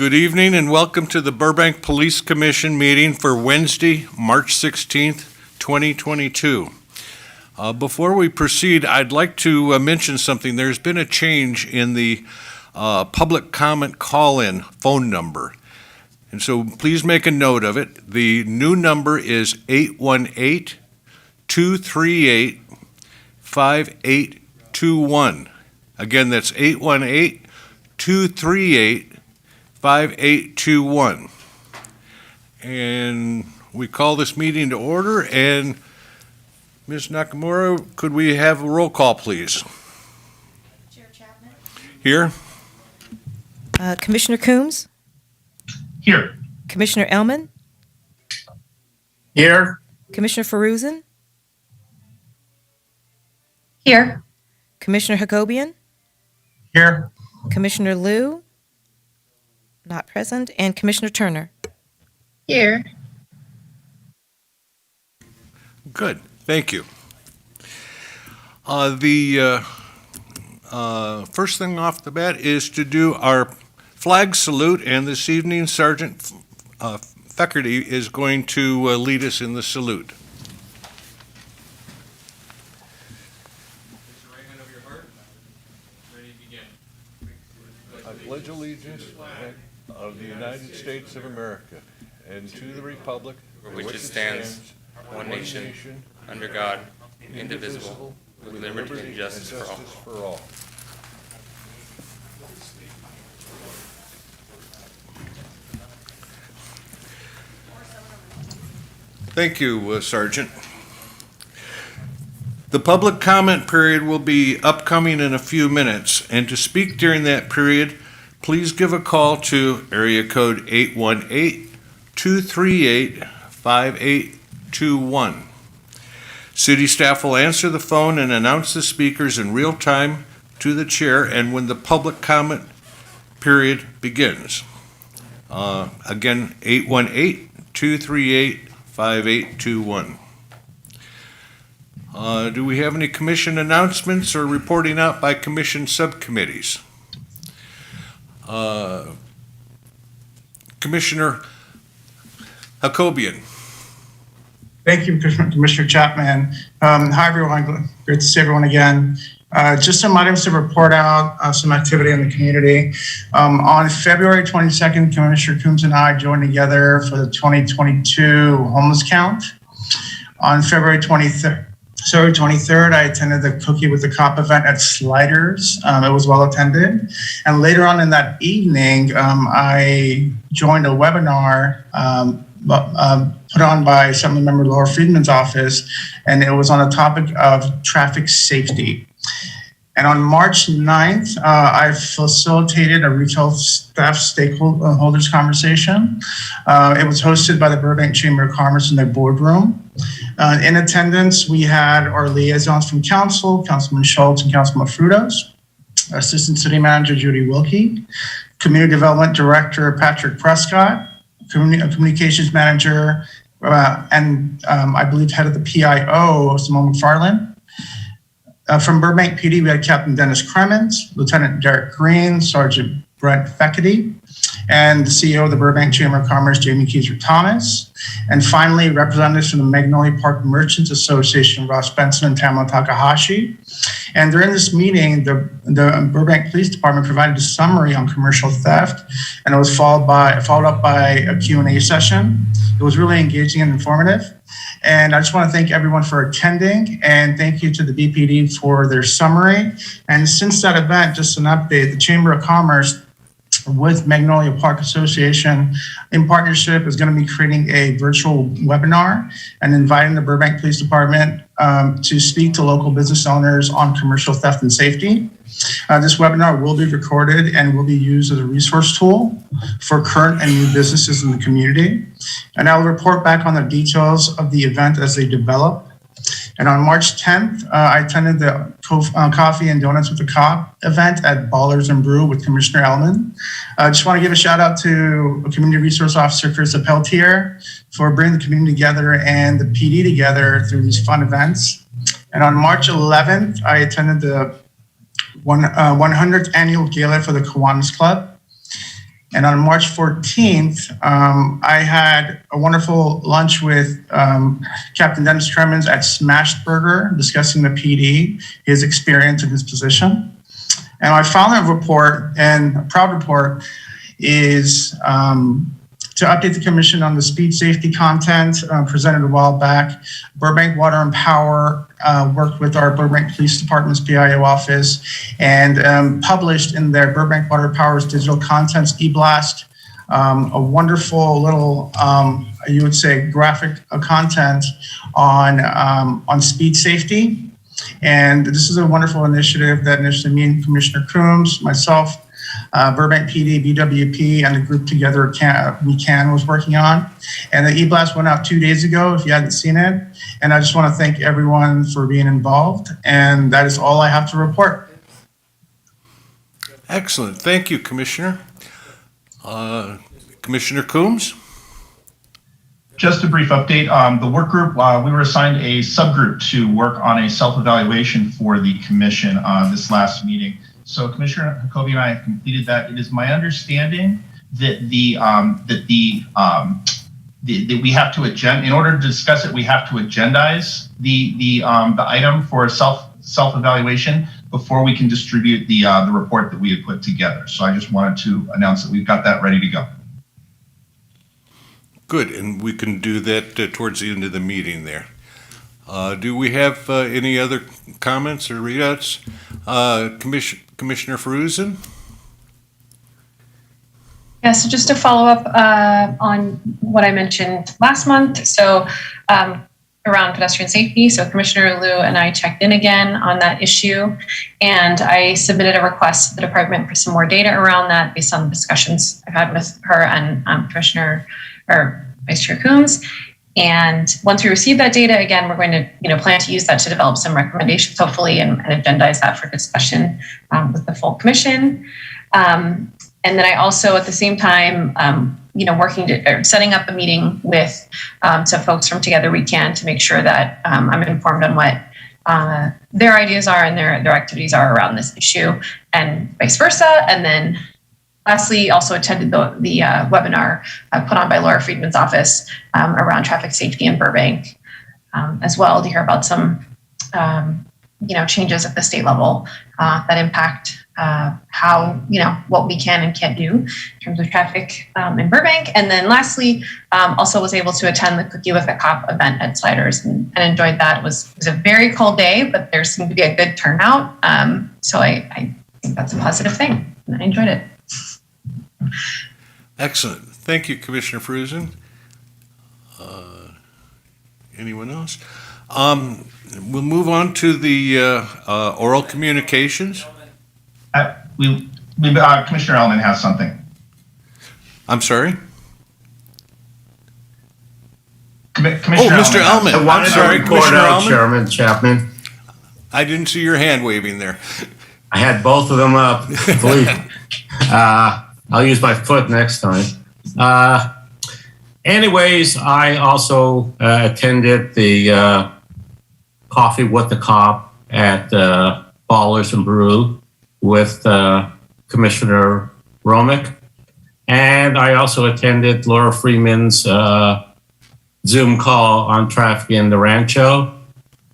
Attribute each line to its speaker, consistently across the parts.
Speaker 1: Good evening and welcome to the Burbank Police Commission meeting for Wednesday, March 16th, 2022. Before we proceed, I'd like to mention something. There's been a change in the public comment call-in phone number. And so please make a note of it. The new number is 818-238-5821. Again, that's 818-238-5821. And we call this meeting to order. And Ms. Nakamura, could we have a roll call, please?
Speaker 2: Chair Chapman.
Speaker 1: Here.
Speaker 2: Commissioner Coombs.
Speaker 3: Here.
Speaker 2: Commissioner Elman.
Speaker 3: Here.
Speaker 2: Commissioner Feruzin.
Speaker 4: Here.
Speaker 2: Commissioner Hagobian.
Speaker 3: Here.
Speaker 2: Commissioner Liu. Not present. And Commissioner Turner.
Speaker 4: Here.
Speaker 1: Good. Thank you. The first thing off the bat is to do our flag salute, and this evening Sergeant Feckerty is going to lead us in the salute.
Speaker 5: Raise the right hand over your heart. Ready to begin.
Speaker 1: I pledge allegiance of the United States of America and to the republic
Speaker 5: For which it stands, one nation, under God, indivisible, with liberty and justice for all.
Speaker 1: Thank you, Sergeant. The public comment period will be upcoming in a few minutes, and to speak during that period, please give a call to area code 818-238-5821. City staff will answer the phone and announce the speakers in real time to the chair and when the public comment period begins. Again, 818-238-5821. Do we have any commission announcements or reporting out by commission subcommittees? Commissioner Hagobian.
Speaker 3: Thank you, Commissioner Chapman. Hi, everyone. Great to see everyone again. Just some items to report out, some activity in the community. On February 22nd, Commissioner Coombs and I joined together for the 2022 homeless count. On February 23rd, I attended the Cookie with the Cop event at Sliders. It was well attended. And later on in that evening, I joined a webinar put on by Assemblymember Laura Friedman's office, and it was on the topic of traffic safety. And on March 9th, I facilitated a retail staff stakeholders conversation. It was hosted by the Burbank Chamber of Commerce in their boardroom. In attendance, we had our liaisons from council, Councilman Schultz and Councilman Frutos, Assistant City Manager Judy Wilkie, Community Development Director Patrick Prescott, Communications Manager, and I believe head of the PIO, Simone McFarland. From Burbank PD, we had Captain Dennis Cremens, Lieutenant Derek Green, Sergeant Brent Feckerty, and the CEO of the Burbank Chamber of Commerce, Jamie Keiser Thomas. And finally, representatives from the Magnolia Park Merchants Association, Ross Benson and Tamara Takahashi. And during this meeting, the Burbank Police Department provided a summary on commercial theft, and it was followed up by a Q&A session. It was really engaging and informative. And I just want to thank everyone for attending, and thank you to the BPD for their summary. And since that event, just an update, the Chamber of Commerce with Magnolia Park Association in partnership is going to be creating a virtual webinar and inviting the Burbank Police Department to speak to local business owners on commercial theft and safety. This webinar will be recorded and will be used as a resource tool for current and new businesses in the community. And I'll report back on the details of the event as they develop. And on March 10th, I attended the Coffee and Donuts with the Cop event at Ballers and Brew with Commissioner Elman. I just want to give a shout out to Community Resource Officer Chris Peltier for bringing the community together and the PD together through these fun events. And on March 11th, I attended the 100th annual Gala for the Kiwanis Club. And on March 14th, I had a wonderful lunch with Captain Dennis Tremens at Smashed Burger, discussing the PD, his experience and his position. And my final report, and a proud report, is to update the commission on the speed safety content presented a while back. Burbank Water and Power worked with our Burbank Police Department's PIO office and published in their Burbank Water Power's digital contents e-blast a wonderful little, you would say, graphic content on speed safety. And this is a wonderful initiative that initially me and Commissioner Coombs, myself, Burbank PD, BWP, and the group together, We Can, was working on. And the e-blast went out 2 days ago, if you hadn't seen it. And I just want to thank everyone for being involved. And that is all I have to report.
Speaker 1: Excellent. Thank you, Commissioner. Commissioner Coombs?
Speaker 6: Just a brief update. The work group, we were assigned a subgroup to work on a self-evaluation for the commission this last meeting. So Commissioner Jacoby and I have completed that. It is my understanding that we have to in order to discuss it, we have to agendize the item for self-evaluation before we can distribute the report that we had put together. So I just wanted to announce that we've got that ready to go.
Speaker 1: Good, and we can do that towards the end of the meeting there. Do we have any other comments or readouts? Commissioner Feruzin?
Speaker 4: Yeah, so just to follow up on what I mentioned last month, so around pedestrian safety. So Commissioner Liu and I checked in again on that issue, and I submitted a request to the department for some more data around that based on the discussions I've had with her and Vice Chair Coombs. And once we receive that data, again, we're going to plan to use that to develop some recommendations, hopefully, and agendize that for discussion with the full commission. And then I also, at the same time, setting up a meeting with some folks from Together We Can to make sure that I'm informed on what their ideas are and their activities are around this issue, and vice versa. And then lastly, also attended the webinar put on by Laura Friedman's office around traffic safety in Burbank as well, to hear about some changes at the state level that impact how, what we can and can't do in terms of traffic in Burbank. And then lastly, also was able to attend the Cookie with a Cop event at Sliders and enjoyed that. It was a very cold day, but there seemed to be a good turnout. So I think that's a positive thing, and I enjoyed it.
Speaker 1: Excellent. Thank you, Commissioner Feruzin. Anyone else? We'll move on to the oral communications.
Speaker 6: Commissioner Ellman has something.
Speaker 1: I'm sorry?
Speaker 6: Commissioner
Speaker 1: Mr. Ellman.
Speaker 7: I wanted to report
Speaker 1: Commissioner
Speaker 7: out,
Speaker 1: Ellman?
Speaker 7: Chairman Chapman.
Speaker 1: I didn't see your hand waving there.
Speaker 7: I had both of them up. I'll use my foot next time. Anyways, I also attended the Coffee with the Cop at Ballers and Brew with Commissioner Romick. And I also attended Laura Freeman's Zoom call on traffic in the Rancho.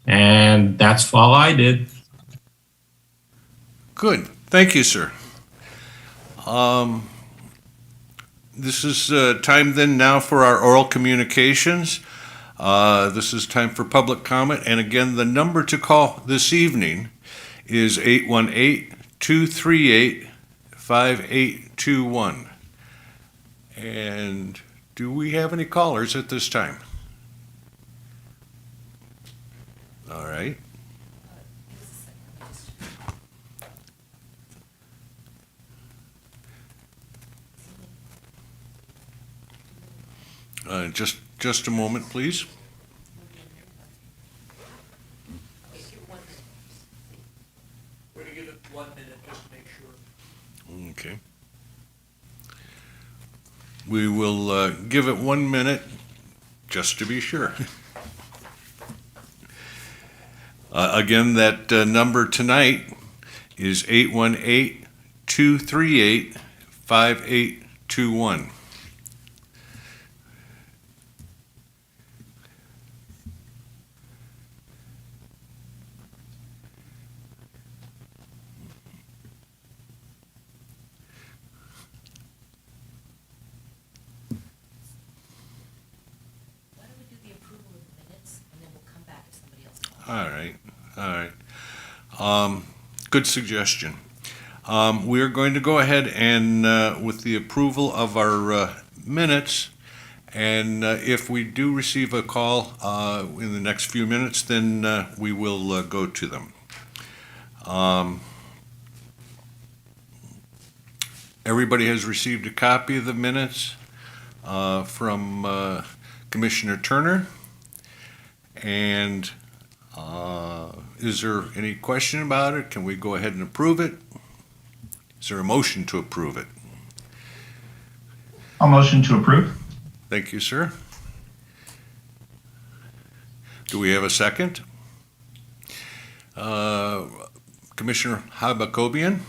Speaker 7: And that's all I did.
Speaker 1: Good. Thank you, sir. This is time then now for our oral communications. This is time for public comment. And again, the number to call this evening is 818-238-5821. And do we have any callers at this time? All right. Just a moment, please.
Speaker 8: We're going to give it 1 minute just to make sure.
Speaker 1: Okay. We will give it 1 minute just to be sure. Again, that number tonight is 818-238-5821. 2-1.
Speaker 9: Why don't we do the approval of the minutes, and then we'll come back if somebody else calls.
Speaker 1: All right. Good suggestion. We are going to go ahead and, with the approval of our minutes, and if we do receive a call in the next few minutes, then we will go to them. Everybody has received a copy of the minutes from Commissioner Turner. And is there any question about it? Can we go ahead and approve it? Is there a motion to approve it?
Speaker 6: I'll motion to approve.
Speaker 1: Thank you, sir. Do we have a second? Commissioner Habakobian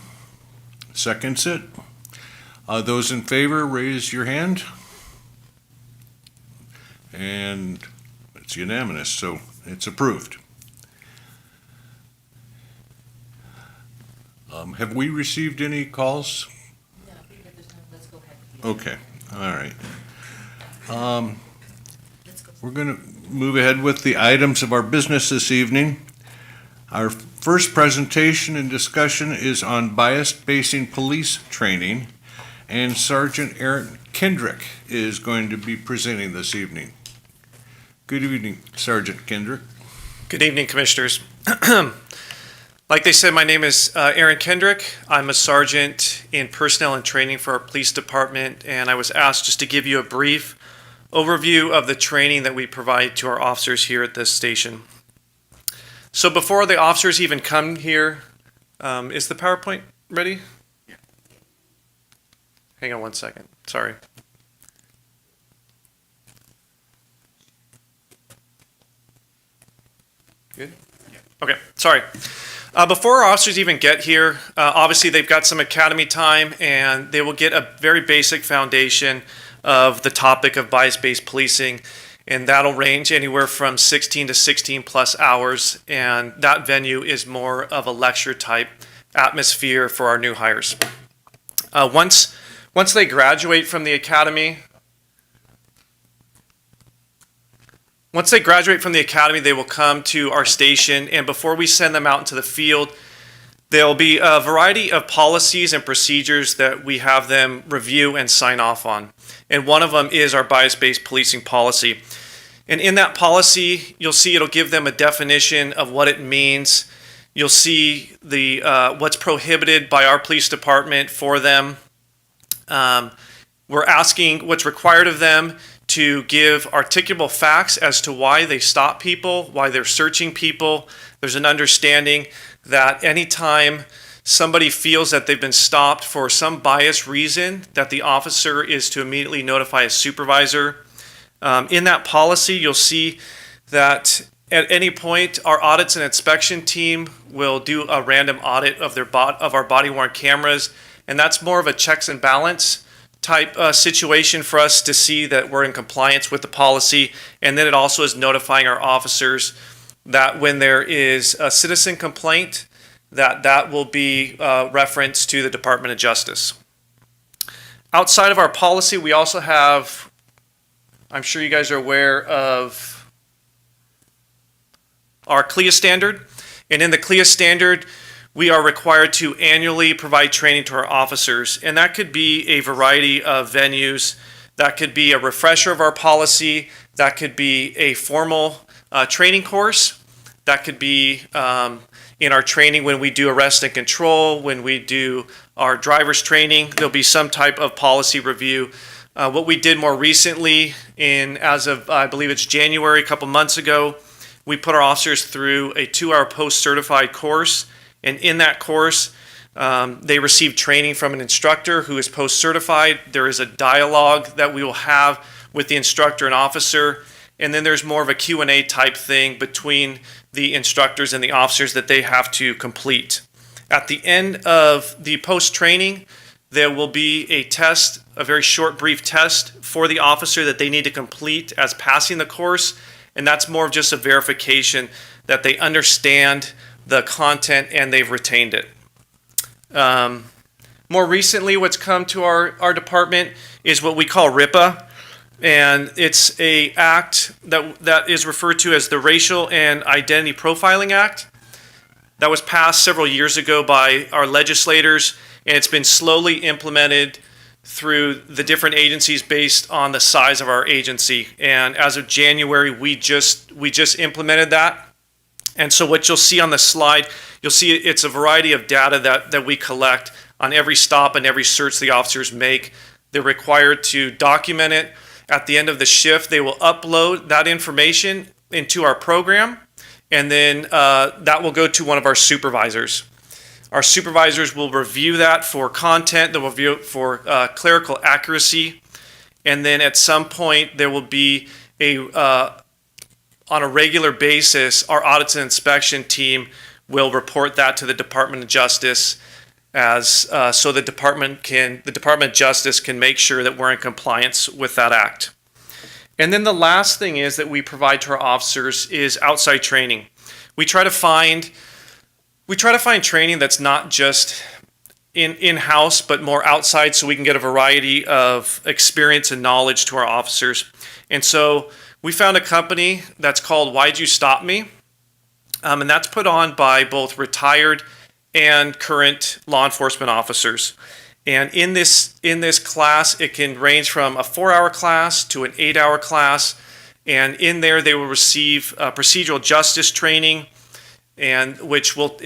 Speaker 1: seconds it. Those in favor, raise your hand. And it's unanimous, so it's approved. Have we received any calls?
Speaker 9: No, I think at this time, let's go ahead with the.
Speaker 1: Okay, all right.
Speaker 9: Let's go.
Speaker 1: We're going to move ahead with the items of our business this evening. Our first presentation and discussion is on bias-basing police training, and Sergeant Aaron Kendrick is going to be presenting this evening. Good evening, Sergeant Kendrick.
Speaker 10: Good evening, Commissioners. Like they said, my name is Aaron Kendrick. I'm a sergeant in personnel and training for our police department, and I was asked just to give you a brief overview of the training that we provide to our officers here at this station. So before the officers even come here, is the PowerPoint ready? Yeah. Hang on one second. Sorry. Good? Yeah. Okay, sorry. Before our officers even get here, obviously they've got some academy time and they will get a very basic foundation of the topic of bias-based policing, and that'll range anywhere from 16 to 16 plus hours, and that venue is more of a lecture type atmosphere for our new hires. Once they graduate from the academy, they will come to our station, and before we send them out into the field, there will be a variety of policies and procedures that we have them review and sign off on. And one of them is our bias-based policing policy. And in that policy, you'll see it'll give them a definition of what it means. You'll see the what's prohibited by our police department for them. We're asking what's required of them to give articulable facts as to why they stop people, why they're searching people. There's an understanding that anytime somebody feels that they've been stopped for some biased reason, that the officer is to immediately notify a supervisor. In that policy, you'll see that at any point, our audits and inspection team will do a random audit of our body-worn cameras, and that's more of a checks and balance type situation for us to see that we're in compliance with the policy. And then it also is notifying our officers that when there is a citizen complaint, that will be referenced to the Department of Justice. Outside of our policy, we also have, I'm sure you guys are aware of our Clia Standard. And in the Clia Standard, we are required to annually provide training to our officers, and that could be a variety of venues. That could be a refresher of our policy. That could be a formal training course. That could be in our training when we do arrest and control, when we do our driver's training. There'll be some type of policy review. What we did more recently, as of I believe it's January, a couple months ago, we put our officers through a 2-hour post-certified course. And in that course, they receive training from an instructor who is post-certified. There is a dialogue that we will have with the instructor and officer. And then there's more of a Q&A type thing between the instructors and the officers that they have to complete. At the end of the post-training, there will be a test, a very short, brief test for the officer that they need to complete as passing the course. And that's more of just a verification that they understand the content and they've retained it. More recently, what's come to our department is what we call RIPA. And it's a act that is referred to as the Racial and Identity Profiling Act. That was passed several years ago by our legislators, and it's been slowly implemented through the different agencies based on the size of our agency. And as of January, we just implemented that. And so what you'll see on the slide, you'll see it's a variety of data that we collect on every stop and every search the officers make. They're required to document it. At the end of the shift, they will upload that information into our program, and then that will go to one of our supervisors. Our supervisors will review that for content, they'll review it for clerical accuracy, and then at some point there will be on a regular basis, our audits and inspection team will report that to the Department of Justice so the Department of Justice can make sure that we're in compliance with that act. And then the last thing is that we provide to our officers is outside training. We try to find training that's not just in-house, but more outside, so we can get a variety of experience and knowledge to our officers. And so we found a company that's called Why'd You Stop Me? And that's put on by both retired and current law enforcement officers. And in this class, it can range from a 4-hour class to an 8-hour class. And in there, they will receive procedural justice training, and which will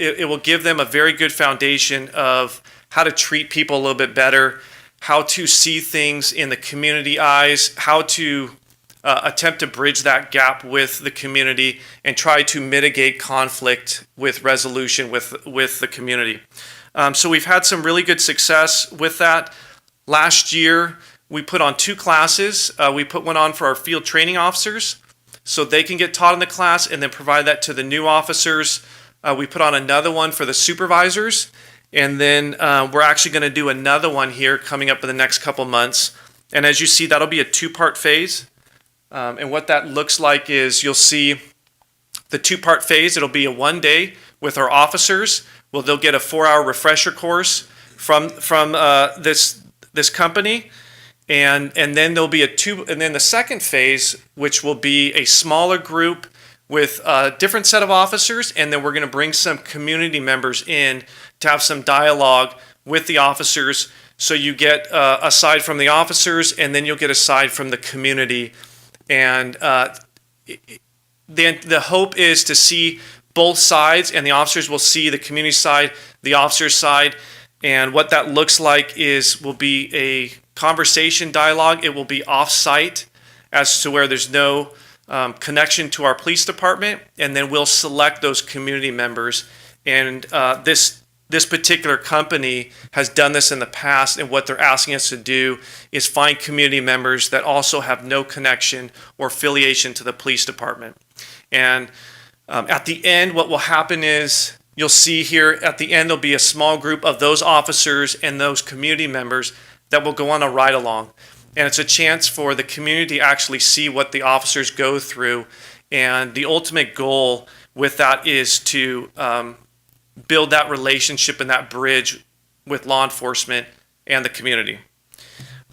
Speaker 10: give them a very good foundation of how to treat people a little bit better, how to see things in the community eyes, how to attempt to bridge that gap with the community and try to mitigate conflict with resolution with the community. So we've had some really good success with that. Last year, we put on 2 classes. We put one on for our field training officers so they can get taught in the class and then provide that to the new officers. We put on another one for the supervisors, and then we're actually going to do another one here coming up in the next couple months. And as you see, that'll be a 2-part phase. And what that looks like is you'll see the 2-part phase. It'll be a 1-day with our officers. Well, they'll get a 4-hour refresher course from this company, and then there'll be and then the second phase, which will be a smaller group with a different set of officers, and then we're going to bring some community members in to have some dialogue with the officers. So you get aside from the officers, and then you'll get aside from the community. And the hope is to see both sides, and the officers will see the community side, the officers' side, and what that looks like will be a conversation dialogue. It will be off-site as to where there's no connection to our police department, and then we'll select those community members. And this particular company has done this in the past, and what they're asking us to do is find community members that also have no connection or affiliation to the police department. And at the end, what will happen is you'll see here at the end, there'll be a small group of those officers and those community members that will go on a ride-along. And it's a chance for the community to actually see what the officers go through. And the ultimate goal with that is to build that relationship and that bridge with law enforcement and the community.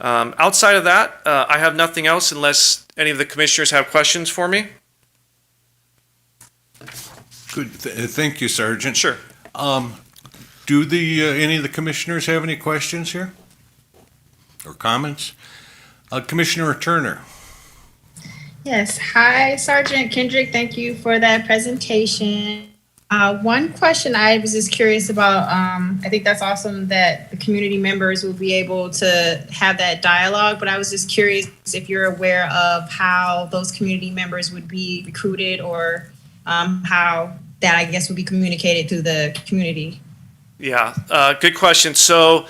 Speaker 10: Outside of that, I have nothing else unless any of the commissioners have questions for me.
Speaker 1: Good. Thank you, Sergeant.
Speaker 10: Sure.
Speaker 1: Do any of the commissioners have any questions here or comments? Commissioner Turner.
Speaker 11: Yes. Hi, Sergeant Kendrick. Thank you for that presentation. One question I was just curious about, I think that's awesome that the community members will be able to have that dialogue, but I was just curious if you're aware of how those community members would be recruited, or how that, I guess, would be communicated to the community.
Speaker 10: Yeah, good question. So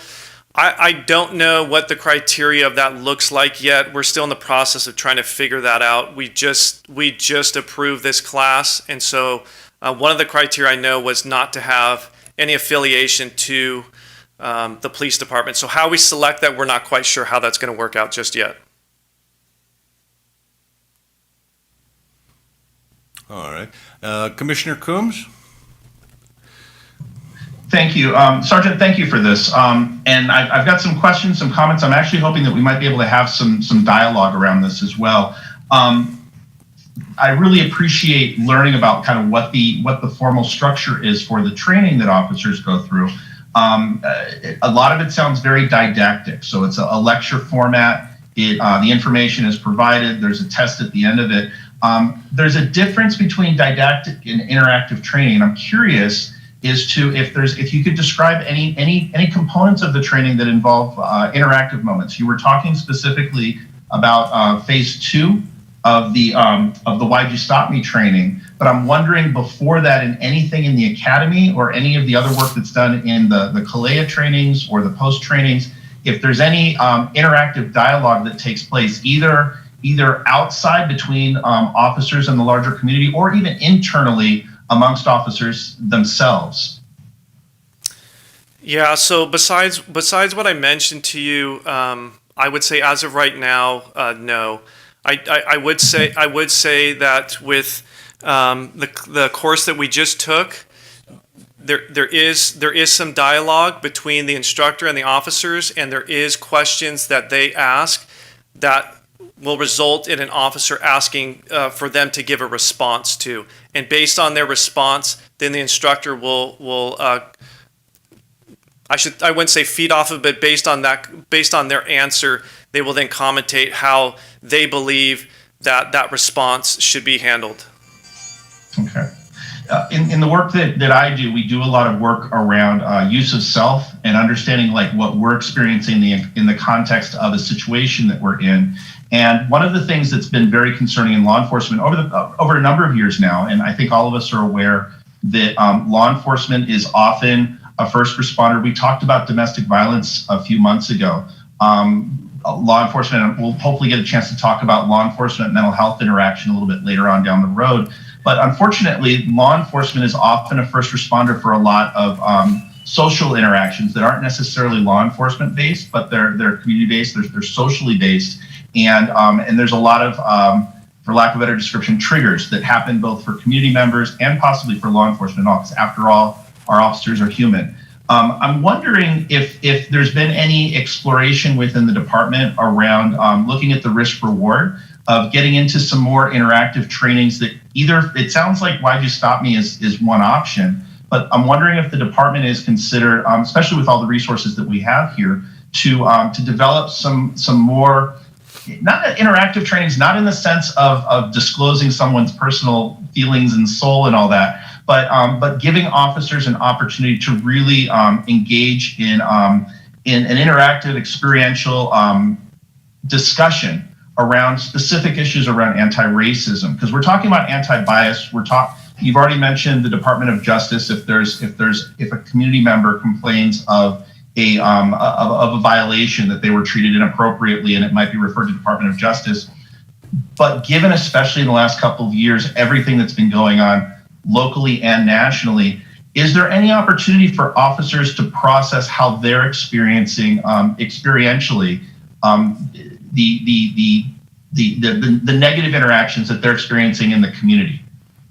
Speaker 10: I don't know what the criteria of that looks like yet. We're still in the process of trying to figure that out. We just approved this class, and so one of the criteria I know was not to have any affiliation to the police department. So how we select that, we're not quite sure how that's going to work out just yet.
Speaker 1: All right. Commissioner Coombs?
Speaker 6: Thank you. Sergeant, thank you for this. And I've got some questions, some comments. I'm actually hoping that we might be able to have some dialogue around this as well. I really appreciate learning about kind of what the formal structure is for the training that officers go through. A lot of it sounds very didactic. So it's a lecture format. The information is provided. There's a test at the end of it. There's a difference between didactic and interactive training. And I'm curious as to if you could describe any components of the training that involve interactive moments. You were talking specifically about phase 2 of the Why'd You Stop Me training, but I'm wondering before that, in anything in the academy or any of the other work that's done in the Clia trainings or the post trainings, if there's any interactive dialogue that takes place either outside between officers and the larger community, or even internally amongst officers themselves.
Speaker 10: Yeah, so besides what I mentioned to you, I would say as of right now, no. I would say that with the course that we just took, there is some dialogue between the instructor and the officers, and there is questions that they ask that will result in an officer asking for them to give a response to, and based on their response, then the instructor will I wouldn't say feed off of it, based on their answer, they will then commentate how they believe that response should be handled.
Speaker 6: Okay. In the work that I do, we do a lot of work around use of self and understanding like what we're experiencing in the context of a situation that we're in. And one of the things that's been very concerning in law enforcement over a number of years now, and I think all of us are aware that law enforcement is often a first responder. We talked about domestic violence a few months ago. Law enforcement, and we'll hopefully get a chance to talk about law enforcement mental health interaction a little bit later on down the road. But unfortunately, law enforcement is often a first responder for a lot of social interactions that aren't necessarily law enforcement based, but they're community based, they're socially based. And there's a lot of, for lack of a better description, triggers that happen both for community members and possibly for law enforcement officers. After all, our officers are human. I'm wondering if there's been any exploration within the department around looking at the risk reward of getting into some more interactive trainings that either, it sounds like Why'd You Stop Me is one option, but I'm wondering if the department is considered, especially with all the resources that we have here, to develop some more, not interactive trainings, not in the sense of disclosing someone's personal feelings and soul and all that, but giving officers an opportunity to really engage in an interactive, experiential discussion around specific issues around anti-racism, because we're talking about anti-bias. You've already mentioned the Department of Justice. If a community member complains of a violation, that they were treated inappropriately, and it might be referred to the Department of Justice. But given, especially in the last couple of years, everything that's been going on locally and nationally, is there any opportunity for officers to process how they're experiencing experientially the negative interactions that they're experiencing in the community,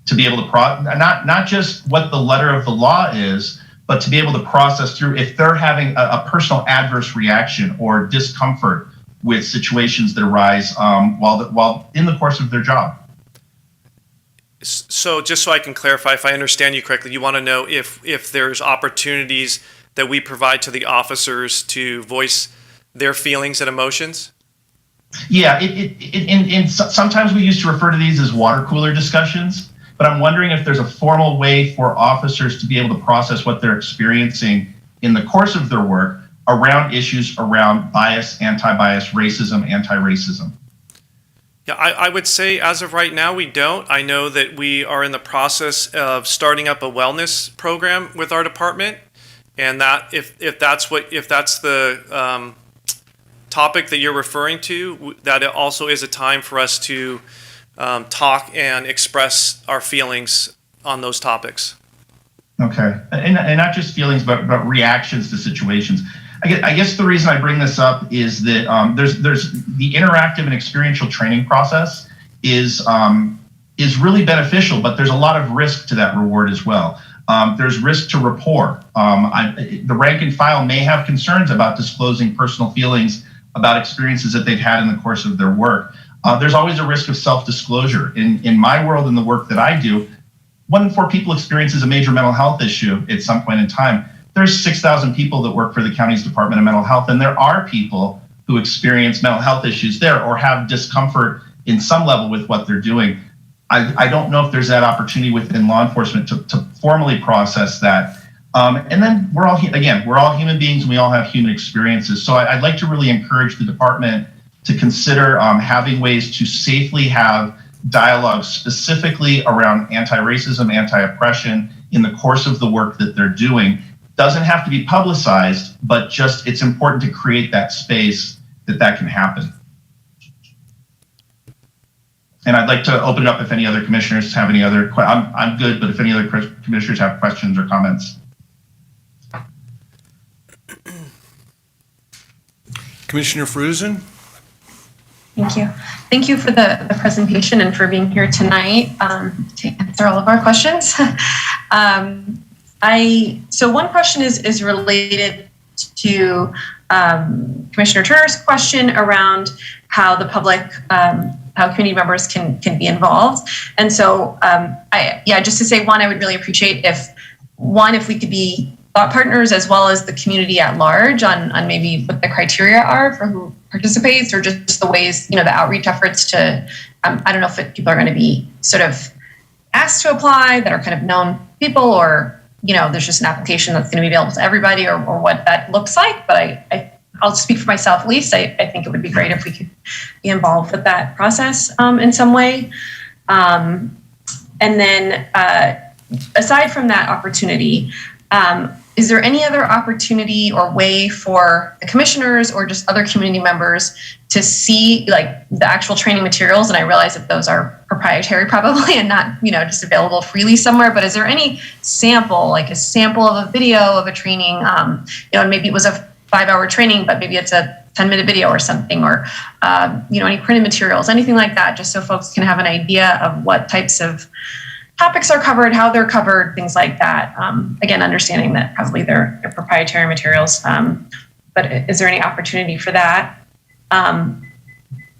Speaker 6: to be able to not just what the letter of the law is, but to be able to process through if they're having a personal adverse reaction or discomfort with situations that arise while in the course of their job.
Speaker 10: So just so I can clarify, if I understand you correctly, you want to know if there's opportunities that we provide to the officers to voice their feelings and emotions?
Speaker 6: Yeah, sometimes we used to refer to these as water cooler discussions, but I'm wondering if there's a formal way for officers to be able to process what they're experiencing in the course of their work around issues around bias, anti-bias, racism, anti-racism.
Speaker 10: Yeah, I would say as of right now, we don't. I know that we are in the process of starting up a wellness program with our department, and that if that's the topic that you're referring to, that it also is a time for us to talk and express our feelings on those topics.
Speaker 6: Okay, and not just feelings, but reactions to situations. I guess the reason I bring this up is that there's the interactive and experiential training process is really beneficial, but there's a lot of risk to that reward as well. There's risk to rapport. The rank and file may have concerns about disclosing personal feelings about experiences that they've had in the course of their work. There's always a risk of self-disclosure. In my world, in the work that I do, 1 in 4 people experiences a major mental health issue at some point in time. There's 6,000 people that work for the county's Department of Mental Health, and there are people who experience mental health issues there or have discomfort in some level with what they're doing. I don't know if there's that opportunity within law enforcement to formally process that. And then we're all human beings and we all have human experiences. So I'd like to really encourage the department to consider having ways to safely have dialogue specifically around anti-racism, anti-oppression in the course of the work that they're doing. Doesn't have to be publicized, but just it's important to create that space that can happen. And I'd like to open it up if any other commissioners have any other, I'm good, but if any other commissioners have questions or comments.
Speaker 1: Commissioner Fruzen?
Speaker 4: Thank you. Thank you for the presentation and for being here tonight to answer all of our questions. So one question is related to Commissioner Turner's question around how the public, how community members can be involved. And so, just to say, one, I would really appreciate if we could be thought partners as well as the community at large on maybe what the criteria are for who participates, or just the ways, the outreach efforts to, I don't know if people are going to be sort of asked to apply that are kind of known people, or, there's just an application that's going to be available to everybody, or what that looks like. But I'll speak for myself at least. I think it would be great if we could be involved with that process in some way. And then aside from that opportunity, is there any other opportunity or way for the commissioners or just other community members to see like the actual training materials? And I realize that those are proprietary probably and not, just available freely somewhere, but is there any sample, like a sample of a video of a training, maybe it was a 5-hour training, but maybe it's a 10-minute video or something, or, any printed materials, anything like that, just so folks can have an idea of what types of topics are covered, how they're covered, things like that. Again, understanding that probably they're proprietary materials, but is there any opportunity for that?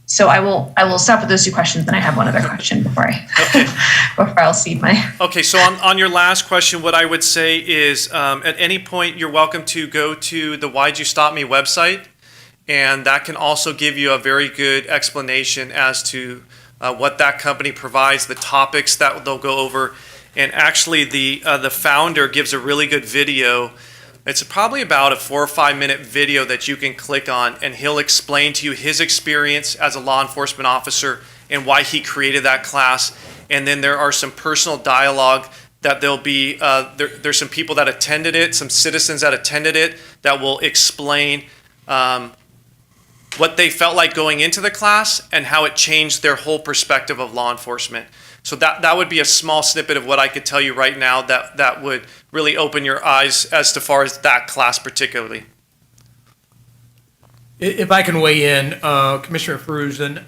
Speaker 4: So I will stop with those 2 questions. Then I have one other question before I'll cede my.
Speaker 10: Okay, so on your last question, what I would say is at any point you're welcome to go to the Why'd You Stop Me website, and that can also give you a very good explanation as to what that company provides, the topics that they'll go over. And actually the founder gives a really good video. It's probably about a 4 or 5 minute video that you can click on, and he'll explain to you his experience as a law enforcement officer and why he created that class. And then there are some personal dialogue that there'll be, there's some people that attended it, some citizens that attended it that will explain what they felt like going into the class and how it changed their whole perspective of law enforcement. So that would be a small snippet of what I could tell you right now that would really open your eyes as to far as that class particularly.
Speaker 8: If I can weigh in, Commissioner Fruzen,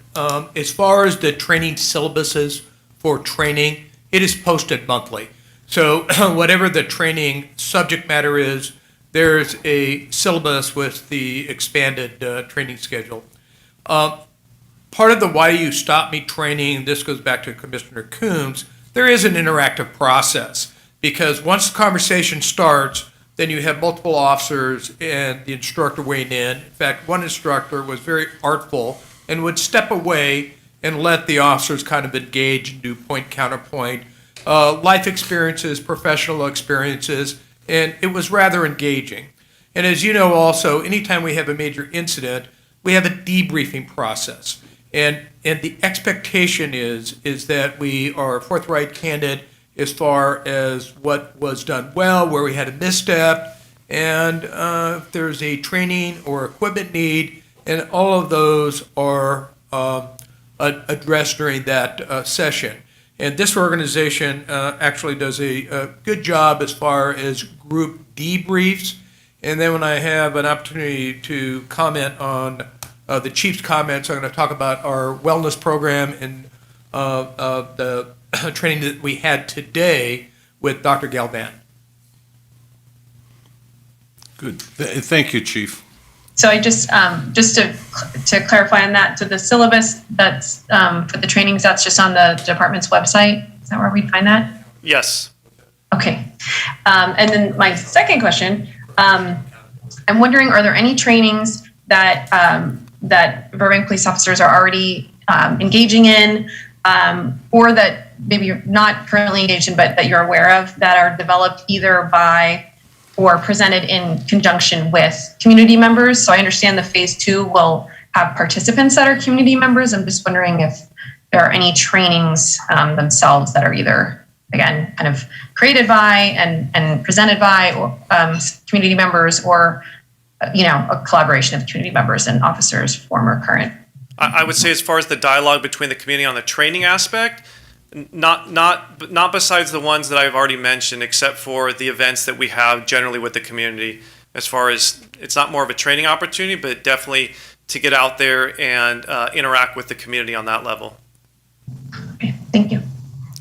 Speaker 8: as far as the training syllabuses for training, it is posted monthly. So whatever the training subject matter is, there's a syllabus with the expanded training schedule. Part of the Why You Stop Me training, this goes back to Commissioner Coombs, there is an interactive process, because once the conversation starts, then you have multiple officers and the instructor weighing in. In fact, one instructor was very artful and would step away and let the officers kind of engage and do point counterpoint, life experiences, professional experiences, and it was rather engaging. And as you know also, anytime we have a major incident, we have a debriefing process. And the expectation is that we are forthright, candid as far as what was done well, where we had a misstep, and if there's a training or equipment need, and all of those are addressed during that session. And this organization actually does a good job as far as group debriefs. And then when I have an opportunity to comment on the chief's comments, I'm going to talk about our wellness program and the training that we had today with Dr. Galvan.
Speaker 1: Good. Thank you, Chief.
Speaker 4: So I just to clarify on that, so the syllabus that's for the trainings, that's just on the department's website. Is that where we find that?
Speaker 10: Yes.
Speaker 4: Okay. And then my second question, I'm wondering, are there any trainings that that Burbank police officers are already engaging in, or that maybe you're not currently engaged in, but that you're aware of, that are developed either by or presented in conjunction with community members? So I understand the phase 2 will have participants that are community members. I'm just wondering if there are any trainings themselves that are either, again, kind of created by and presented by or, community members, or a collaboration of community members and officers, former, current.
Speaker 10: I would say, as far as the dialogue between the community on the training aspect, not besides the ones that I've already mentioned, except for the events that we have generally with the community. As far as, it's not more of a training opportunity, but definitely to get out there and interact with the community on that level.
Speaker 4: Okay, thank you.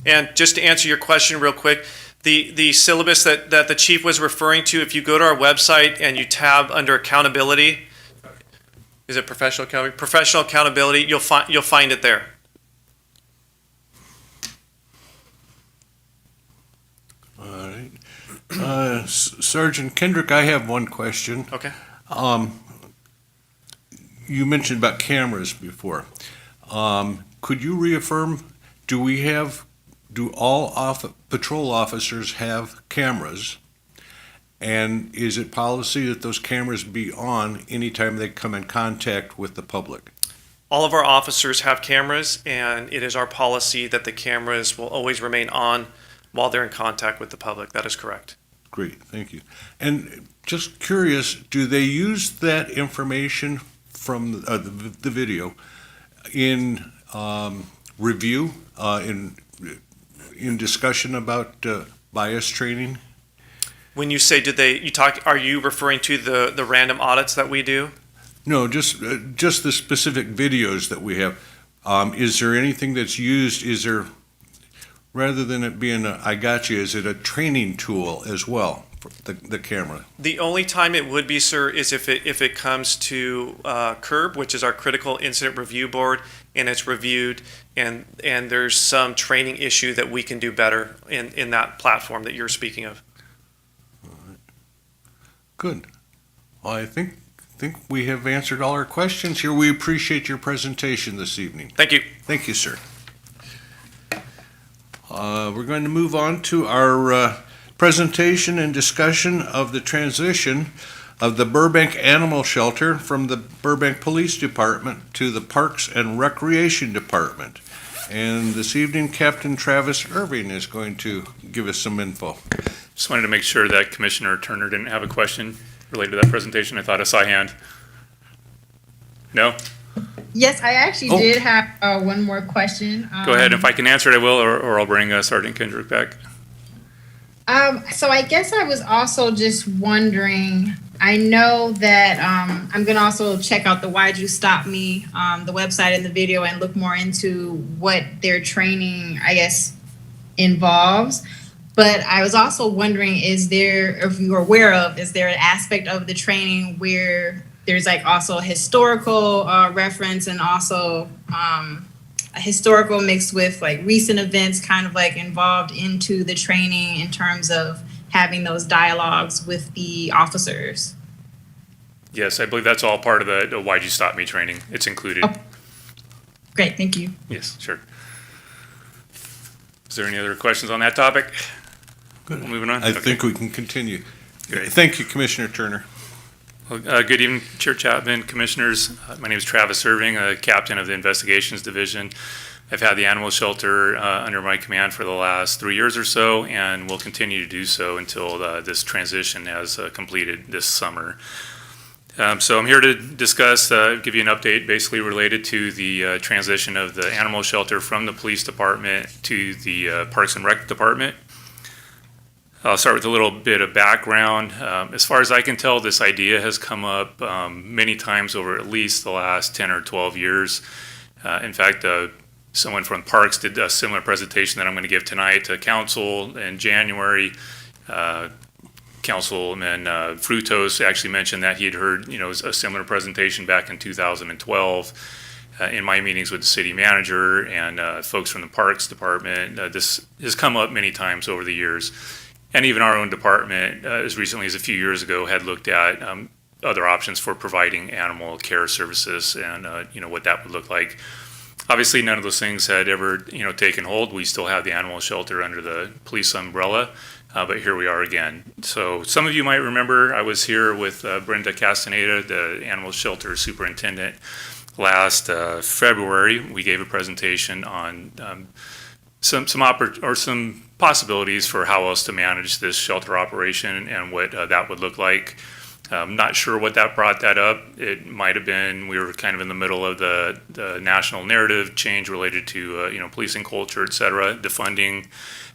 Speaker 10: And just to answer your question real quick, the syllabus that the chief was referring to, if you go to our website and you tab under accountability, is it professional accountability? Professional accountability, you'll find it there.
Speaker 1: All right. Sergeant Kendrick, I have one question.
Speaker 10: Okay.
Speaker 1: You mentioned about cameras before. Could you reaffirm, do all patrol officers have cameras? And is it policy that those cameras be on anytime they come in contact with the public?
Speaker 10: All of our officers have cameras, and it is our policy that the cameras will always remain on while they're in contact with the public. That is correct.
Speaker 1: Great, thank you. And just curious, do they use that information from the video in review, in discussion about bias training?
Speaker 10: When you say are you referring to the random audits that we do?
Speaker 1: No, just the specific videos that we have. Is there anything that's used? Is there, rather than it being is it a training tool as well for the camera?
Speaker 10: The only time it would be, sir, is if it comes to CURB, which is our Critical Incident Review Board, and it's reviewed, and there's some training issue that we can do better in that platform that you're speaking of.
Speaker 1: Good. Well, I think we have answered all our questions here. We appreciate your presentation this evening.
Speaker 10: Thank you.
Speaker 1: Thank you, sir. We're going to move on to our presentation and discussion of the transition of the Burbank Animal Shelter from the Burbank Police Department to the Parks and Recreation Department. And this evening, Captain Travis Irving is going to give us some info.
Speaker 12: Just wanted to make sure that Commissioner Turner didn't have a question related to that presentation. I thought I saw a hand. No?
Speaker 11: Yes, I actually did have one more question.
Speaker 12: Go ahead. If I can answer it, I will, or I'll bring Sergeant Kendrick back.
Speaker 11: So I guess I was also just wondering, I know that I'm going to also check out the Why'd You Stop Me, the website and the video, and look more into what their training, I guess, involves. But I was also wondering, is there, if you're aware of, is there an aspect of the training where there's like also a historical reference and also a historical mixed with like recent events kind of like involved into the training in terms of having those dialogues with the officers?
Speaker 12: Yes, I believe that's all part of the Why'd You Stop Me training. It's included.
Speaker 11: Oh, great, thank you.
Speaker 12: Yes, sure. Is there any other questions on that topic?
Speaker 1: Good.
Speaker 12: Moving on.
Speaker 1: I think we can continue. Great. Thank you, Commissioner Turner.
Speaker 12: Well, good evening, Chair Chapman, Commissioners. My name is Travis Irving, Captain of the Investigations Division. I've had the animal shelter under my command for the last 3 years or so, and will continue to do so until this transition has completed this summer. So I'm here to discuss, give you an update basically related to the transition of the animal shelter from the police department to the Parks and Rec department. I'll start with a little bit of background. As far as I can tell, this idea has come up many times over at least the last 10 or 12 years. In fact, someone from Parks did a similar presentation that I'm going to give tonight to council in January. Councilman Frutos actually mentioned that he had heard, a similar presentation back in 2012 in my meetings with the city manager and folks from the Parks Department. This has come up many times over the years. And even our own department, as recently as a few years ago, had looked at other options for providing animal care services and, what that would look like. Obviously, none of those things had ever, taken hold. We still have the animal shelter under the police umbrella. But here we are again. So some of you might remember I was here with Brenda Castaneda, the animal shelter superintendent, last February. We gave a presentation on some possibilities for how else to manage this shelter operation and what that would look like. I'm not sure what brought that up. It might have been we were kind of in the middle of the national narrative change related to policing culture, et cetera, defunding.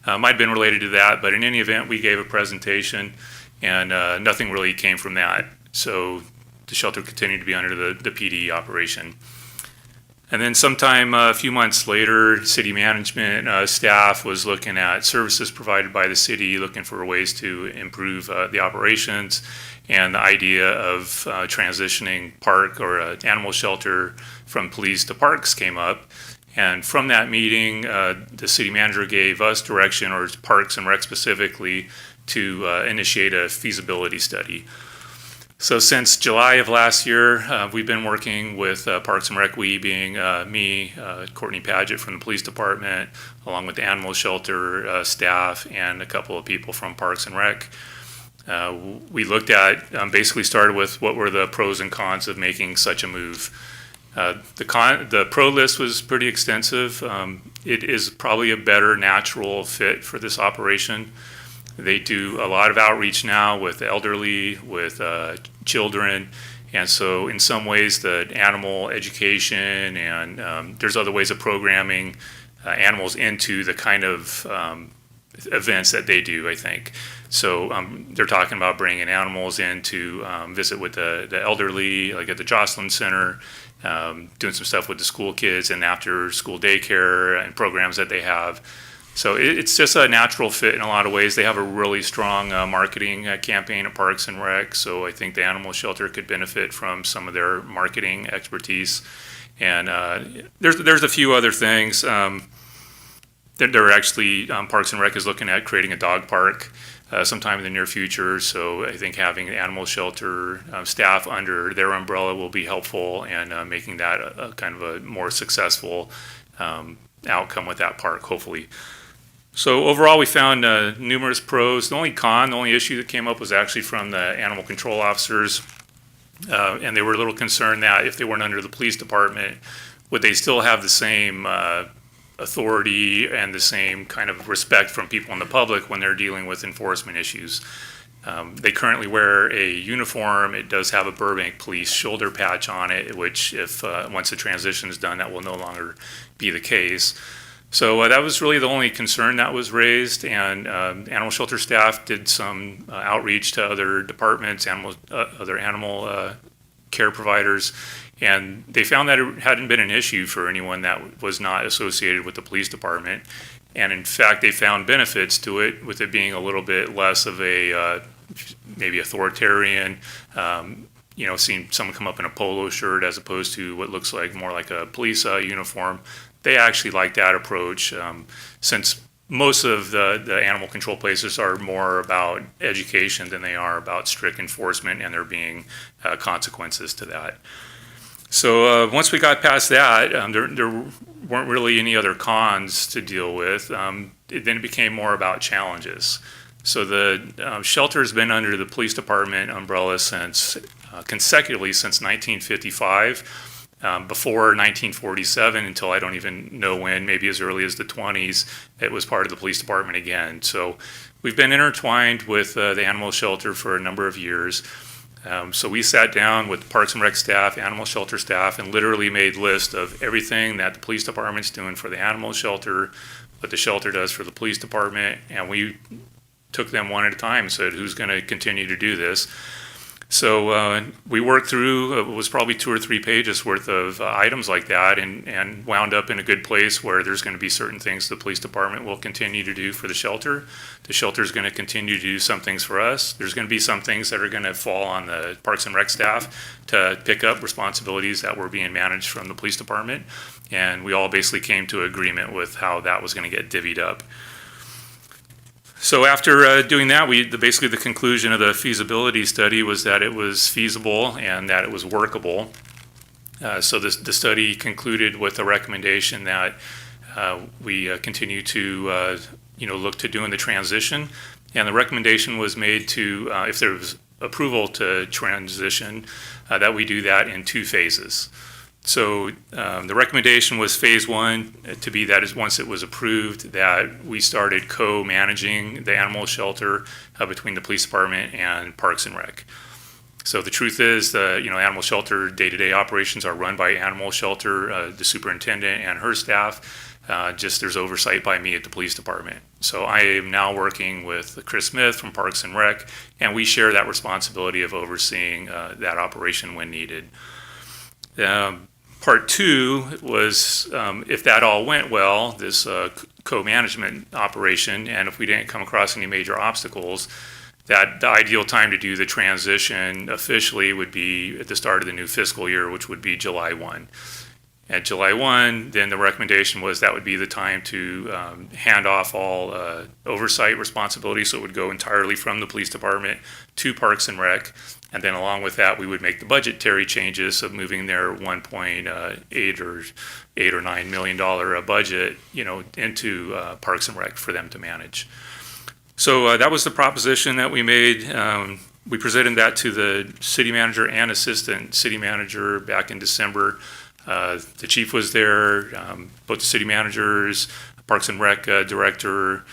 Speaker 12: Might have been related to that, but in any event, we gave a presentation, and nothing really came from that. So the shelter continued to be under the PD operation. And then sometime a few months later, city management staff was looking at services provided by the city, looking for ways to improve the operations, and the idea of transitioning park or animal shelter from police to parks came up. And from that meeting, the city manager gave us direction, or Parks and Rec specifically, to initiate a feasibility study. So since July of last year, we've been working with Parks and Rec, we being me, Courtney Paget from the police department, along with the animal shelter staff and a couple of people from Parks and Rec. We looked at, basically started with what were the pros and cons of making such a move. The pro list was pretty extensive. It is probably a better natural fit for this operation. They do a lot of outreach now with elderly, with children, and so in some ways the animal education and there's other ways of programming animals into the kind of events that they do, I think. So they're talking about bringing animals in to visit with the elderly, like at the Jocelyn Center, doing some stuff with the school kids and after school daycare and programs that they have. So it's just a natural fit in a lot of ways. They have a really strong marketing campaign at Parks and Rec, so I think the animal shelter could benefit from some of their marketing expertise. And there's a few other things. They're actually, Parks and Rec is looking at creating a dog park sometime in the near future. So I think having the animal shelter staff under their umbrella will be helpful and making that a kind of a more successful outcome with that park, hopefully. So overall, we found numerous pros. The only issue that came up was actually from the animal control officers. And they were a little concerned that if they weren't under the police department, would they still have the same authority and the same kind of respect from people in the public when they're dealing with enforcement issues. They currently wear a uniform. It does have a Burbank police shoulder patch on it, which if once the transition is done, that will no longer be the case. So that was really the only concern that was raised, and animal shelter staff did some outreach to other departments, other animal care providers, and they found that it hadn't been an issue for anyone that was not associated with the police department. And in fact, they found benefits to it, with it being a little bit less of a maybe authoritarian, seeing someone come up in a polo shirt as opposed to what looks like more like a police uniform. They actually like that approach, since most of the animal control places are more about education than they are about strict enforcement, and there being consequences to that. So once we got past that, there weren't really any other cons to deal with. Then it became more about challenges. So the shelter has been under the police department umbrella consecutively since 1955. Before 1947, until I don't even know when, maybe as early as the 20s, it was part of the police department again. So we've been intertwined with the animal shelter for a number of years. So we sat down with Parks and Rec staff, animal shelter staff, and literally made lists of everything that the police department's doing for the animal shelter, what the shelter does for the police department, and we took them one at a time and said, who's going to continue to do this? So we worked through, it was probably 2 or 3 pages worth of items like that, and wound up in a good place where there's going to be certain things the police department will continue to do for the shelter. The shelter's going to continue to do some things for us. There's going to be some things that are going to fall on the Parks and Rec staff to pick up responsibilities that were being managed from the police department. And we all basically came to agreement with how that was going to get divvied up. So after doing that, basically the conclusion of the feasibility study was that it was feasible and that it was workable. So the study concluded with a recommendation that we continue to look to doing the transition. And the recommendation was made to, if there was approval to transition, that we do that in 2 phases. So the recommendation was phase 1 to be that is once it was approved that we started co-managing the animal shelter between the police department and Parks and Rec. So the truth is the animal shelter day-to-day operations are run by animal shelter, the superintendent and her staff. Just there's oversight by me at the police department. So I am now working with Chris Smith from Parks and Rec, and we share that responsibility of overseeing that operation when needed. Part 2 was if that all went well, this co-management operation, and if we didn't come across any major obstacles, that the ideal time to do the transition officially would be at the start of the new fiscal year, which would be July 1. At July 1, then the recommendation was that would be the time to hand off all oversight responsibility, so it would go entirely from the police department to Parks and Rec. And then along with that, we would make the budgetary changes of moving their 1.8 or $8 or $9 million budget, into Parks and Rec for them to manage. So that was the proposition that we made. We presented that to the city manager and assistant city manager back in December. The chief was there, both the city managers, Parks and Rec director.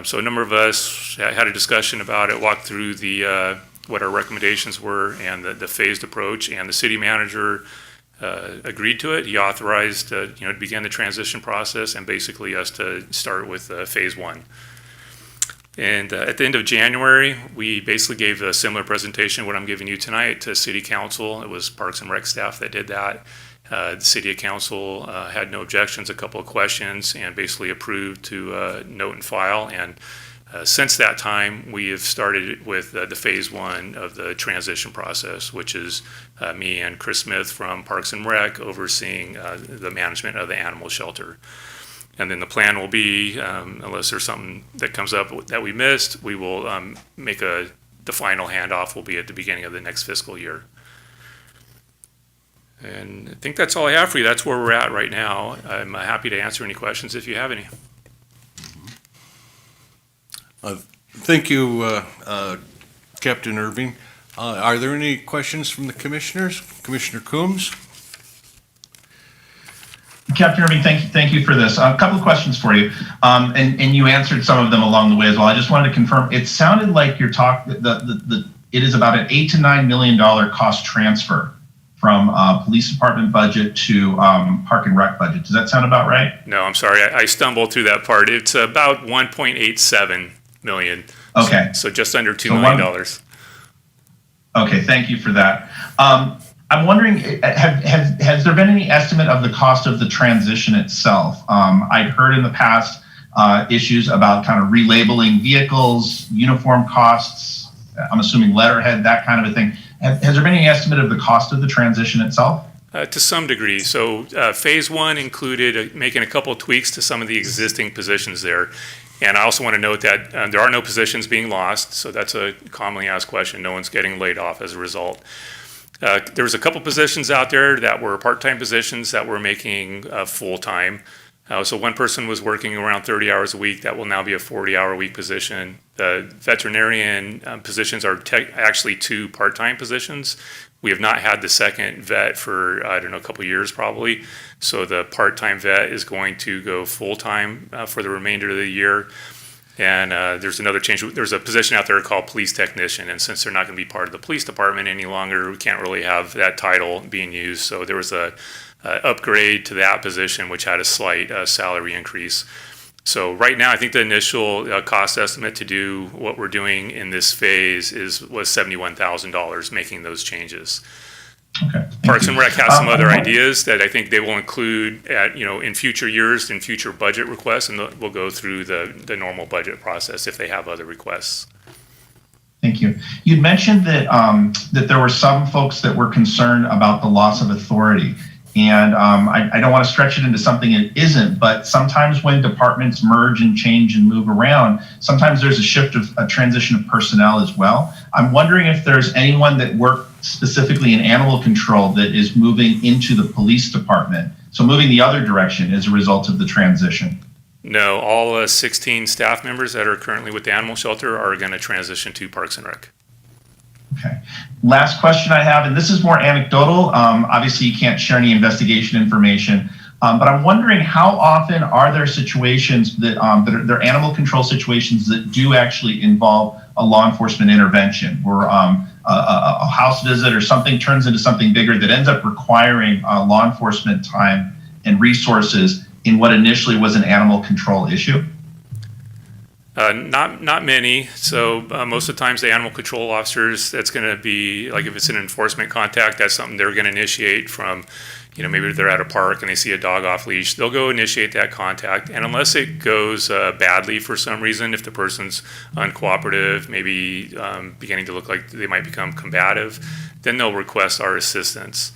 Speaker 12: So a number of us had a discussion about it, walked through the what our recommendations were and the phased approach, and the city manager agreed to it. He authorized to begin the transition process and basically us to start with phase 1. And at the end of January, we basically gave a similar presentation, what I'm giving you tonight, to City Council. It was Parks and Rec staff that did that. The City Council had no objections, a couple of questions, and basically approved to note and file. And since that time, we have started with the phase 1 of the transition process, which is me and Chris Smith from Parks and Rec overseeing the management of the animal shelter. And then the plan will be, unless there's something that comes up that we missed, we will make the final handoff will be at the beginning of the next fiscal year. And I think that's all I have for you. That's where we're at right now. I'm happy to answer any questions if you have any.
Speaker 1: Thank you, Captain Irving. Are there any questions from the commissioners? Commissioner Coombs?
Speaker 6: Captain Irving, thank you for this. A couple of questions for you, and you answered some of them along the way as well. I just wanted to confirm. It sounded like your talk it is about an $8 to $9 million cost transfer from police department budget to Park and Rec budget. Does that sound about right?
Speaker 12: No, I'm sorry. I stumbled through that part. It's about 1.87 million.
Speaker 6: Okay.
Speaker 12: So just under $2 million.
Speaker 6: Okay, thank you for that. I'm wondering, has there been any estimate of the cost of the transition itself? I'd heard in the past issues about kind of relabeling vehicles, uniform costs, I'm assuming letterhead, that kind of a thing. Has there been any estimate of the cost of the transition itself?
Speaker 12: To some degree. So phase 1 included making a couple of tweaks to some of the existing positions there. And I also want to note that there are no positions being lost. So that's a commonly asked question. No one's getting laid off as a result. There was a couple positions out there that were part-time positions that were making full-time. So one person was working around 30 hours a week. That will now be a 40-hour-a-week position. The veterinarian positions are actually 2 part-time positions. We have not had the second vet for, I don't know, a couple of years probably. So the part-time vet is going to go full-time for the remainder of the year. And there's another change. There's a position out there called police technician, and since they're not going to be part of the police department any longer, we can't really have that title being used. So there was a upgrade to that position, which had a slight salary increase. So right now, I think the initial cost estimate to do what we're doing in this phase was $71,000, making those changes.
Speaker 6: Okay.
Speaker 12: Parks and Rec has some other ideas that I think they will include in future years, in future budget requests, and we'll go through the normal budget process if they have other requests.
Speaker 6: Thank you. You'd mentioned that that there were some folks that were concerned about the loss of authority. And I don't want to stretch it into something it isn't, but sometimes when departments merge and change and move around, sometimes there's a transition of personnel as well. I'm wondering if there's anyone that worked specifically in animal control that is moving into the police department, so moving the other direction as a result of the transition.
Speaker 12: No, all 16 staff members that are currently with the animal shelter are going to transition to Parks and Rec.
Speaker 6: Okay. Last question I have, and this is more anecdotal. Obviously, you can't share any investigation information, but I'm wondering how often are there situations that are animal control situations that do actually involve a law enforcement intervention, where a house visit or something turns into something bigger that ends up requiring law enforcement time and resources in what initially was an animal control issue?
Speaker 12: Not many. So most of the times the animal control officers, that's going to be, like if it's an enforcement contact, that's something they're going to initiate from, maybe they're at a park and they see a dog off leash, they'll go initiate that contact. And unless it goes badly for some reason, if the person's uncooperative, maybe beginning to look like they might become combative, then they'll request our assistance.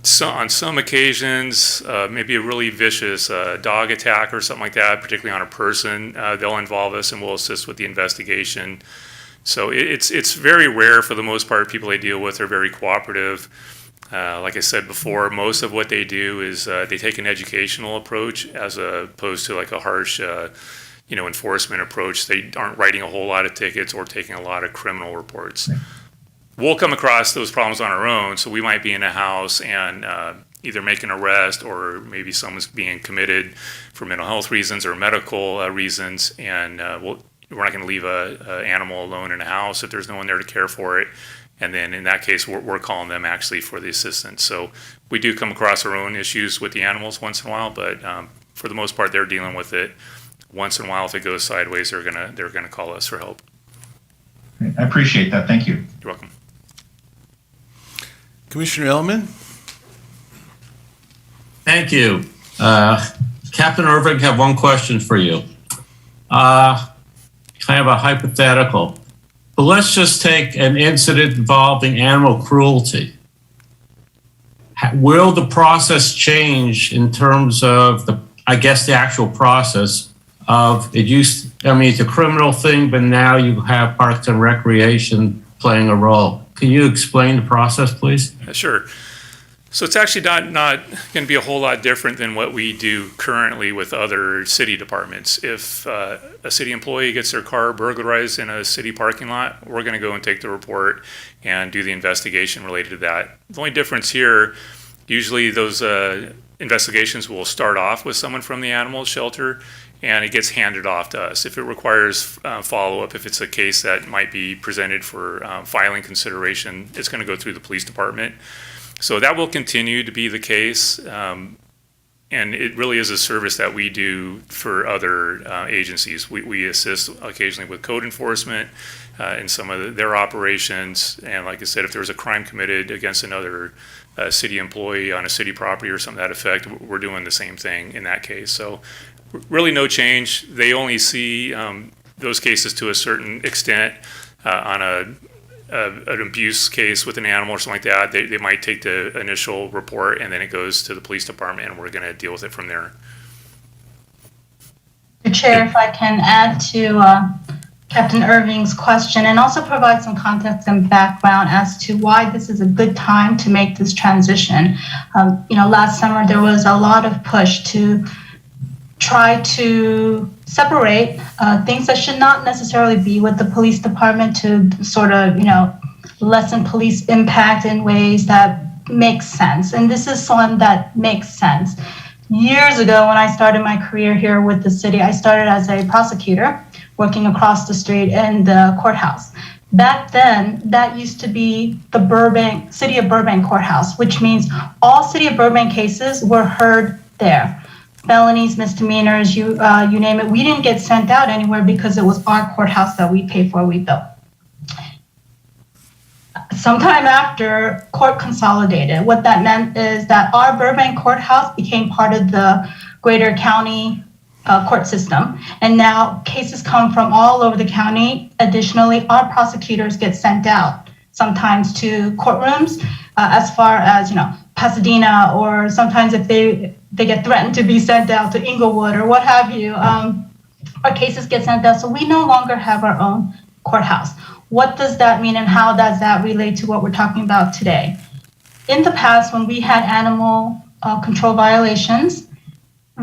Speaker 12: So on some occasions, maybe a really vicious dog attack or something like that, particularly on a person, they'll involve us and we'll assist with the investigation. So it's very rare. For the most part, people they deal with are very cooperative. Like I said before, most of what they do is they take an educational approach as opposed to like a harsh enforcement approach. They aren't writing a whole lot of tickets or taking a lot of criminal reports. We'll come across those problems on our own, so we might be in a house and either make an arrest or maybe someone's being committed for mental health reasons or medical reasons, and we're not going to leave an animal alone in a house if there's no one there to care for it. And then in that case, we're calling them actually for the assistance. So we do come across our own issues with the animals once in a while, but for the most part, they're dealing with it. Once in a while, if it goes sideways, they're gonna call us for help.
Speaker 6: I appreciate that. Thank you.
Speaker 12: You're welcome.
Speaker 1: Commissioner Elman?
Speaker 7: Thank you. Captain Irving, have one question for you. Kind of a hypothetical. But let's just take an incident involving animal cruelty. Will the process change in terms of the actual process of it it's a criminal thing, but now you have Parks and Recreation playing a role. Can you explain the process, please?
Speaker 12: Sure. So it's actually not going to be a whole lot different than what we do currently with other city departments. If a city employee gets their car burglarized in a city parking lot, we're going to go and take the report and do the investigation related to that. The only difference here, usually those investigations will start off with someone from the animal shelter and it gets handed off to us. If it requires follow-up, if it's a case that might be presented for filing consideration, it's going to go through the police department. So that will continue to be the case, and it really is a service that we do for other agencies. We assist occasionally with code enforcement in some of their operations, and like I said, if there was a crime committed against another city employee on a city property or something to that effect, we're doing the same thing in that case. So really no change. They only see those cases to a certain extent. On an abuse case with an animal or something like that, they might take the initial report and then it goes to the police department and we're going to deal with it from there.
Speaker 13: Chair, if I can add to Captain Irving's question and also provide some context and background as to why this is a good time to make this transition. Last summer there was a lot of push to try to separate things that should not necessarily be with the police department to sort of, lessen police impact in ways that make sense. And this is one that makes sense. Years ago, when I started my career here with the city, I started as a prosecutor working across the street in the courthouse. Back then, that used to be the City of Burbank courthouse, which means all City of Burbank cases were heard there. Felonies, misdemeanors, you name it. We didn't get sent out anywhere because it was our courthouse that we paid for, we built. Sometime after, court consolidated. What that meant is that our Burbank courthouse became part of the greater county court system. And now cases come from all over the county. Additionally, our prosecutors get sent out sometimes to courtrooms as far as, Pasadena, or sometimes if they get threatened to be sent out to Inglewood or what have you, our cases get sent out. So we no longer have our own courthouse. What does that mean and how does that relate to what we're talking about today? In the past, when we had animal control violations,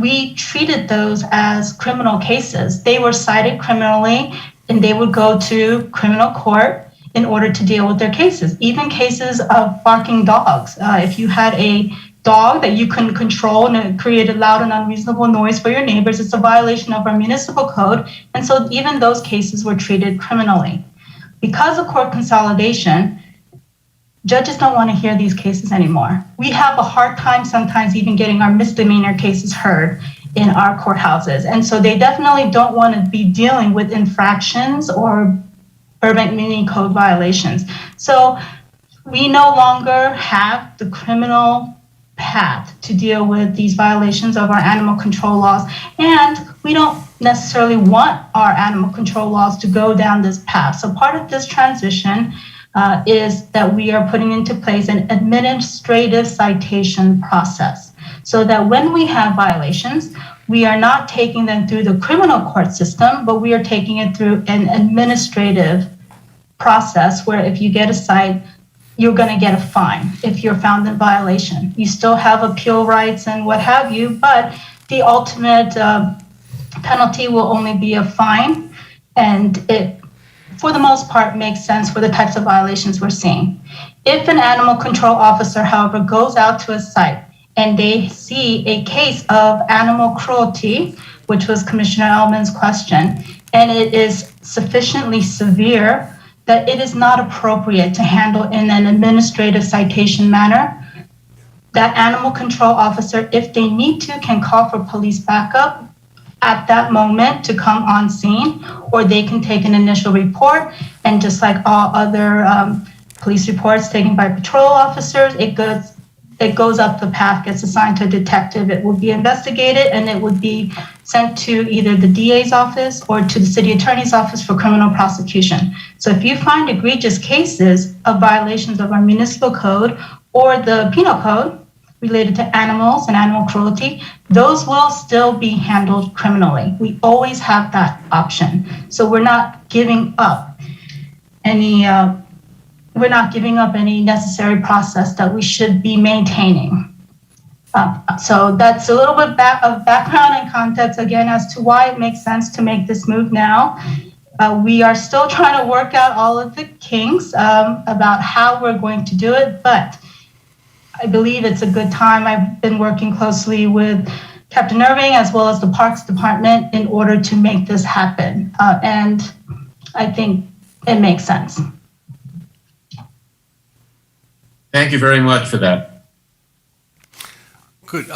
Speaker 13: we treated those as criminal cases. They were cited criminally and they would go to criminal court in order to deal with their cases. Even cases of barking dogs. If you had a dog that you couldn't control and it created loud and unreasonable noise for your neighbors, it's a violation of our municipal code. And so even those cases were treated criminally. Because of court consolidation, judges don't want to hear these cases anymore. We have a hard time sometimes even getting our misdemeanor cases heard in our courthouses. And so they definitely don't want to be dealing with infractions or Burbank Muni Code violations. So we no longer have the criminal path to deal with these violations of our animal control laws. And we don't necessarily want our animal control laws to go down this path. So part of this transition is that we are putting into place an administrative citation process so that when we have violations, we are not taking them through the criminal court system, but we are taking it through an administrative process where if you get a cite, you're going to get a fine if you're found in violation. You still have appeal rights and what have you, but the ultimate penalty will only be a fine, and it, for the most part, makes sense for the types of violations we're seeing. If an animal control officer, however, goes out to a site and they see a case of animal cruelty, which was Commissioner Elman's question, and it is sufficiently severe that it is not appropriate to handle in an administrative citation manner, that animal control officer, if they need to, can call for police backup at that moment to come on scene, or they can take an initial report, and just like all other police reports taken by patrol officers, it goes up the path, gets assigned to a detective, it will be investigated, and it would be sent to either the DA's office or to the city attorney's office for criminal prosecution. So if you find egregious cases of violations of our municipal code or the penal code related to animals and animal cruelty, those will still be handled criminally. We always have that option. So we're not giving up any necessary process that we should be maintaining. So that's a little bit of background and context, again, as to why it makes sense to make this move now. We are still trying to work out all of the kinks about how we're going to do it, but I believe it's a good time. I've been working closely with Captain Irving as well as the Parks Department in order to make this happen. And I think it makes sense.
Speaker 7: Thank you very much for that.
Speaker 1: Good.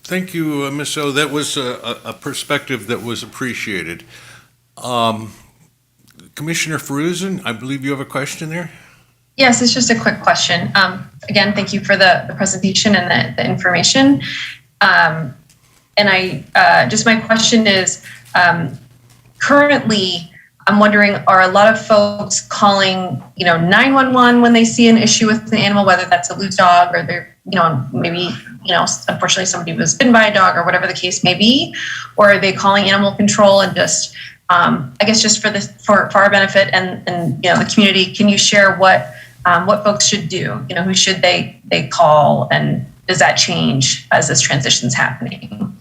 Speaker 1: Thank you, Ms. O. That was a perspective that was appreciated. Commissioner Feruzin, I believe you have a question there?
Speaker 4: Yes, it's just a quick question. Again, thank you for the presentation and the information. And my question is, currently, I'm wondering, are a lot of folks calling, 911 when they see an issue with the animal, whether that's a loose dog or they're, maybe, unfortunately somebody was bitten by a dog or whatever the case may be, or are they calling animal control and just, I guess just for our benefit and the community, can you share what folks should do? Who should they call, and does that change as this transition's happening?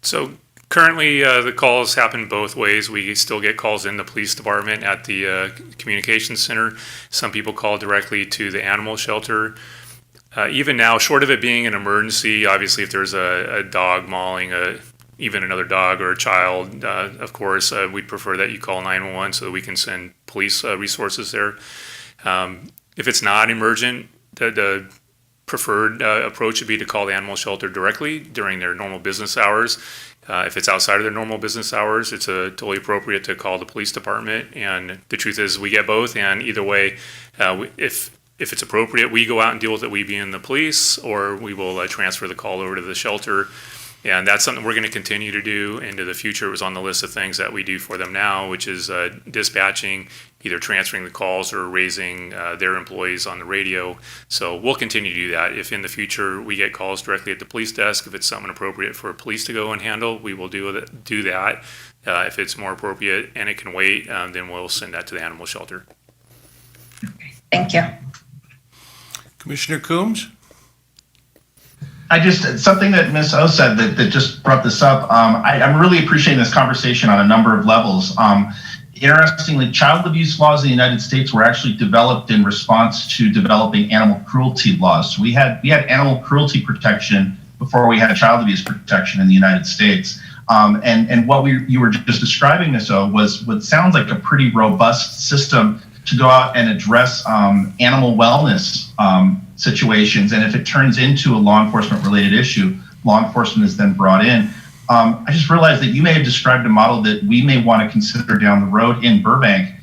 Speaker 12: So currently, the calls happen both ways. We still get calls in the police department at the communications center. Some people call directly to the animal shelter. Even now, short of it being an emergency, obviously if there's a dog mauling even another dog or a child, of course, we'd prefer that you call 911 so that we can send police resources there. If it's not emergent, the preferred approach would be to call the animal shelter directly during their normal business hours. If it's outside of their normal business hours, it's totally appropriate to call the police department. And the truth is, we get both. And either way, if it's appropriate, we go out and deal with it, we being the police, or we will transfer the call over to the shelter. And that's something we're going to continue to do into the future. It was on the list of things that we do for them now, which is dispatching, either transferring the calls or raising their employees on the radio. So we'll continue to do that. If in the future we get calls directly at the police desk, if it's something appropriate for police to go and handle, we will do that. If it's more appropriate and it can wait, then we'll send that to the animal shelter.
Speaker 4: Thank you.
Speaker 1: Commissioner Coombs?
Speaker 6: Something that Ms. O said that just brought this up. I'm really appreciating this conversation on a number of levels. Interestingly, child abuse laws in the United States were actually developed in response to developing animal cruelty laws. So we had animal cruelty protection before we had child abuse protection in the United States. And what you were just describing, Ms. O, was what sounds like a pretty robust system to go out and address animal wellness situations. And if it turns into a law enforcement related issue, law enforcement is then brought in. I just realized that you may have described a model that we may want to consider down the road in Burbank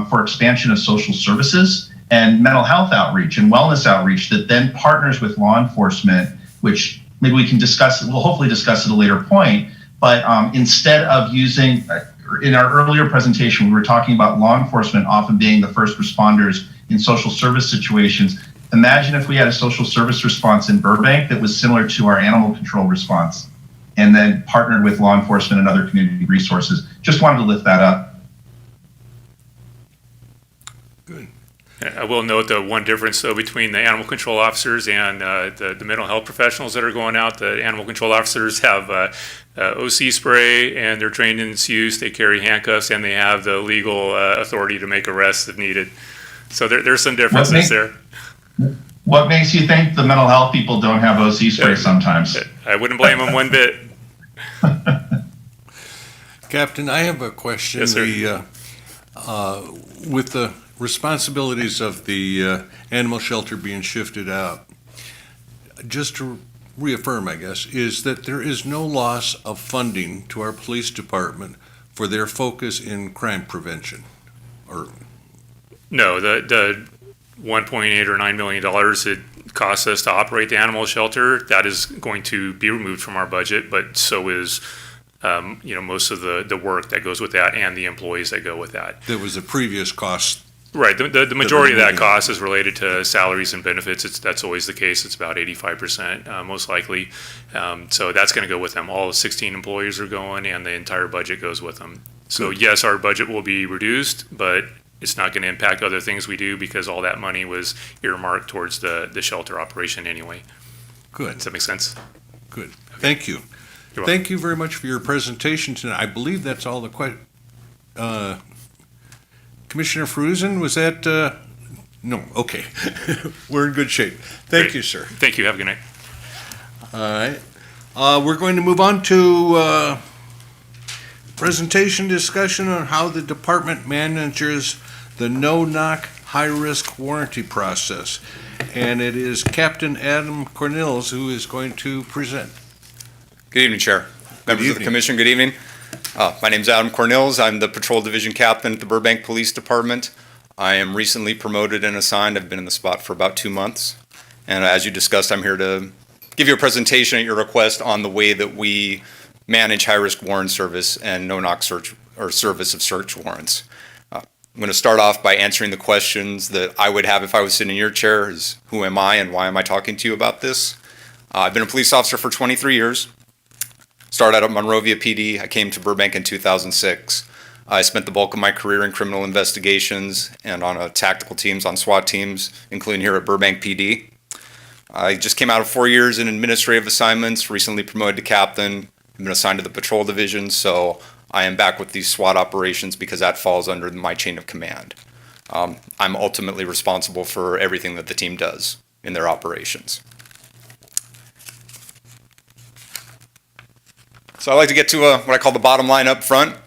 Speaker 6: for expansion of social services and mental health outreach and wellness outreach that then partners with law enforcement, which maybe we can discuss, we'll hopefully discuss at a later point. But instead of using, in our earlier presentation, we were talking about law enforcement often being the first responders in social service situations. Imagine if we had a social service response in Burbank that was similar to our animal control response and then partnered with law enforcement and other community resources. Just wanted to lift that up.
Speaker 1: Good.
Speaker 12: I will note the one difference though between the animal control officers and the mental health professionals that are going out. The animal control officers have OC spray and they're trained in its use. They carry handcuffs and they have the legal authority to make arrests if needed. So there's some differences there.
Speaker 6: What makes you think the mental health people don't have OC spray sometimes?
Speaker 12: I wouldn't blame them one bit.
Speaker 1: Captain, I have a question.
Speaker 12: Yes, sir.
Speaker 1: With the responsibilities of the animal shelter being shifted out, just to reaffirm, I guess, is that there is no loss of funding to our police department for their focus in crime prevention? Or
Speaker 12: No, the 1.8 or $9 million it costs us to operate the animal shelter, that is going to be removed from our budget, but so is most of the work that goes with that and the employees that go with that.
Speaker 1: there was a previous cost.
Speaker 12: Right, the majority of that cost is related to salaries and benefits. That's always the case. It's about 85% most likely. So that's going to go with them. All 16 employees are going and the entire budget goes with them. So yes, our budget will be reduced, but it's not going to impact other things we do because all that money was earmarked towards the shelter operation anyway.
Speaker 1: Good.
Speaker 12: Does that make sense?
Speaker 1: Good. Thank you.
Speaker 12: You're welcome.
Speaker 1: Thank you very much for your presentation tonight. I believe that's all the Commissioner Fruzen, was that, no, okay. We're in good shape. Thank
Speaker 12: Great.
Speaker 1: you, sir.
Speaker 12: Thank you. Have a good night.
Speaker 1: All right. We're going to move on to presentation discussion on how the department manages the no-knock high-risk warranty process. And it is Captain Adam Cornels who is going to present.
Speaker 14: Good evening, Chair. Members of the Commission, good evening. My name is Adam Cornels. I'm the Patrol Division Captain at the Burbank Police Department. I am recently promoted and assigned. I've been in the spot for about 2 months. And as you discussed, I'm here to give you a presentation at your request on the way that we manage high-risk warrant service and no-knock search or service of search warrants. I'm going to start off by answering the questions that I would have if I was sitting in your chair is, who am I and why am I talking to you about this? I've been a police officer for 23 years. Started out at Monrovia PD. I came to Burbank in 2006. I spent the bulk of my career in criminal investigations and on tactical teams, on SWAT teams, including here at Burbank PD. I just came out of 4 years in administrative assignments, recently promoted to captain. I've been assigned to the patrol division, so I am back with these SWAT operations because that falls under my chain of command. I'm ultimately responsible for everything that the team does. in their operations. So I'd like to get to what I call the bottom line up front.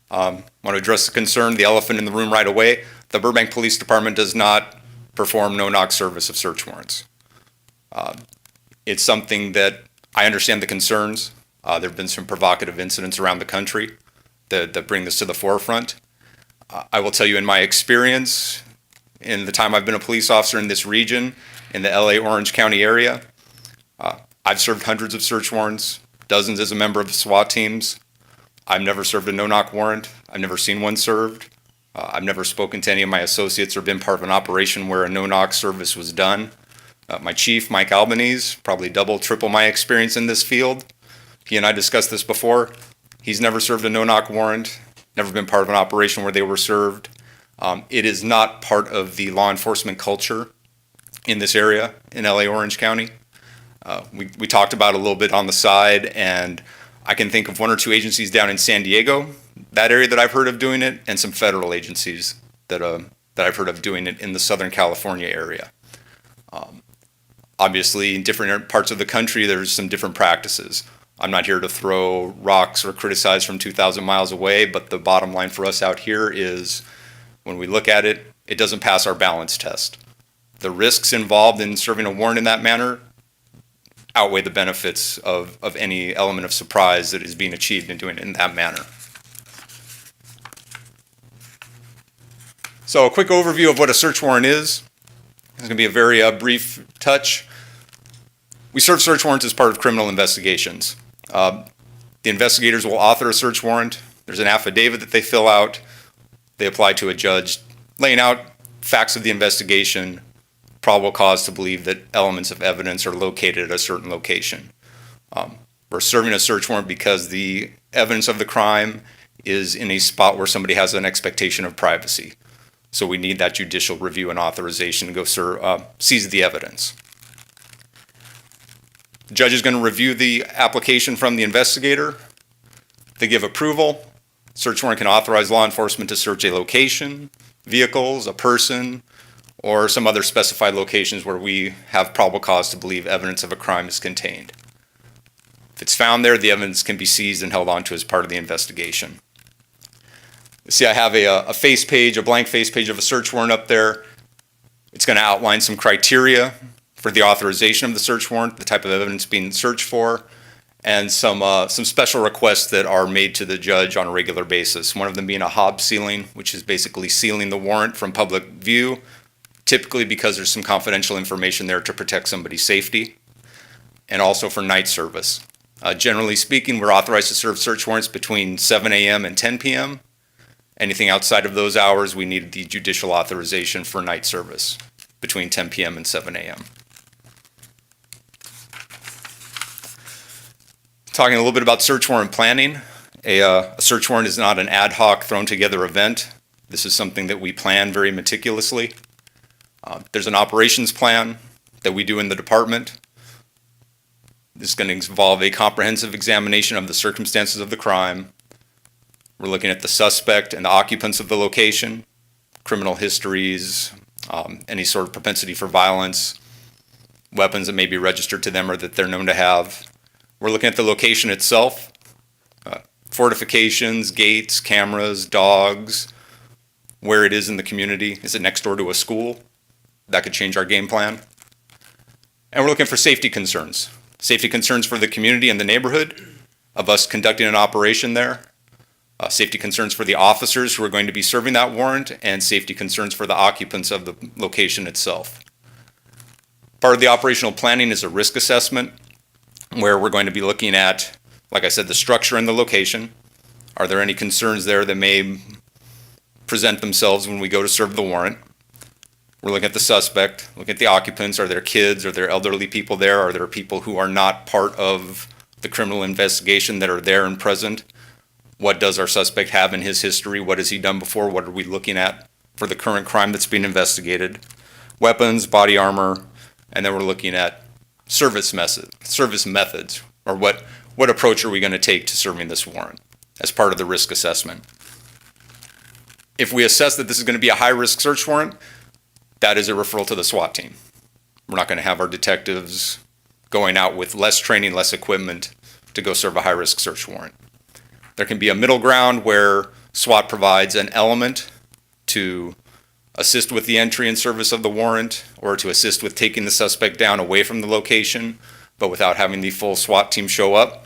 Speaker 14: Want to address the concern, the elephant in the room right away. The Burbank Police Department does not perform no-knock service of search warrants. It's something that I understand the concerns. There have been some provocative incidents around the country that bring this to the forefront. I will tell you, in my experience, in the time I've been a police officer in this region, in the LA Orange County area, I've served hundreds of search warrants, dozens as a member of the SWAT teams. I've never served a no-knock warrant. I've never seen one served. I've never spoken to any of my associates or been part of an operation where a no-knock service was done. My chief, Mike Albanese, probably double, triple my experience in this field. He and I discussed this before. He's never served a no-knock warrant, never been part of an operation where they were served. It is not part of the law enforcement culture in this area in LA Orange County. We talked about it a little bit on the side, and I can think of one or two agencies down in San Diego, that area that I've heard of doing it, and some federal agencies that I've heard of doing it in the Southern California area. Obviously, in different parts of the country, there's some different practices. I'm not here to throw rocks or criticize from 2,000 miles away, but the bottom line for us out here is when we look at it, it doesn't pass our balance test. The risks involved in serving a warrant in that manner outweigh the benefits of any element of surprise that is being achieved in doing it in that manner. So a quick overview of what a search warrant is. It's going to be a very brief touch. We serve search warrants as part of criminal investigations. The investigators will author a search warrant. There's an affidavit that they fill out. They apply to a judge, laying out facts of the investigation, probable cause to believe that elements of evidence are located at a certain location. We're serving a search warrant because the evidence of the crime is in a spot where somebody has an expectation of privacy. So we need that judicial review and authorization to go seize the evidence. The judge is going to review the application from the investigator. They give approval. Search warrant can authorize law enforcement to search a location, vehicles, a person, or some other specified locations where we have probable cause to believe evidence of a crime is contained. If it's found there, the evidence can be seized and held onto as part of the investigation. You see, I have a face page, a blank face page of a search warrant up there. It's going to outline some criteria for the authorization of the search warrant, the type of evidence being searched for, and some special requests that are made to the judge on a regular basis. One of them being a Hobbs sealing, which is basically sealing the warrant from public view, typically because there's some confidential information there to protect somebody's safety, and also for night service. Generally speaking, we're authorized to serve search warrants between 7 a.m. and 10 p.m. Anything outside of those hours, we need the judicial authorization for night service between 10 p.m. and 7 a.m. Talking a little bit about search warrant planning. A search warrant is not an ad hoc thrown together event. This is something that we plan very meticulously. There's an operations plan that we do in the department. This is going to involve a comprehensive examination of the circumstances of the crime. We're looking at the suspect and the occupants of the location, criminal histories, any sort of propensity for violence, weapons that may be registered to them or that they're known to have. We're looking at the location itself, fortifications, gates, cameras, dogs, where it is in the community. Is it next door to a school? That could change our game plan. And we're looking for safety concerns. Safety concerns for the community and the neighborhood of us conducting an operation there. Safety concerns for the officers who are going to be serving that warrant, and safety concerns for the occupants of the location itself. Part of the operational planning is a risk assessment, where we're going to be looking at, like I said, the structure and the location. Are there any concerns there that may present themselves when we go to serve the warrant? We're looking at the suspect, looking at the occupants. Are there kids? Are there elderly people there? Are there people who are not part of the criminal investigation that are there and present? What does our suspect have in his history? What has he done before? What are we looking at for the current crime that's being investigated? Weapons, body armor, and then we're looking at service methods, or what approach are we going to take to serving this warrant as part of the risk assessment. If we assess that this is going to be a high-risk search warrant, that is a referral to the SWAT team. We're not going to have our detectives going out with less training, less equipment to go serve a high-risk search warrant. There can be a middle ground where SWAT provides an element to assist with the entry and service of the warrant, or to assist with taking the suspect down away from the location, but without having the full SWAT team show up.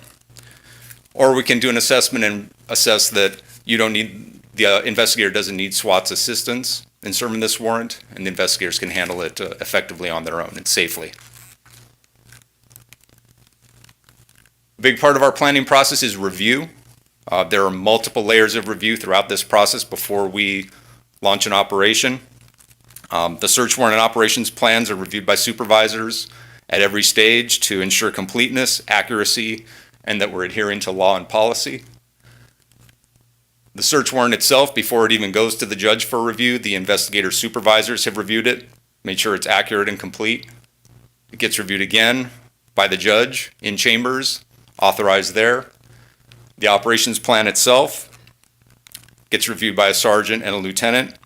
Speaker 14: Or we can do an assessment and assess that the investigator doesn't need SWAT's assistance in serving this warrant, and the investigators can handle it effectively on their own and safely. A big part of our planning process is review. There are multiple layers of review throughout this process before we launch an operation. The search warrant and operations plans are reviewed by supervisors at every stage to ensure completeness, accuracy, and that we're adhering to law and policy. The search warrant itself, before it even goes to the judge for review, the investigator supervisors have reviewed it, made sure it's accurate and complete. It gets reviewed again by the judge in chambers, authorized there. The operations plan itself gets reviewed by a sergeant and a lieutenant.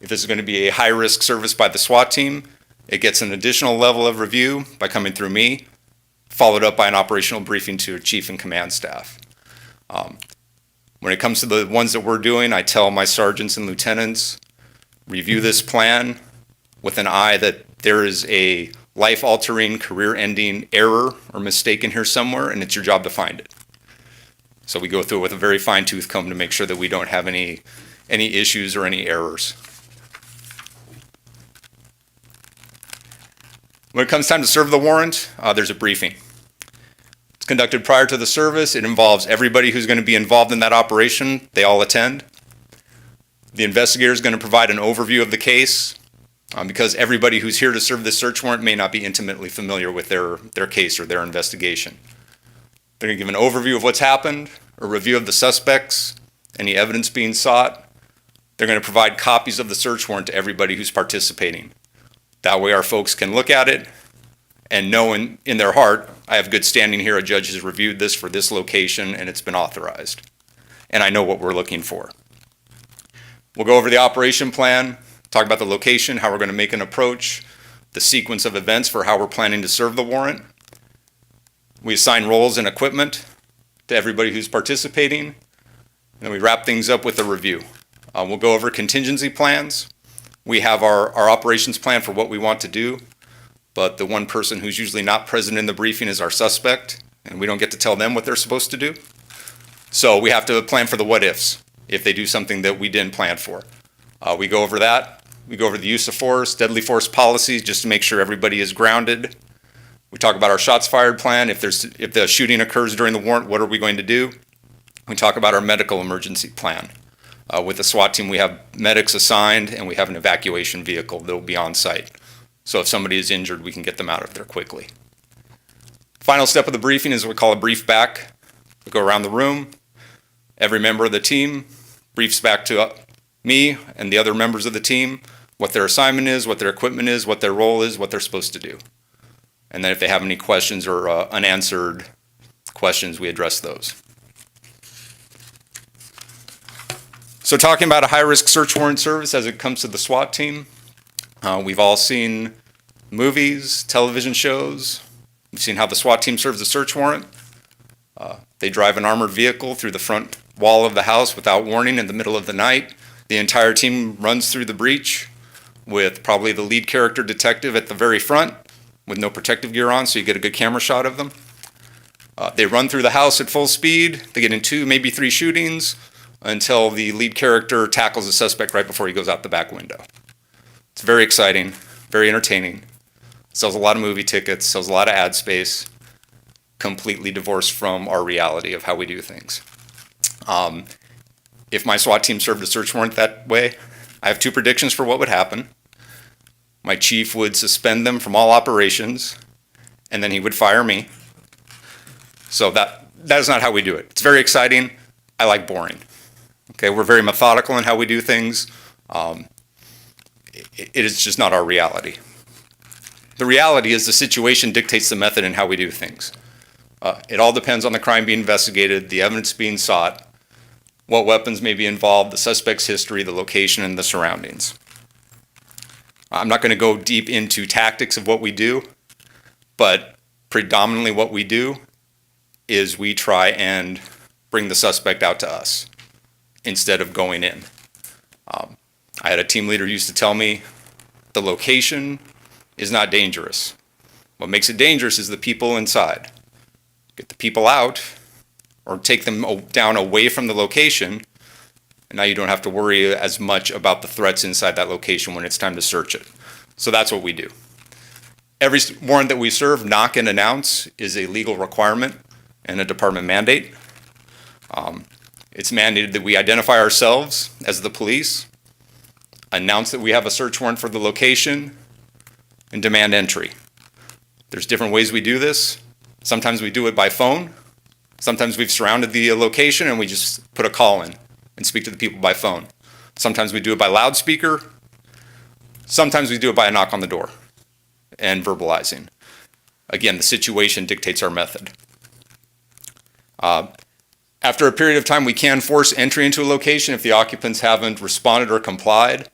Speaker 14: If this is going to be a high-risk service by the SWAT team, it gets an additional level of review by coming through me, followed up by an operational briefing to chief and command staff. When it comes to the ones that we're doing, I tell my sergeants and lieutenants, review this plan with an eye that there is a life-altering, career-ending error or mistake in here somewhere, and it's your job to find it. So we go through it with a very fine-tooth comb to make sure that we don't have any issues or any errors. When it comes time to serve the warrant, there's a briefing. It's conducted prior to the service. It involves everybody who's going to be involved in that operation. They all attend. The investigator is going to provide an overview of the case because everybody who's here to serve this search warrant may not be intimately familiar with their case or their investigation. They're going to give an overview of what's happened, a review of the suspects, any evidence being sought. They're going to provide copies of the search warrant to everybody who's participating. That way our folks can look at it and know in their heart, I have good standing here, a judge has reviewed this for this location and it's been authorized. And I know what we're looking for. We'll go over the operation plan, talk about the location, how we're going to make an approach, the sequence of events for how we're planning to serve the warrant. We assign roles and equipment to everybody who's participating, and then we wrap things up with a review. We'll go over contingency plans. We have our operations plan for what we want to do, but the one person who's usually not present in the briefing is our suspect, and we don't get to tell them what they're supposed to do. So we have to plan for the what ifs, if they do something that we didn't plan for. We go over that. We go over the use of force, deadly force policies, just to make sure everybody is grounded. We talk about our shots fired plan. If the shooting occurs during the warrant, what are we going to do? We talk about our medical emergency plan. With the SWAT team, we have medics assigned, and we have an evacuation vehicle that will be on site. So if somebody is injured, we can get them out of there quickly. Final step of the briefing is what we call a brief back. We go around the room. Every member of the team briefs back to me and the other members of the team what their assignment is, what their equipment is, what their role is, what they're supposed to do. And then if they have any questions or unanswered questions, we address those. So talking about a high-risk search warrant service as it comes to the SWAT team, we've all seen movies, television shows. We've seen how the SWAT team serves a search warrant. They drive an armored vehicle through the front wall of the house without warning in the middle of the night. The entire team runs through the breach with probably the lead character detective at the very front with no protective gear on, so you get a good camera shot of them. They run through the house at full speed. They get in 2, maybe 3 shootings until the lead character tackles the suspect right before he goes out the back window. It's very exciting, very entertaining. Sells a lot of movie tickets, sells a lot of ad space, completely divorced from our reality of how we do things. If my SWAT team served a search warrant that way, I have 2 predictions for what would happen. My chief would suspend them from all operations, and then he would fire me. So that is not how we do it. It's very exciting. I like boring. Okay, we're very methodical in how we do things. It is just not our reality. The reality is the situation dictates the method and how we do things. It all depends on the crime being investigated, the evidence being sought, what weapons may be involved, the suspect's history, the location, and the surroundings. I'm not going to go deep into tactics of what we do, but predominantly what we do is we try and bring the suspect out to us instead of going in. I had a team leader used to tell me the location is not dangerous. What makes it dangerous is the people inside. Get the people out or take them down away from the location, and now you don't have to worry as much about the threats inside that location when it's time to search it. So that's what we do. Every warrant that we serve, knock and announce, is a legal requirement and a department mandate. It's mandated that we identify ourselves as the police, announce that we have a search warrant for the location, and demand entry. There's different ways we do this. Sometimes we do it by phone. Sometimes we've surrounded the location and we just put a call in and speak to the people by phone. Sometimes we do it by loudspeaker. Sometimes we do it by a knock on the door and verbalizing. Again, the situation dictates our method. After a period of time, we can force entry into a location if the occupants haven't responded or complied.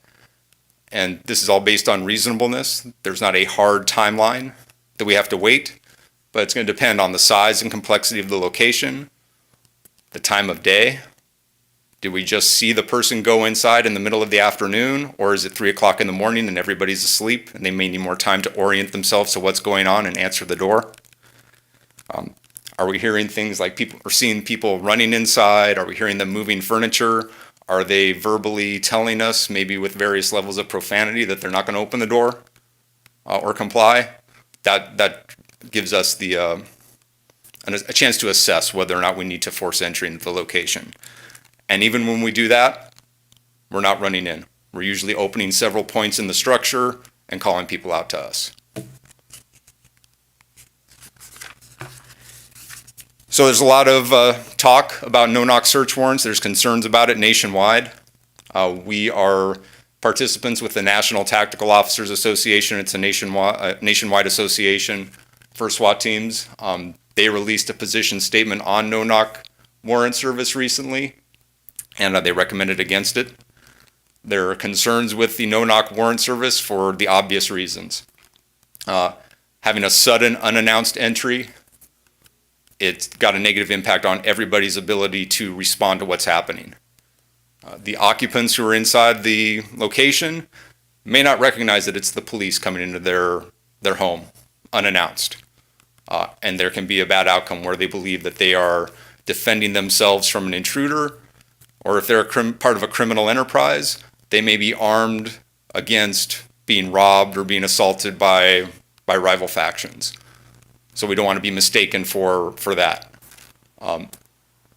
Speaker 14: And this is all based on reasonableness. There's not a hard timeline that we have to wait, but it's going to depend on the size and complexity of the location, the time of day. Did we just see the person go inside in the middle of the afternoon, or is it 3 o'clock in the morning and everybody's asleep and they may need more time to orient themselves to what's going on and answer the door? Are we hearing things like people are seeing people running inside? Are we hearing them moving furniture? Are they verbally telling us, maybe with various levels of profanity, that they're not going to open the door or comply? That gives us a chance to assess whether or not we need to force entry into the location. And even when we do that, we're not running in. We're usually opening several points in the structure and calling people out to us. So there's a lot of talk about no-knock search warrants. There's concerns about it nationwide. We are participants with the National Tactical Officers Association. It's a nationwide association for SWAT teams. They released a position statement on no-knock warrant service recently, and they recommended against it. There are concerns with the no-knock warrant service for the obvious reasons. Having a sudden, unannounced entry, it's got a negative impact on everybody's ability to respond to what's happening. The occupants who are inside the location may not recognize that it's the police coming into their home unannounced. And there can be a bad outcome where they believe that they are defending themselves from an intruder, or if they're part of a criminal enterprise, they may be armed against being robbed or being assaulted by rival factions. So we don't want to be mistaken for that.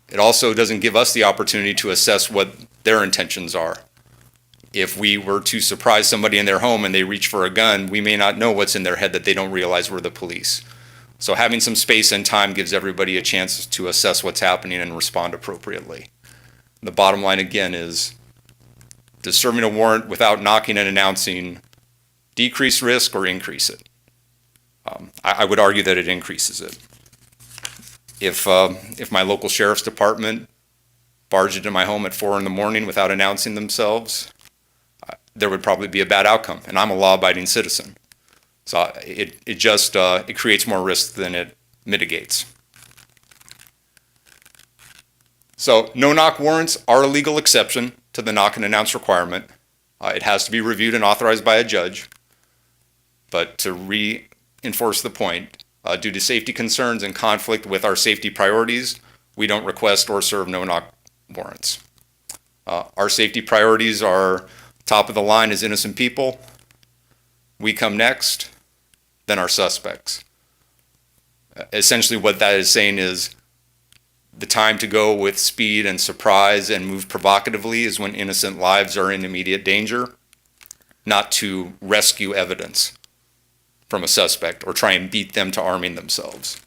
Speaker 14: It also doesn't give us the opportunity to assess what their intentions are. If we were to surprise somebody in their home and they reach for a gun, we may not know what's in their head that they don't realize we're the police. So having some space and time gives everybody a chance to assess what's happening and respond appropriately. The bottom line again is, does serving a warrant without knocking and announcing decrease risk or increase it? I would argue that it increases it. If my local sheriff's department barged into my home at 4 a.m. without announcing themselves, there would probably be a bad outcome, and I'm a law-abiding citizen. So it creates more risk than it mitigates. So no-knock warrants are a legal exception to the knock and announce requirement. It has to be reviewed and authorized by a judge. But to reinforce the point, due to safety concerns and conflict with our safety priorities, we don't request or serve no-knock warrants. Our safety priorities are top of the line is innocent people. We come next, then our suspects. Essentially what that is saying is the time to go with speed and surprise and move provocatively is when innocent lives are in immediate danger, not to rescue evidence from a suspect or try and beat them to arming themselves.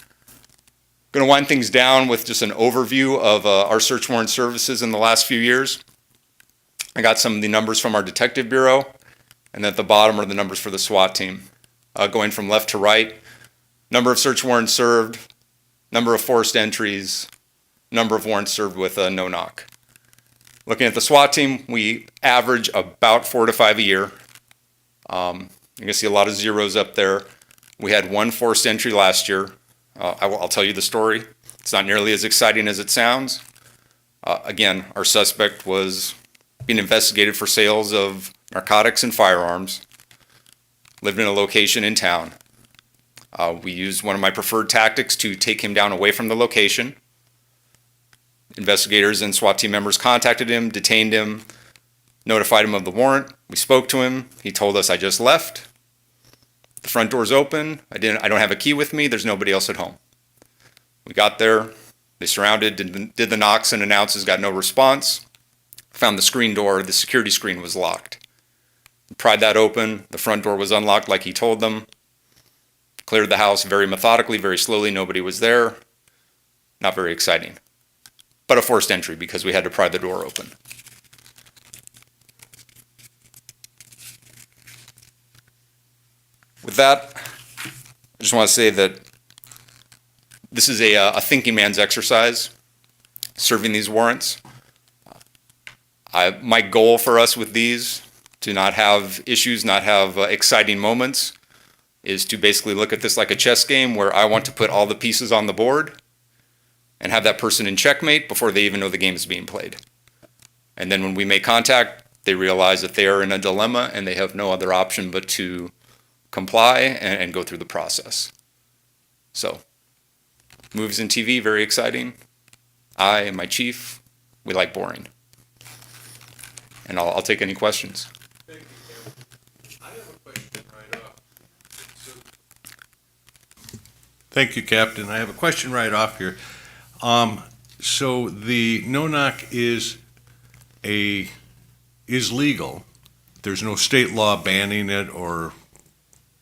Speaker 14: I'm going to wind things down with just an overview of our search warrant services in the last few years. I got some of the numbers from our detective bureau, and at the bottom are the numbers for the SWAT team. Going from left to right, number of search warrants served, number of forced entries, number of warrants served with a no-knock. Looking at the SWAT team, we average about 4 to 5 a year. You can see a lot of zeros up there. We had one forced entry last year. I'll tell you the story. It's not nearly as exciting as it sounds. Again, our suspect was being investigated for sales of narcotics and firearms, lived in a location in town. We used one of my preferred tactics to take him down away from the location. Investigators and SWAT team members contacted him, detained him, notified him of the warrant. We spoke to him. He told us, "I just left. The front door's open. I don't have a key with me. There's nobody else at home." We got there. They surrounded, did the knocks and announces, got no response. Found the screen door. The security screen was locked. Pried that open. The front door was unlocked like he told them. Cleared the house very methodically, very slowly. Nobody was there. Not very exciting. But a forced entry because we had to pry the door open. With that, I just want to say that this is a thinking man's exercise, serving these warrants. My goal for us with these, to not have issues, not have exciting moments, is to basically look at this like a chess game where I want to put all the pieces on the board and have that person in checkmate before they even know the game is being played. And then when we make contact, they realize that they are in a dilemma and they have no other option but to comply and go through the process. So, movies and TV, very exciting. I and my chief, we like boring. And I'll take any questions.
Speaker 1: Thank you, Captain. I have a question right off. Thank you, Captain. I have a question right off here. So the no-knock is legal. There's no state law banning it or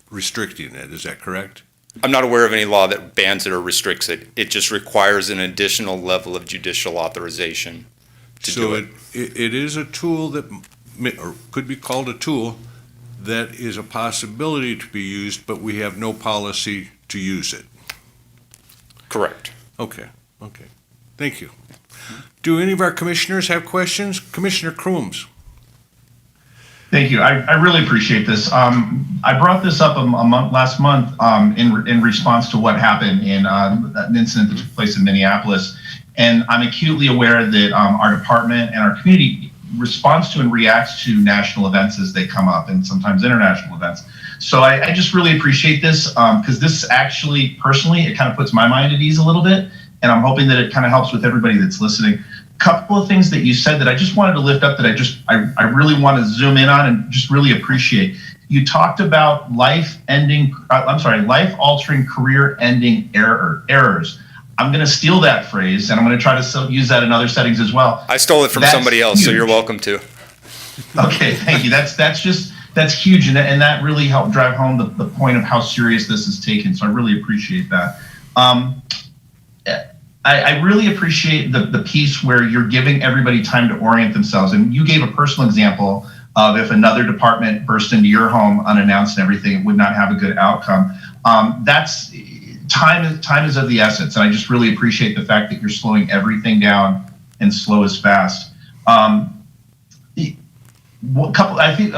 Speaker 1: restricting it. Is that correct?
Speaker 14: I'm not aware of any law that bans it or restricts it. It just requires an additional level of judicial authorization to do it.
Speaker 1: So it is a tool that, or could be called a tool, that is a possibility to be used, but we have no policy to use it.
Speaker 14: Correct.
Speaker 1: Okay. Thank you. Do any of our commissioners have questions? Commissioner Crooms.
Speaker 6: Thank you. I really appreciate this. I brought this up last month in response to what happened in an incident that took place in Minneapolis. And I'm acutely aware that our department and our community responds to and reacts to national events as they come up, and sometimes international events. So I just really appreciate this because this actually, personally, it kind of puts my mind at ease a little bit. And I'm hoping that it kind of helps with everybody that's listening. Couple of things that you said that I just wanted to lift up that I really want to zoom in on and just really appreciate. You talked about life-altering, career-ending errors. I'm going to steal that phrase, and I'm going to try to use that in other settings as well.
Speaker 14: I stole it from somebody else, so you're welcome to.
Speaker 6: Okay, thank you. That's huge, and that really helped drive home the point of how serious this is taken. So I really appreciate that. I really appreciate the piece where you're giving everybody time to orient themselves. And you gave a personal example of if another department burst into your home unannounced and everything, it would not have a good outcome. That's time is of the essence. And I just really appreciate the fact that you're slowing everything down and slow is fast. A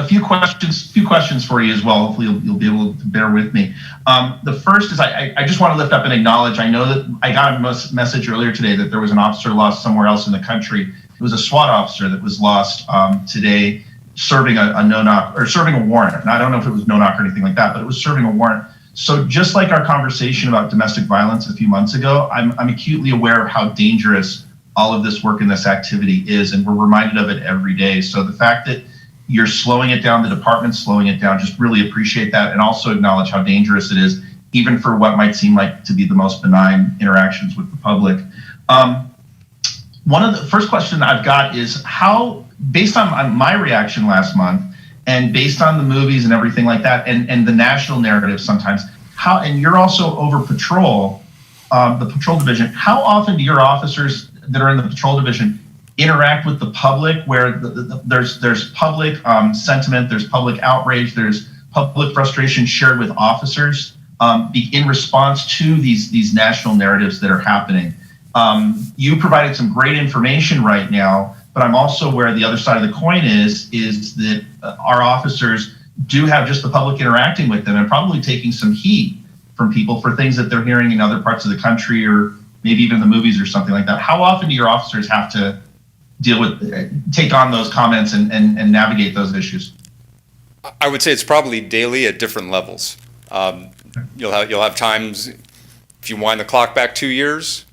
Speaker 6: few questions for you as well. Hopefully you'll be able to bear with me. The first is I just want to lift up and acknowledge, I know that I got a message earlier today that there was an officer lost somewhere else in the country. It was a SWAT officer that was lost today serving a no-knock, or serving a warrant. And I don't know if it was no-knock or anything like that, but it was serving a warrant. So just like our conversation about domestic violence a few months ago, I'm acutely aware of how dangerous all of this work and this activity is, and we're reminded of it every day. So the fact that you're slowing it down, the department's slowing it down, just really appreciate that, and also acknowledge how dangerous it is, even for what might seem like to be the most benign interactions with the public. One of the first question I've got is how, based on my reaction last month, and based on the movies and everything like that, and the national narrative sometimes, how, and you're also over patrol, the patrol division, how often do your officers that are in the patrol division interact with the public, where there's public sentiment, there's public outrage, there's public frustration shared with officers in response to these national narratives that are happening? You provided some great information right now, but I'm also aware the other side of the coin is that our officers do have just the public interacting with them and probably taking some heat from people for things that they're hearing in other parts of the country or maybe even the movies or something like that. How often do your officers have to take on those comments and navigate those issues?
Speaker 14: I would say it's probably daily at different levels. You'll have times, if you wind the clock back 2 years,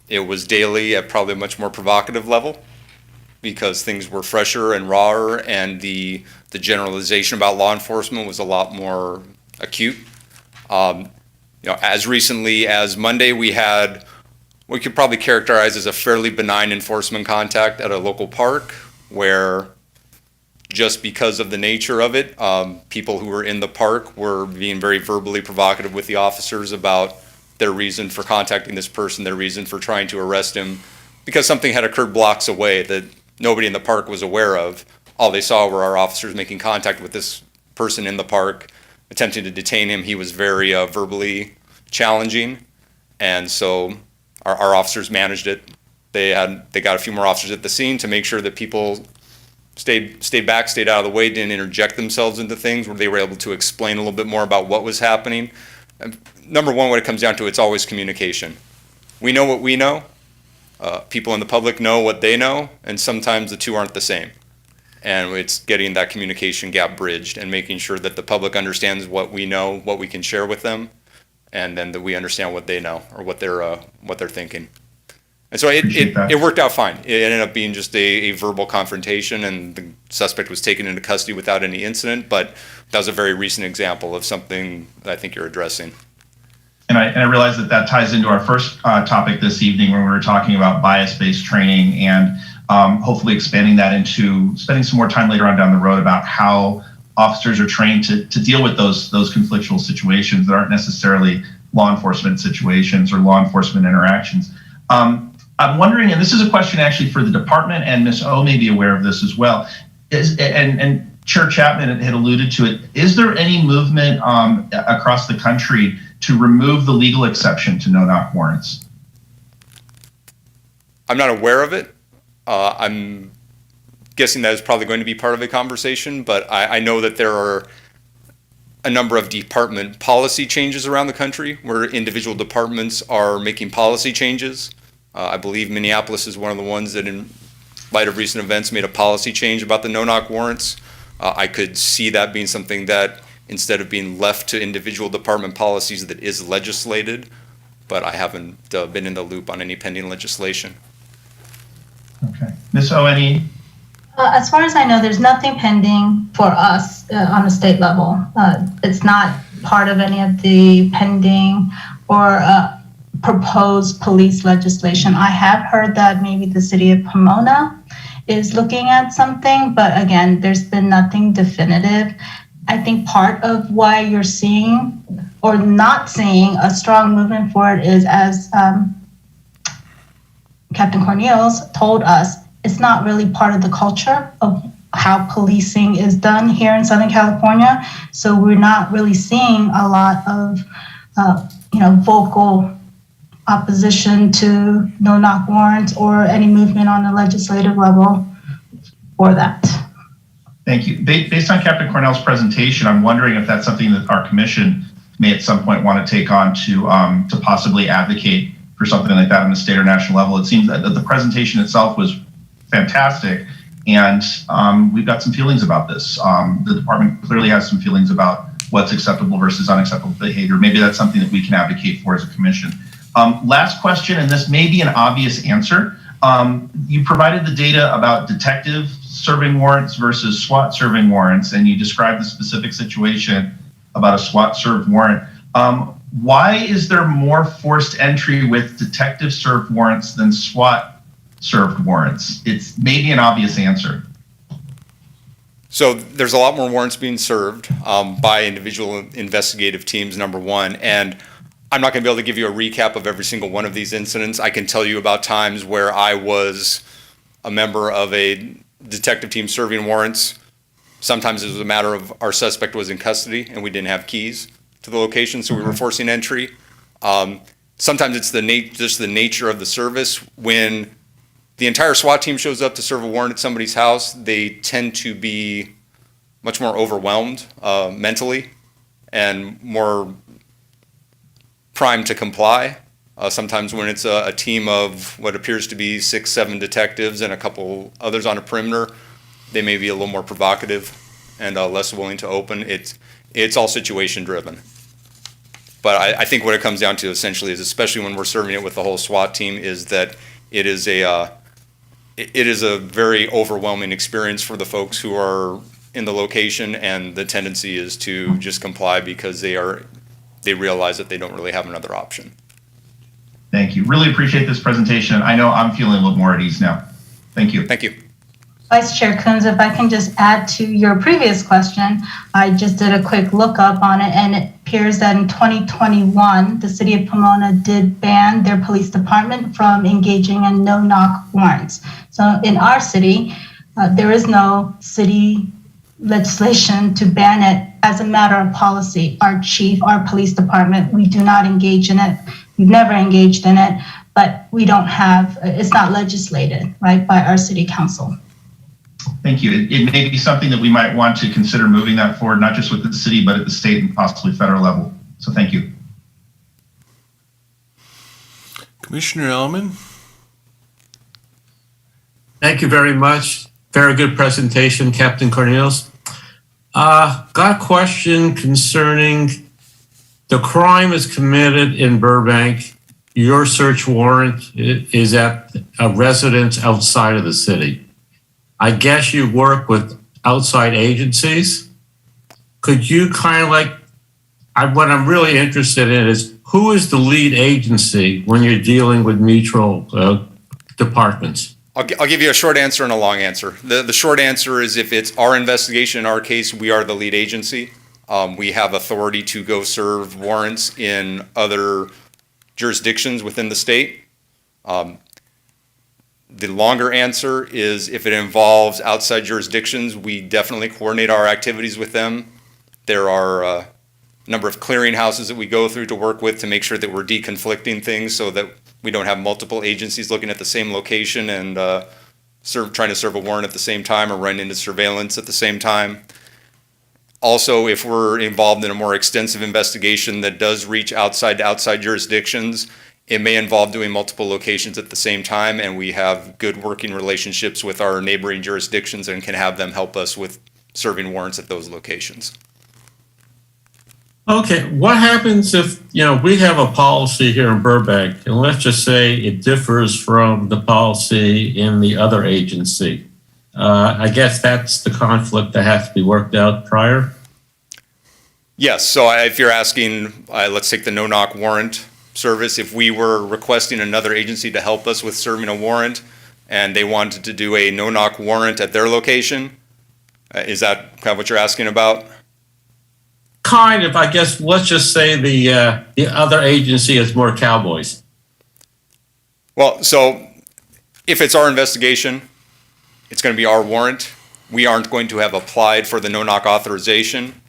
Speaker 14: it was daily at probably a much more provocative level because things were fresher and rawer, and the generalization about law enforcement was a lot more acute. As recently as Monday, we had what we could probably characterize as a fairly benign enforcement contact at a local park, where just because of the nature of it, people who were in the park were being very verbally provocative with the officers about their reason for contacting this person, their reason for trying to arrest him, because something had occurred blocks away that nobody in the park was aware of. All they saw were our officers making contact with this person in the park, attempting to detain him. He was very verbally challenging, and so our officers managed it. They got a few more officers at the scene to make sure that people stayed back, stayed out of the way, didn't interject themselves into things, where they were able to explain a little bit more about what was happening. And number one, what it comes down to, it's always communication. We know what we know. People in the public know what they know, and sometimes the two aren't the same. And it's getting that communication gap bridged and making sure that the public understands what we know, what we can share with them, and then that we understand what they know or what they're thinking. And so it worked out fine. It ended up being just a verbal confrontation, and the suspect was taken into custody without any incident, but that was a very recent example of something that I think you're addressing.
Speaker 6: And I realize that ties into our first topic this evening, when we were talking about bias-based training, and hopefully expanding that into spending some more time later on down the road about how officers are trained to deal with those conflictual situations that aren't necessarily law enforcement situations or law enforcement interactions. I'm wondering, and this is a question actually for the department, and Ms. O may be aware of this as well, and Chair Chapman had alluded to it, is there any movement across the country to remove the legal exception to no-knock warrants?
Speaker 14: I'm not aware of it. I'm guessing that is probably going to be part of a conversation, but I know that there are a number of department policy changes around the country where individual departments are making policy changes. I believe Minneapolis is one of the ones that, in light of recent events, made a policy change about the no-knock warrants. I could see that being something that, instead of being left to individual department policies, that is legislated, but I haven't been in the loop on any pending legislation.
Speaker 6: Okay. Ms. O, any?
Speaker 13: As far as I know, there's nothing pending for us on the state level. It's not part of any of the pending or proposed police legislation. I have heard that maybe the city of Pomona is looking at something, but again, there's been nothing definitive. I think part of why you're seeing or not seeing a strong movement for it is, as Captain Cornelius told us, it's not really part of the culture of how policing is done here in Southern California. So we're not really seeing a lot of, vocal opposition to no-knock warrants or any movement on the legislative level for that.
Speaker 6: Thank you. Based on Captain Cornell's presentation, I'm wondering if that's something that our commission may at some point want to take on to possibly advocate for something like that on the state or national level. It seems that the presentation itself was fantastic, and we've got some feelings about this. The department clearly has some feelings about what's acceptable versus unacceptable behavior. Maybe that's something that we can advocate for as a commission. Last question, and this may be an obvious answer. You provided the data about detective serving warrants versus SWAT serving warrants, and you described the specific situation about a SWAT served warrant. Why is there more forced entry with detective served warrants than SWAT served warrants? It's maybe an obvious answer.
Speaker 14: So there's a lot more warrants being served by individual investigative teams, number one, and I'm not going to be able to give you a recap of every single one of these incidents. I can tell you about times where I was a member of a detective team serving warrants. Sometimes it was a matter of our suspect was in custody and we didn't have keys to the location, so we were forcing entry. Sometimes it's just the nature of the service when the entire SWAT team shows up to serve a warrant at somebody's house, they tend to be much more overwhelmed mentally and more primed to comply. Sometimes when it's a team of what appears to be 6, 7 detectives and a couple others on a perimeter, they may be a little more provocative and less willing to open. It's all situation driven. But I think what it comes down to essentially is, especially when we're serving it with the whole SWAT team, is that it is a very overwhelming experience for the folks who are in the location, and the tendency is to just comply because they realize that they don't really have another option.
Speaker 6: Thank you. Really appreciate this presentation. I know I'm feeling a little more at ease now. Thank you.
Speaker 14: Thank you.
Speaker 13: Vice Chair Coons, if I can just add to your previous question, I just did a quick lookup on it, and it appears that in 2021, the city of Pomona did ban their police department from engaging in no-knock warrants. So in our city, there is no city legislation to ban it as a matter of policy. Our chief, our police department, we do not engage in it. We've never engaged in it, but we don't have, it's not legislated, right, by our city council.
Speaker 6: Thank you. It may be something that we might want to consider moving that forward, not just with the city, but at the state and possibly federal level. So thank you.
Speaker 1: Commissioner Elman?
Speaker 7: Thank you very much. Very good presentation, Captain Cornelius. Got a question concerning the crime is committed in Burbank. Your search warrant is at a residence outside of the city. I guess you work with outside agencies. Could you kind of what I'm really interested in is, who is the lead agency when you're dealing with mutual departments?
Speaker 14: I'll give you a short answer and a long answer. The short answer is, if it's our investigation, in our case, we are the lead agency. We have authority to go serve warrants in other jurisdictions within the state. The longer answer is, if it involves outside jurisdictions, we definitely coordinate our activities with them. There are a number of clearinghouses that we go through to work with to make sure that we're deconflicting things so that we don't have multiple agencies looking at the same location and trying to serve a warrant at the same time or run into surveillance at the same time. Also, if we're involved in a more extensive investigation that does reach outside jurisdictions, it may involve doing multiple locations at the same time, and we have good working relationships with our neighboring jurisdictions and can have them help us with serving warrants at those locations.
Speaker 7: Okay, what happens if, we have a policy here in Burbank, and let's just say it differs from the policy in the other agency? I guess that's the conflict that has to be worked out prior?
Speaker 14: Yes, so if you're asking, let's take the no-knock warrant service. If we were requesting another agency to help us with serving a warrant and they wanted to do a no-knock warrant at their location, is that kind of what you're asking about?
Speaker 7: Kind of, I guess. Let's just say the other agency is more cowboys.
Speaker 14: Well, so if it's our investigation, it's going to be our warrant. We aren't going to have applied for the no-knock authorization,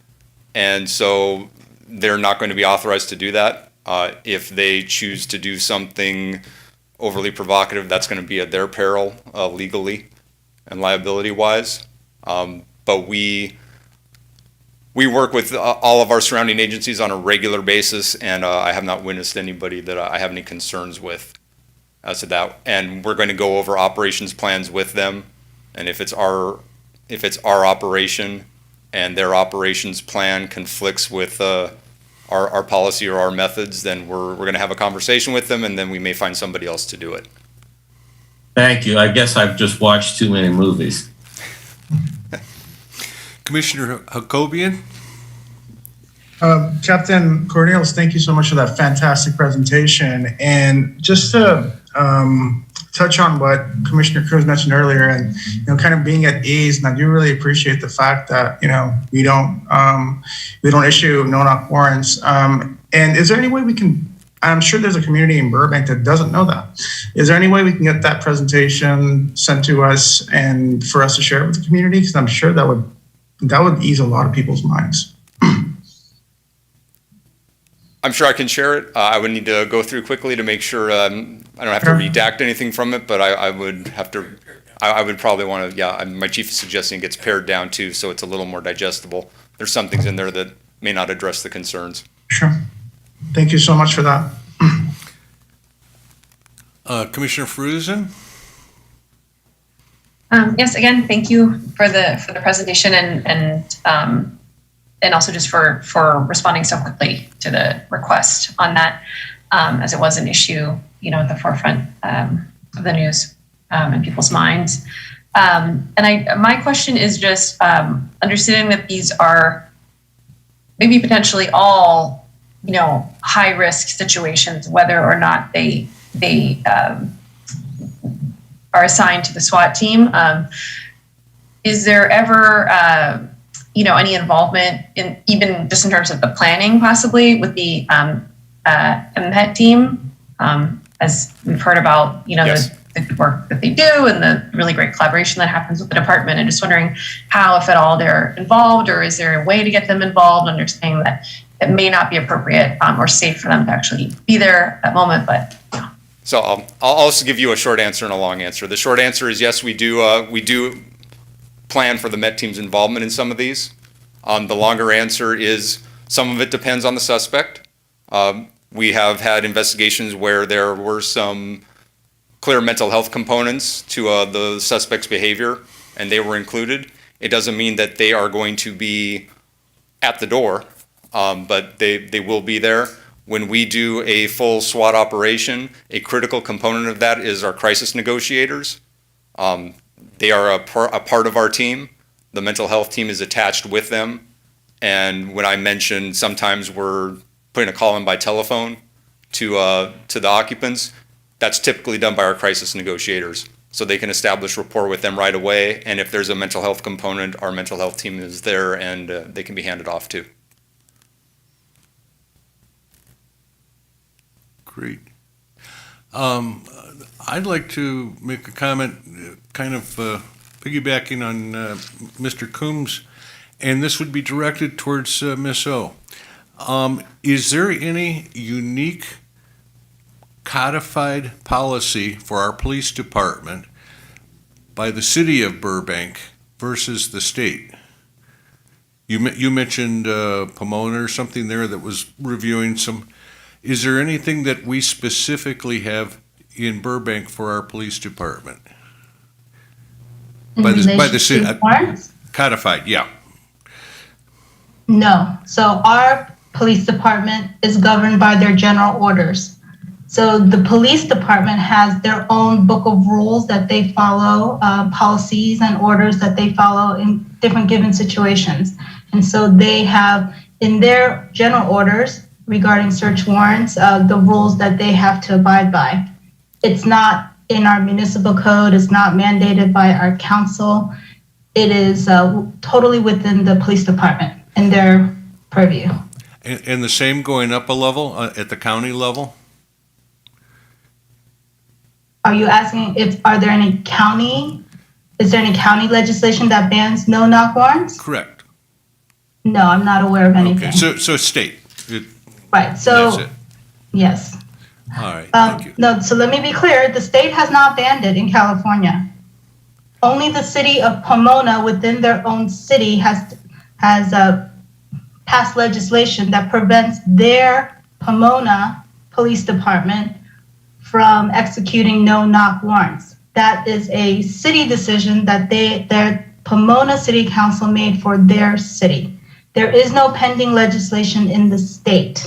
Speaker 14: and so they're not going to be authorized to do that. If they choose to do something overly provocative, that's going to be at their peril legally and liability-wise. But we work with all of our surrounding agencies on a regular basis, and I have not witnessed anybody that I have any concerns with as to that. And we're going to go over operations plans with them, and if it's our operation and their operations plan conflicts with our policy or our methods, then we're going to have a conversation with them, and then we may find somebody else to do it.
Speaker 7: Thank you. I guess I've just watched too many movies.
Speaker 1: Commissioner Hakobian?
Speaker 3: Captain Cornelius, thank you so much for that fantastic presentation. And just to touch on what Commissioner Cruz mentioned earlier, and kind of being at ease, and I do really appreciate the fact that we don't issue no-knock warrants. And is there any way we can? I'm sure there's a community in Burbank that doesn't know that. Is there any way we can get that presentation sent to us and for us to share it with the community? Because I'm sure that would ease a lot of people's minds.
Speaker 14: I'm sure I can share it. I would need to go through quickly to make sure I don't have to redact anything from it, but I would have to. I would probably want to. Yeah, my chief is suggesting it gets pared down too, so it's a little more digestible. There's some things in there that may not address the concerns.
Speaker 3: Sure. Thank you so much for that.
Speaker 1: Commissioner Fruzen?
Speaker 4: Yes, again, thank you for the presentation and also just for responding so quickly to the request on that, as it was an issue, at the forefront of the news in people's minds. My question is just understanding that these are maybe potentially all, high risk situations, whether or not they are assigned to the SWAT team. Is there ever, any involvement in even just in terms of the planning, possibly with the MPET team, as we've heard about,
Speaker 14: Yes.
Speaker 4: the work that they do and the really great collaboration that happens with the department, and just wondering how, if at all, they're involved, or is there a way to get them involved, understanding that it may not be appropriate or safe for them to actually be there at that moment, but.
Speaker 14: So I'll also give you a short answer and a long answer. The short answer is yes, we do plan for the MET team's involvement in some of these. The longer answer is some of it depends on the suspect. We have had investigations where there were some clear mental health components to the suspect's behavior, and they were included. It doesn't mean that they are going to be at the door, but they will be there. When we do a full SWAT operation, a critical component of that is our crisis negotiators. They are a part of our team. The mental health team is attached with them. And when I mentioned sometimes we're putting a call in by telephone to the occupants, that's typically done by our crisis negotiators. So they can establish rapport with them right away. And if there's a mental health component, our mental health team is there and they can be handed off too.
Speaker 1: Great. I'd like to make a comment, kind of piggybacking on Mr. Coombs, and this would be directed towards Ms. O. Is there any unique codified policy for our police department by the city of Burbank versus the state? You mentioned Pomona or something there that was reviewing some. Is there anything that we specifically have in Burbank for our police department? By the city,
Speaker 13: Warrants?
Speaker 1: codified, yeah.
Speaker 13: No. So our police department is governed by their general orders. So the police department has their own book of rules that they follow, policies and orders that they follow in different given situations. And so they have in their general orders regarding search warrants, the rules that they have to abide by. It's not in our municipal code, it's not mandated by our council. It is totally within the police department and their purview.
Speaker 1: And the same going up a level at the county level?
Speaker 13: Are you asking is there any county legislation that bans no-knock warrants?
Speaker 1: Correct.
Speaker 13: No, I'm not aware of anything.
Speaker 1: Okay, so state.
Speaker 13: Right, so,
Speaker 1: That's it.
Speaker 13: yes.
Speaker 1: All right, thank you.
Speaker 13: No, so let me be clear, the state has not banned it in California. Only the city of Pomona within their own city has passed legislation that prevents their Pomona Police Department from executing no-knock warrants. That is a city decision that their Pomona City Council made for their city. There is no pending legislation in the state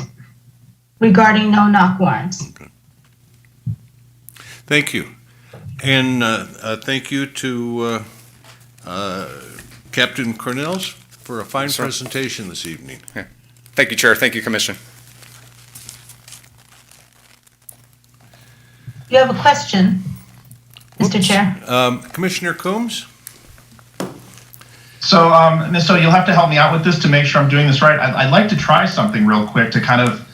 Speaker 13: regarding no-knock warrants.
Speaker 1: Okay. Thank you. And thank you to Captain Cornels for a fine presentation this evening.
Speaker 14: Yeah. Thank you, Chair. Thank you, Commission.
Speaker 13: You have a question, Mr. Chair?
Speaker 1: Commissioner Coombs?
Speaker 6: So, Ms. O, you'll have to help me out with this to make sure I'm doing this right. I'd like to try something real quick to kind of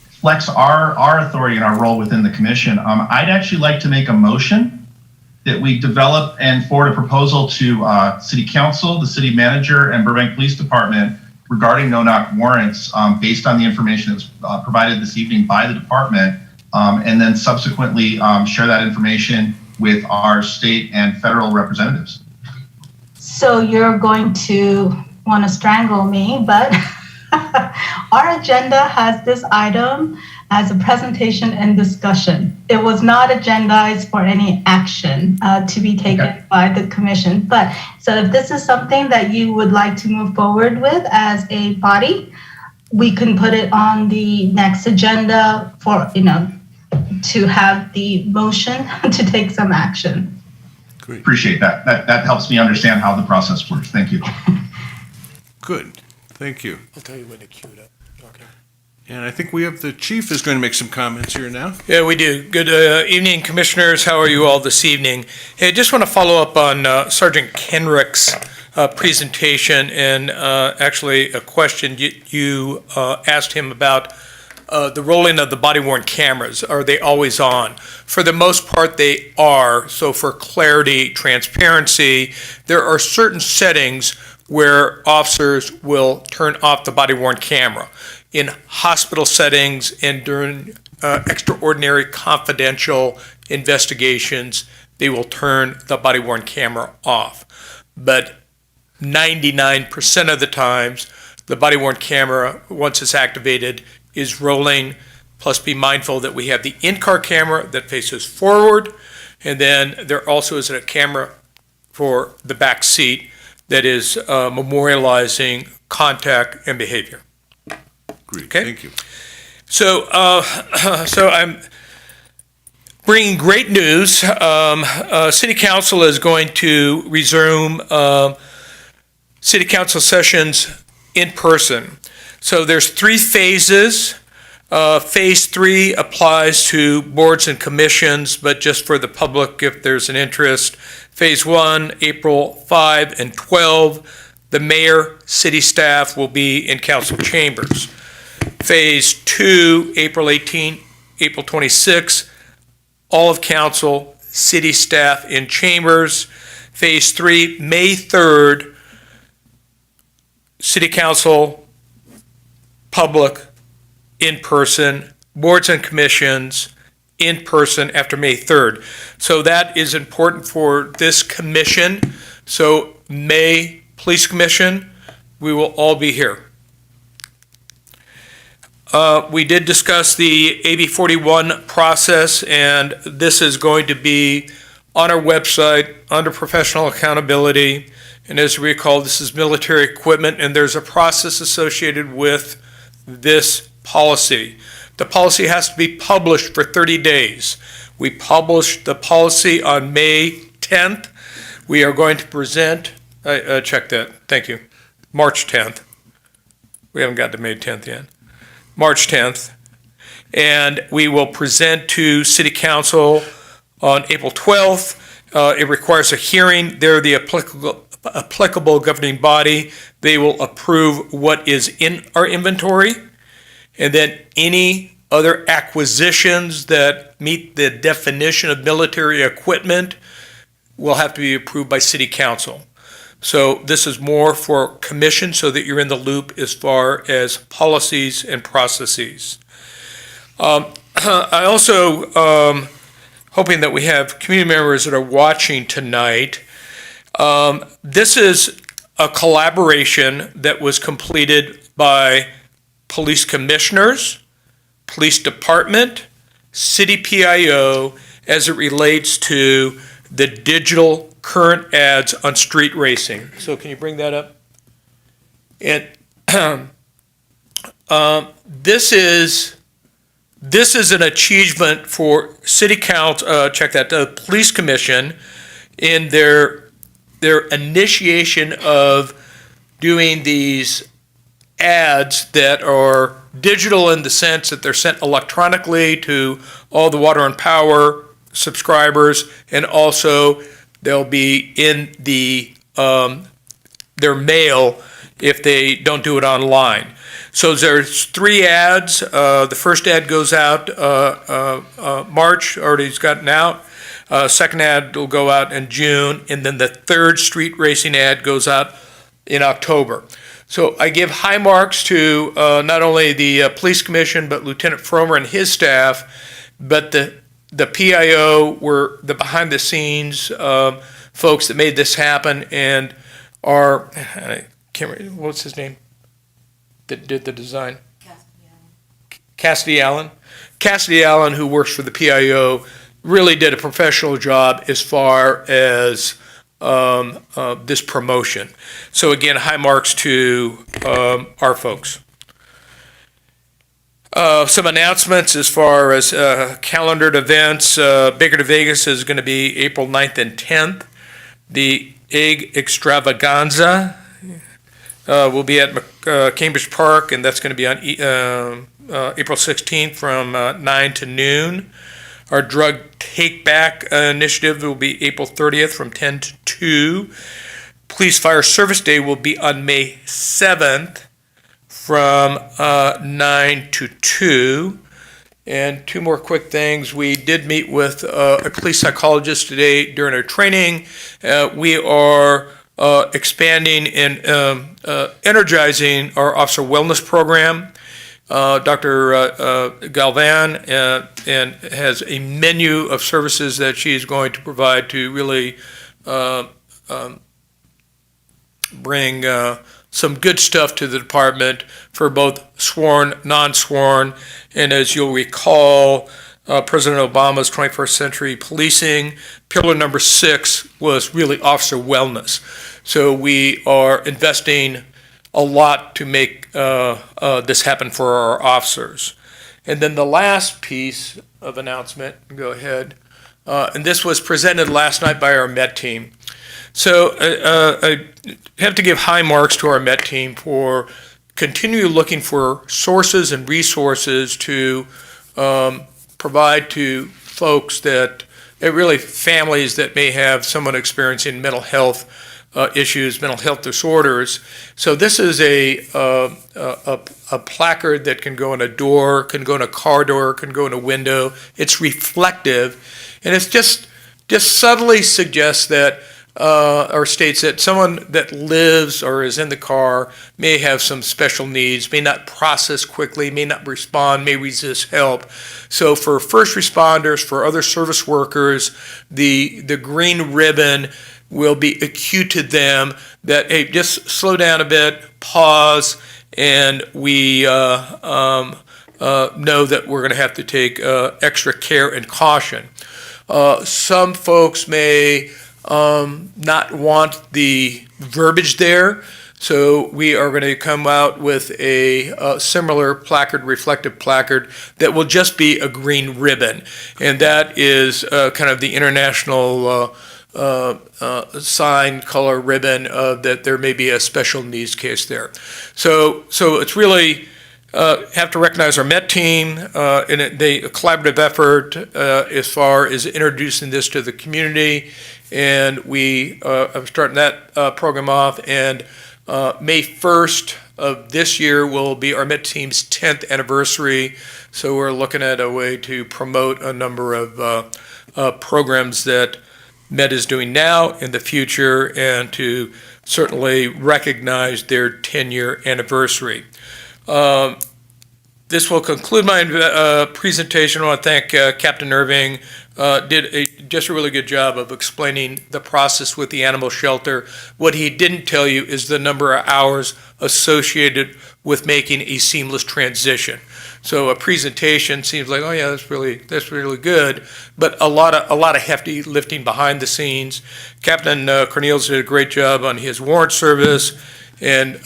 Speaker 6: flex our authority and our role within the commission. I'd actually like to make a motion that we develop and forward a proposal to City Council, the City Manager, and Burbank Police Department regarding no-knock warrants based on the information that was provided this evening by the department, and then subsequently share that information with our state and federal representatives.
Speaker 13: So you're going to want to strangle me, but our agenda has this item as a presentation and discussion. It was not agendized for any action to be taken by the commission. But so if this is something that you would like to move forward with as a body, we can put it on the next agenda for, to have the motion to take some action.
Speaker 1: Great.
Speaker 6: Appreciate that. That helps me understand how the process works. Thank you.
Speaker 1: Good. Thank you.
Speaker 8: I'll tell you when to cue it up. Okay.
Speaker 1: And I think we have the chief is going to make some comments here now.
Speaker 8: Yeah, we do. Good evening, commissioners. How are you all this evening? Hey, I just want to follow up on Sergeant Kenrick's presentation and actually a question you asked him about the rolling of the body-worn cameras. Are they always on? For the most part, they are. So for clarity, transparency, there are certain settings where officers will turn off the body-worn camera. In hospital settings and during extraordinary confidential investigations, they will turn the body-worn camera off. But 99% of the times, the body-worn camera, once it's activated, is rolling. Plus, be mindful that we have the in-car camera that faces forward, and then there also is a camera for the back seat that is memorializing contact and behavior.
Speaker 1: Great.
Speaker 8: Okay.
Speaker 1: Thank you.
Speaker 8: So, so I'm bringing great news. City Council is going to resume City Council sessions in person. So there's 3 phases. Phase 3 applies to boards and commissions, but just for the public if there's an interest. Phase 1, April 5 and 12, the mayor, city staff will be in council chambers. Phase 2, April 18, April 26, all of council, city staff in chambers. Phase 3, May 3rd, city council, public, in person, boards and commissions, in person after May 3rd. So that is important for this commission. So May Police Commission, we will all be here. We did discuss the AB 41 process, and this is going to be on our website under professional accountability. And as you recall, this is military equipment, and there's a process associated with this policy. The policy has to be published for 30 days. We published the policy on May 10th. We are going to present, check that, thank you, March 10th. We haven't got to May 10th yet. March 10th. And we will present to City Council on April 12th. It requires a hearing. They're the applicable governing body. They will approve what is in our inventory. And then any other acquisitions that meet the definition of military equipment will have to be approved by City Council. So this is more for commission so that you're in the loop as far as policies and processes. I also, hoping that we have community members that are watching tonight, this is a collaboration that was completed by police commissioners, police department, city PIO, as it relates to the digital current ads on street racing. So can you bring that up? And this is an achievement for City Council, check that, the Police Commission in their initiation of doing these ads that are digital in the sense that they're sent electronically to all the water and power subscribers, and also they'll be in the their mail if they don't do it online. So there's 3 ads. The first ad goes out March, already's gotten out. Second ad will go out in June, and then the third street racing ad goes out in October. So I give high marks to not only the Police Commission, but Lieutenant Fromer and his staff, but the PIO were the behind the scenes folks that made this happen, and I can't remember, what's his name that did the design? Cassidy Allen. Cassidy Allen, who works for the PIO, really did a professional job as far as this promotion. So again, high marks to our folks. Some announcements as far as calendared events. Baker to Vegas is going to be April 9th and 10th. The Egg Extravaganza will be at Cambridge Park, and that's going to be on April 16th from 9 to noon. Our Drug Take Back initiative will be April 30th from 10 to 2. Police Fire Service Day will be on May 7th from 9 to 2. And two more quick things. We did meet with a police psychologist today during our training. We are expanding and energizing our officer wellness program. Dr. Galvan and has a menu of services that she's going to provide to really bring some good stuff to the department for both sworn, non-sworn, and as you'll recall, President Obama's 21st Century Policing, pillar number 6 was really officer wellness. So we are investing a lot to make this happen for our officers. And then the last piece of announcement, go ahead, and this was presented last night by our MET team. So I have to give high marks to our MET team for continually looking for sources and resources to provide to folks that, really families that may have someone experiencing mental health issues, mental health disorders. So this is a placard that can go in a door, can go in a car door, can go in a window. It's reflective, and it's just subtly suggests that or states that someone that lives or is in the car may have some special needs, may not process quickly, may not respond, may resist help. So for first responders, for other service workers, the green ribbon will be acute to them that, hey, just slow down a bit, pause, and we know that we're going to have to take extra care and caution. Some folks may not want the verbiage there, so we are going to come out with a similar placard, reflective placard, that will just be a green ribbon, and that is kind of the international sign color ribbon that there may be a special needs case there. So it's really have to recognize our MET team in a collaborative effort as far as introducing this to the community, and we are starting that program off, and May 1st of this year will be our MET team's 10th anniversary, so we're looking at a way to promote a number of programs that MET is doing now in the future, and to certainly recognize their 10-year anniversary. This will conclude my presentation. I want to thank Captain Irving. Did just a really good job of explaining the process with the animal shelter. What he didn't tell you is the number of hours associated with making a seamless transition. So a presentation seems like, oh yeah, that's really good, but a lot of hefty lifting behind the scenes. Captain Cornelius did a great job on his warrant service, and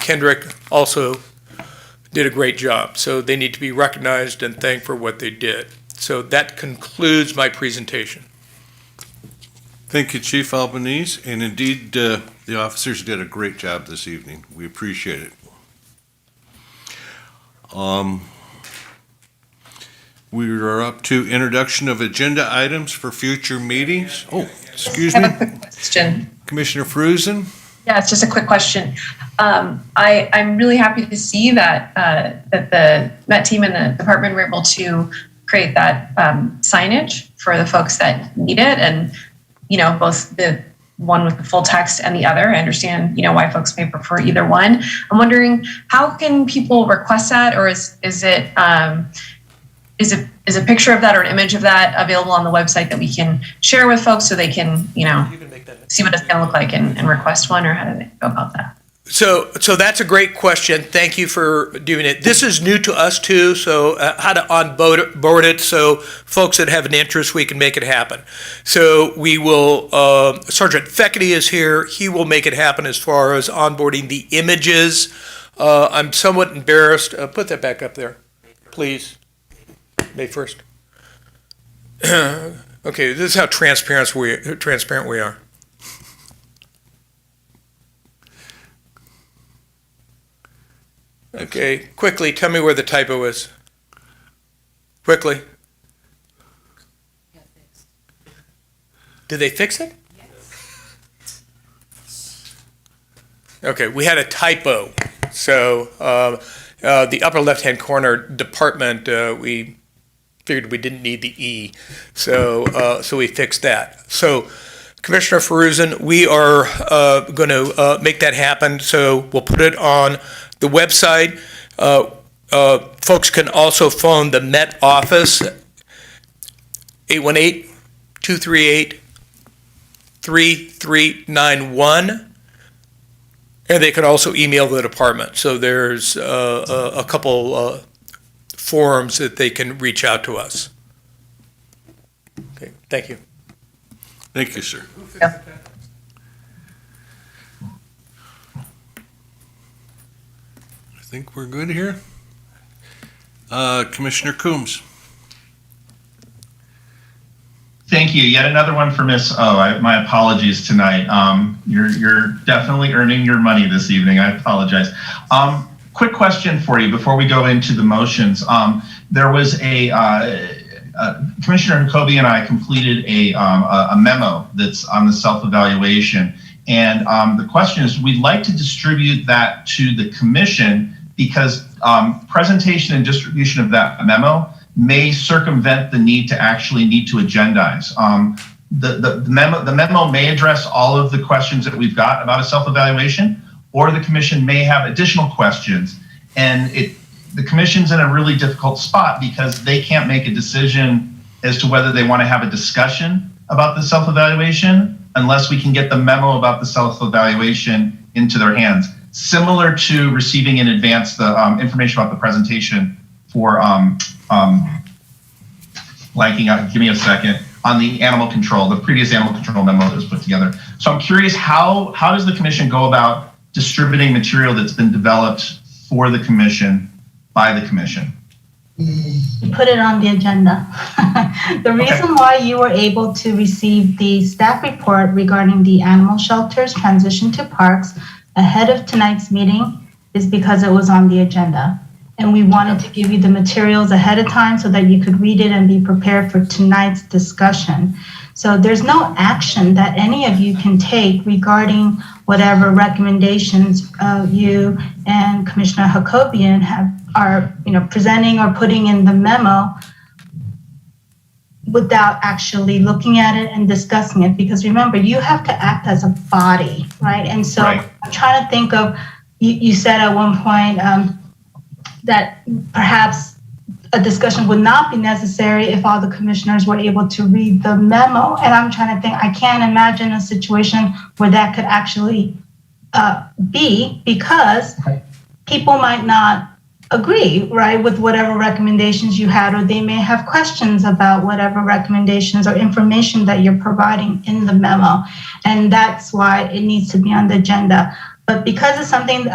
Speaker 8: Kendrick also did a great job. So they need to be recognized and thanked for what they did. So that concludes my presentation.
Speaker 1: Thank you, Chief Albanese, and indeed, the officers did a great job this evening. We appreciate it. We are up to introduction of agenda items for future meetings. Oh, excuse me.
Speaker 4: I have a quick question.
Speaker 1: Commissioner Fruzen?
Speaker 4: Yeah, it's just a quick question. I'm really happy to see that the MET team and the department were able to create that signage for the folks that need it, and both the one with the full text and the other. I understand, why folks may prefer either one. I'm wondering, how can people request that, or is it a picture of that or an image of that available on the website that we can share with folks so they can, see what it's going to look like and request one, or how do they go about that?
Speaker 8: So that's a great question. Thank you for doing it. This is new to us too, so how to onboard it so folks that have an interest, we can make it happen. So we will, Sergeant Feckety is here. He will make it happen as far as onboarding the images. I'm somewhat embarrassed. Put that back up there, please. May 1st. Okay, this is how transparent we are. Okay, quickly, tell me where the typo is. Quickly. Did they fix it? Okay, we had a typo. So the upper left-hand corner department, we figured we didn't need the E. So we fixed that. So Commissioner Feruzin, we are going to make that happen. So we'll put it on the website. Folks can also phone the Met office, 818-238-3391, and they can also email the department. So there's a couple forums that they can reach out to us. Okay, thank you.
Speaker 1: Thank you, sir.
Speaker 4: Yeah.
Speaker 1: I think we're good here. Commissioner Coombs.
Speaker 6: Thank you. Yet another one for Miss O. My apologies tonight. You're definitely earning your money this evening. I apologize. Quick question for you before we go into the motions. There was Commissioner Jacoby and I completed a memo that's on the self-evaluation. And the question is, we'd like to distribute that to the commission because presentation and distribution of that memo may circumvent the need to agendize. The memo may address all of the questions that we've got about a self-evaluation, or the commission may have additional questions. And the commission's in a really difficult spot because they can't make a decision as to whether they want to have a discussion about the self-evaluation unless we can get the memo about the self-evaluation into their hands. Similar to receiving in advance the information about the presentation for blanking out, give me a second, on the animal control, the previous animal control memo that was put together. So I'm curious, how does the commission go about distributing material that's been developed for the commission by the commission?
Speaker 13: Put it on the agenda. The reason why you were able to receive the staff report regarding the animal shelters transition to parks ahead of tonight's meeting is because it was on the agenda. And we wanted to give you the materials ahead of time so that you could read it and be prepared for tonight's discussion. So there's no action that any of you can take regarding whatever recommendations you and Commissioner Jacobian are presenting or putting in the memo without actually looking at it and discussing it. Because remember, you have to act as a body, right? And so I'm trying to think of, you said at one point that perhaps a discussion would not be necessary if all the commissioners were able to read the memo. And I'm trying to think, I can't imagine a situation where that could actually be, because people might not agree, right, with whatever recommendations you had, or they may have questions about whatever recommendations or information that you're providing in the memo. And that's why it needs to be on the agenda. But because it's something,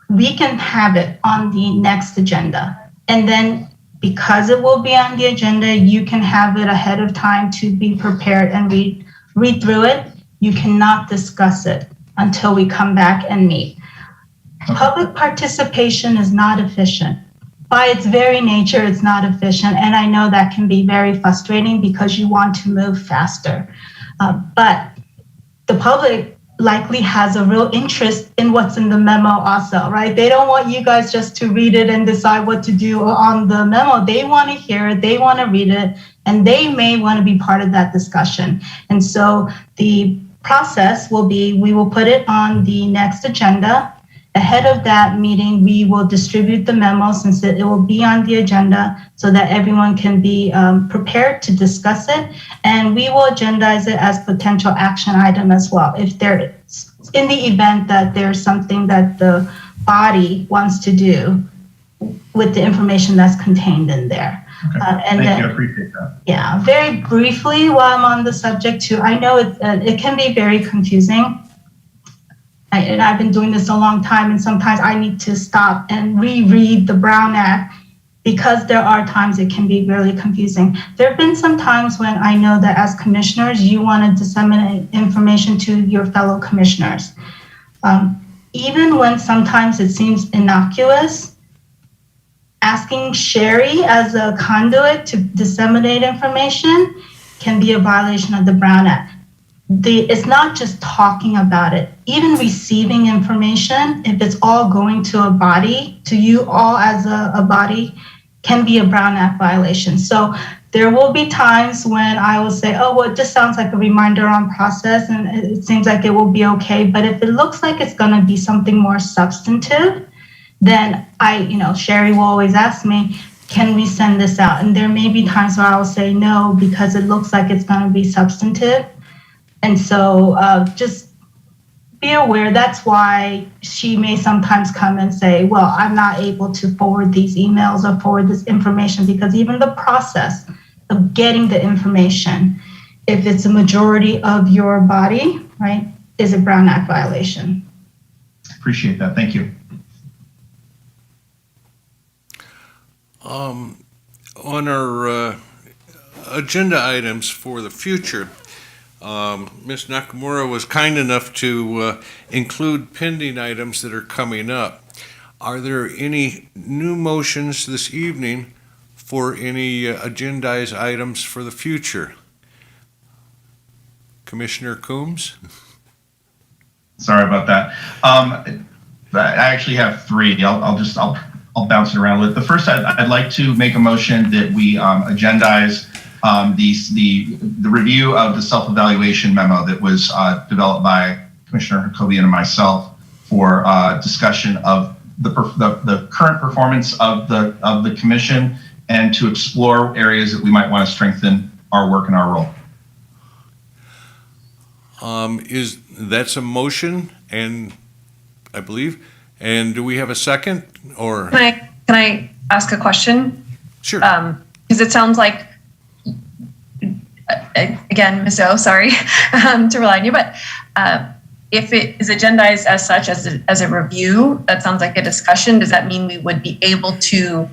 Speaker 13: we can have it on the next agenda. And then because it will be on the agenda, you can have it ahead of time to be prepared and read through it. You cannot discuss it until we come back and meet. Public participation is not efficient. By its very nature, it's not efficient. And I know that can be very frustrating because you want to move faster. But the public likely has a real interest in what's in the memo also, right? They don't want you guys just to read it and decide what to do on the memo. They want to hear it, they want to read it, and they may want to be part of that discussion. And so the process will be, we will put it on the next agenda. Ahead of that meeting, we will distribute the memo since it will be on the agenda so that everyone can be prepared to discuss it. And we will agendize it as potential action item as well. If there, in the event that there's something that the body wants to do with the information that's contained in there.
Speaker 6: Okay. Thank you, I appreciate that.
Speaker 13: Yeah, very briefly while I'm on the subject too, I know it can be very confusing. And I've been doing this a long time, and sometimes I need to stop and reread the Brown Act because there are times it can be really confusing. There have been some times when I know that as commissioners, you want to disseminate information to your fellow commissioners. Even when sometimes it seems innocuous, asking Sherry as a conduit to disseminate information can be a violation of the Brown Act. It's not just talking about it, even receiving information, if it's all going to a body, to you all as a body, can be a Brown Act violation. So there will be times when I will say, oh, well, it just sounds like a reminder on process and it seems like it will be okay. But if it looks like it's going to be something more substantive, then Sherry will always ask me, can we send this out? And there may be times where I will say no, because it looks like it's going to be substantive. And so just be aware, that's why she may sometimes come and say, well, I'm not able to forward these emails or forward this information, because even the process of getting the information, if it's a majority of your body, right, is a Brown Act violation.
Speaker 6: Appreciate that. Thank you.
Speaker 1: On our agenda items for the future, Ms. Nakamura was kind enough to include pending items that are coming up. Are there any new motions this evening for any agendized items for the future? Commissioner Coombs?
Speaker 6: Sorry about that. I actually have three. I'll bounce it around a little. The first, I'd like to make a motion that we agendize the review of the self-evaluation memo that was developed by Commissioner Jacobian and myself for discussion of the current performance of the commission and to explore areas that we might want to strengthen our work and our role.
Speaker 1: That's a motion, and I believe. And do we have a second? Or
Speaker 4: Can I ask a question?
Speaker 1: Sure.
Speaker 4: Because it sounds like, again, Ms. O, sorry to rely on you, but if it is agendized as such as a review, that sounds like a discussion. Does that mean we would be able to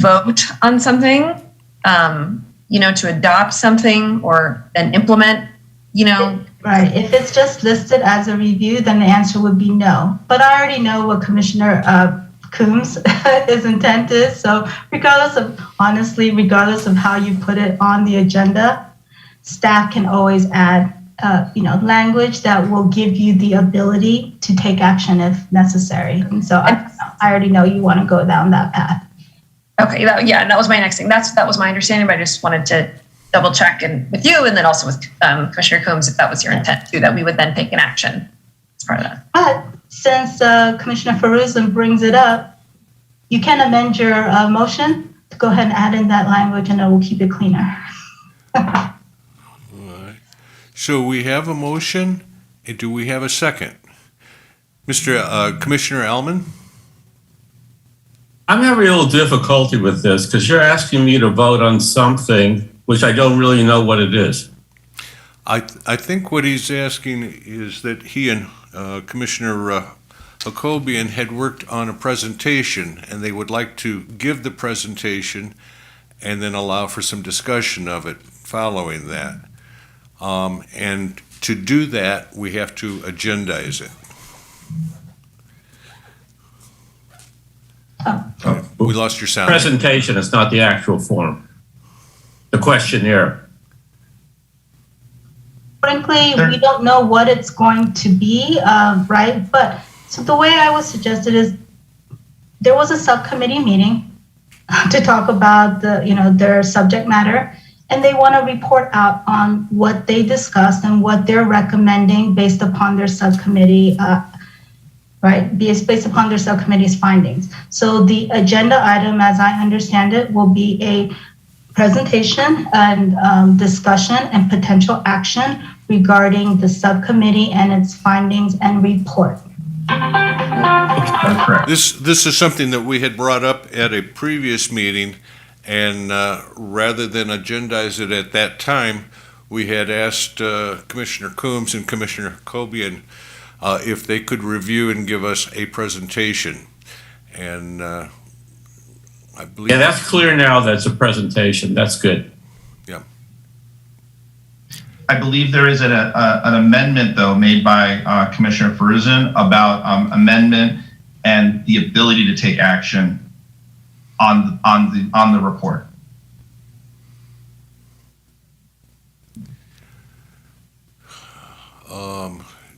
Speaker 4: vote on something, to adopt something or then implement,
Speaker 13: Right. If it's just listed as a review, then the answer would be no. But I already know what Commissioner Coombs' his intent is. So regardless of how you put it on the agenda, staff can always add, language that will give you the ability to take action if necessary. And so I already know you want to go down that path.
Speaker 4: Okay. That was my next thing. That was my understanding, but I just wanted to double check with you and then also with Commissioner Coombs, if that was your intent too, that we would then take an action as part of that.
Speaker 13: But since Commissioner Feruzin brings it up, you can amend your motion to go ahead and add in that language, and it will keep it cleaner.
Speaker 1: All right. So we have a motion. Do we have a second? Commissioner Elman?
Speaker 7: I'm having a little difficulty with this because you're asking me to vote on something which I don't really know what it is.
Speaker 1: I think what he's asking is that he and Commissioner Jacobian had worked on a presentation, and they would like to give the presentation and then allow for some discussion of it following that. And to do that, we have to agendize it. We lost your sound.
Speaker 7: Presentation is not the actual form. The questionnaire.
Speaker 13: Frankly, we don't know what it's going to be, right? But so the way I would suggest it is, there was a subcommittee meeting to talk about their subject matter, and they want to report out on what they discussed and what they're recommending based upon their subcommittee, right, based upon their subcommittee's findings. So the agenda item, as I understand it, will be a presentation and discussion and potential action regarding the subcommittee and its findings and report.
Speaker 6: That's correct.
Speaker 1: This is something that we had brought up at a previous meeting, and rather than agendize it at that time, we had asked Commissioner Coombs and Commissioner Jacobian if they could review and give us a presentation. And I believe...
Speaker 7: Yeah, that's clear now. That's a presentation. That's good.
Speaker 1: Yeah.
Speaker 6: I believe there is an amendment, though, made by Commissioner Feruzin about amendment and the ability to take action on the report.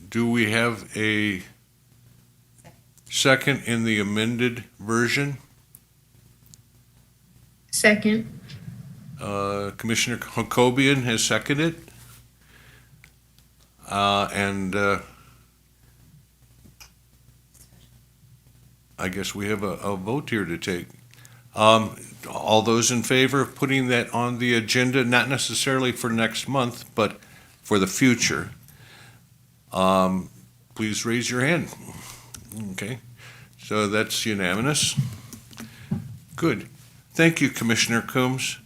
Speaker 1: Do we have a second in the amended version?
Speaker 11: Second.
Speaker 1: Commissioner Jacobian has seconded. And I guess we have a vote here to take. All those in favor of putting that on the agenda, not necessarily for next month, but for the future, please raise your hand. Okay, so that's unanimous. Good. Thank you, Commissioner Coombs.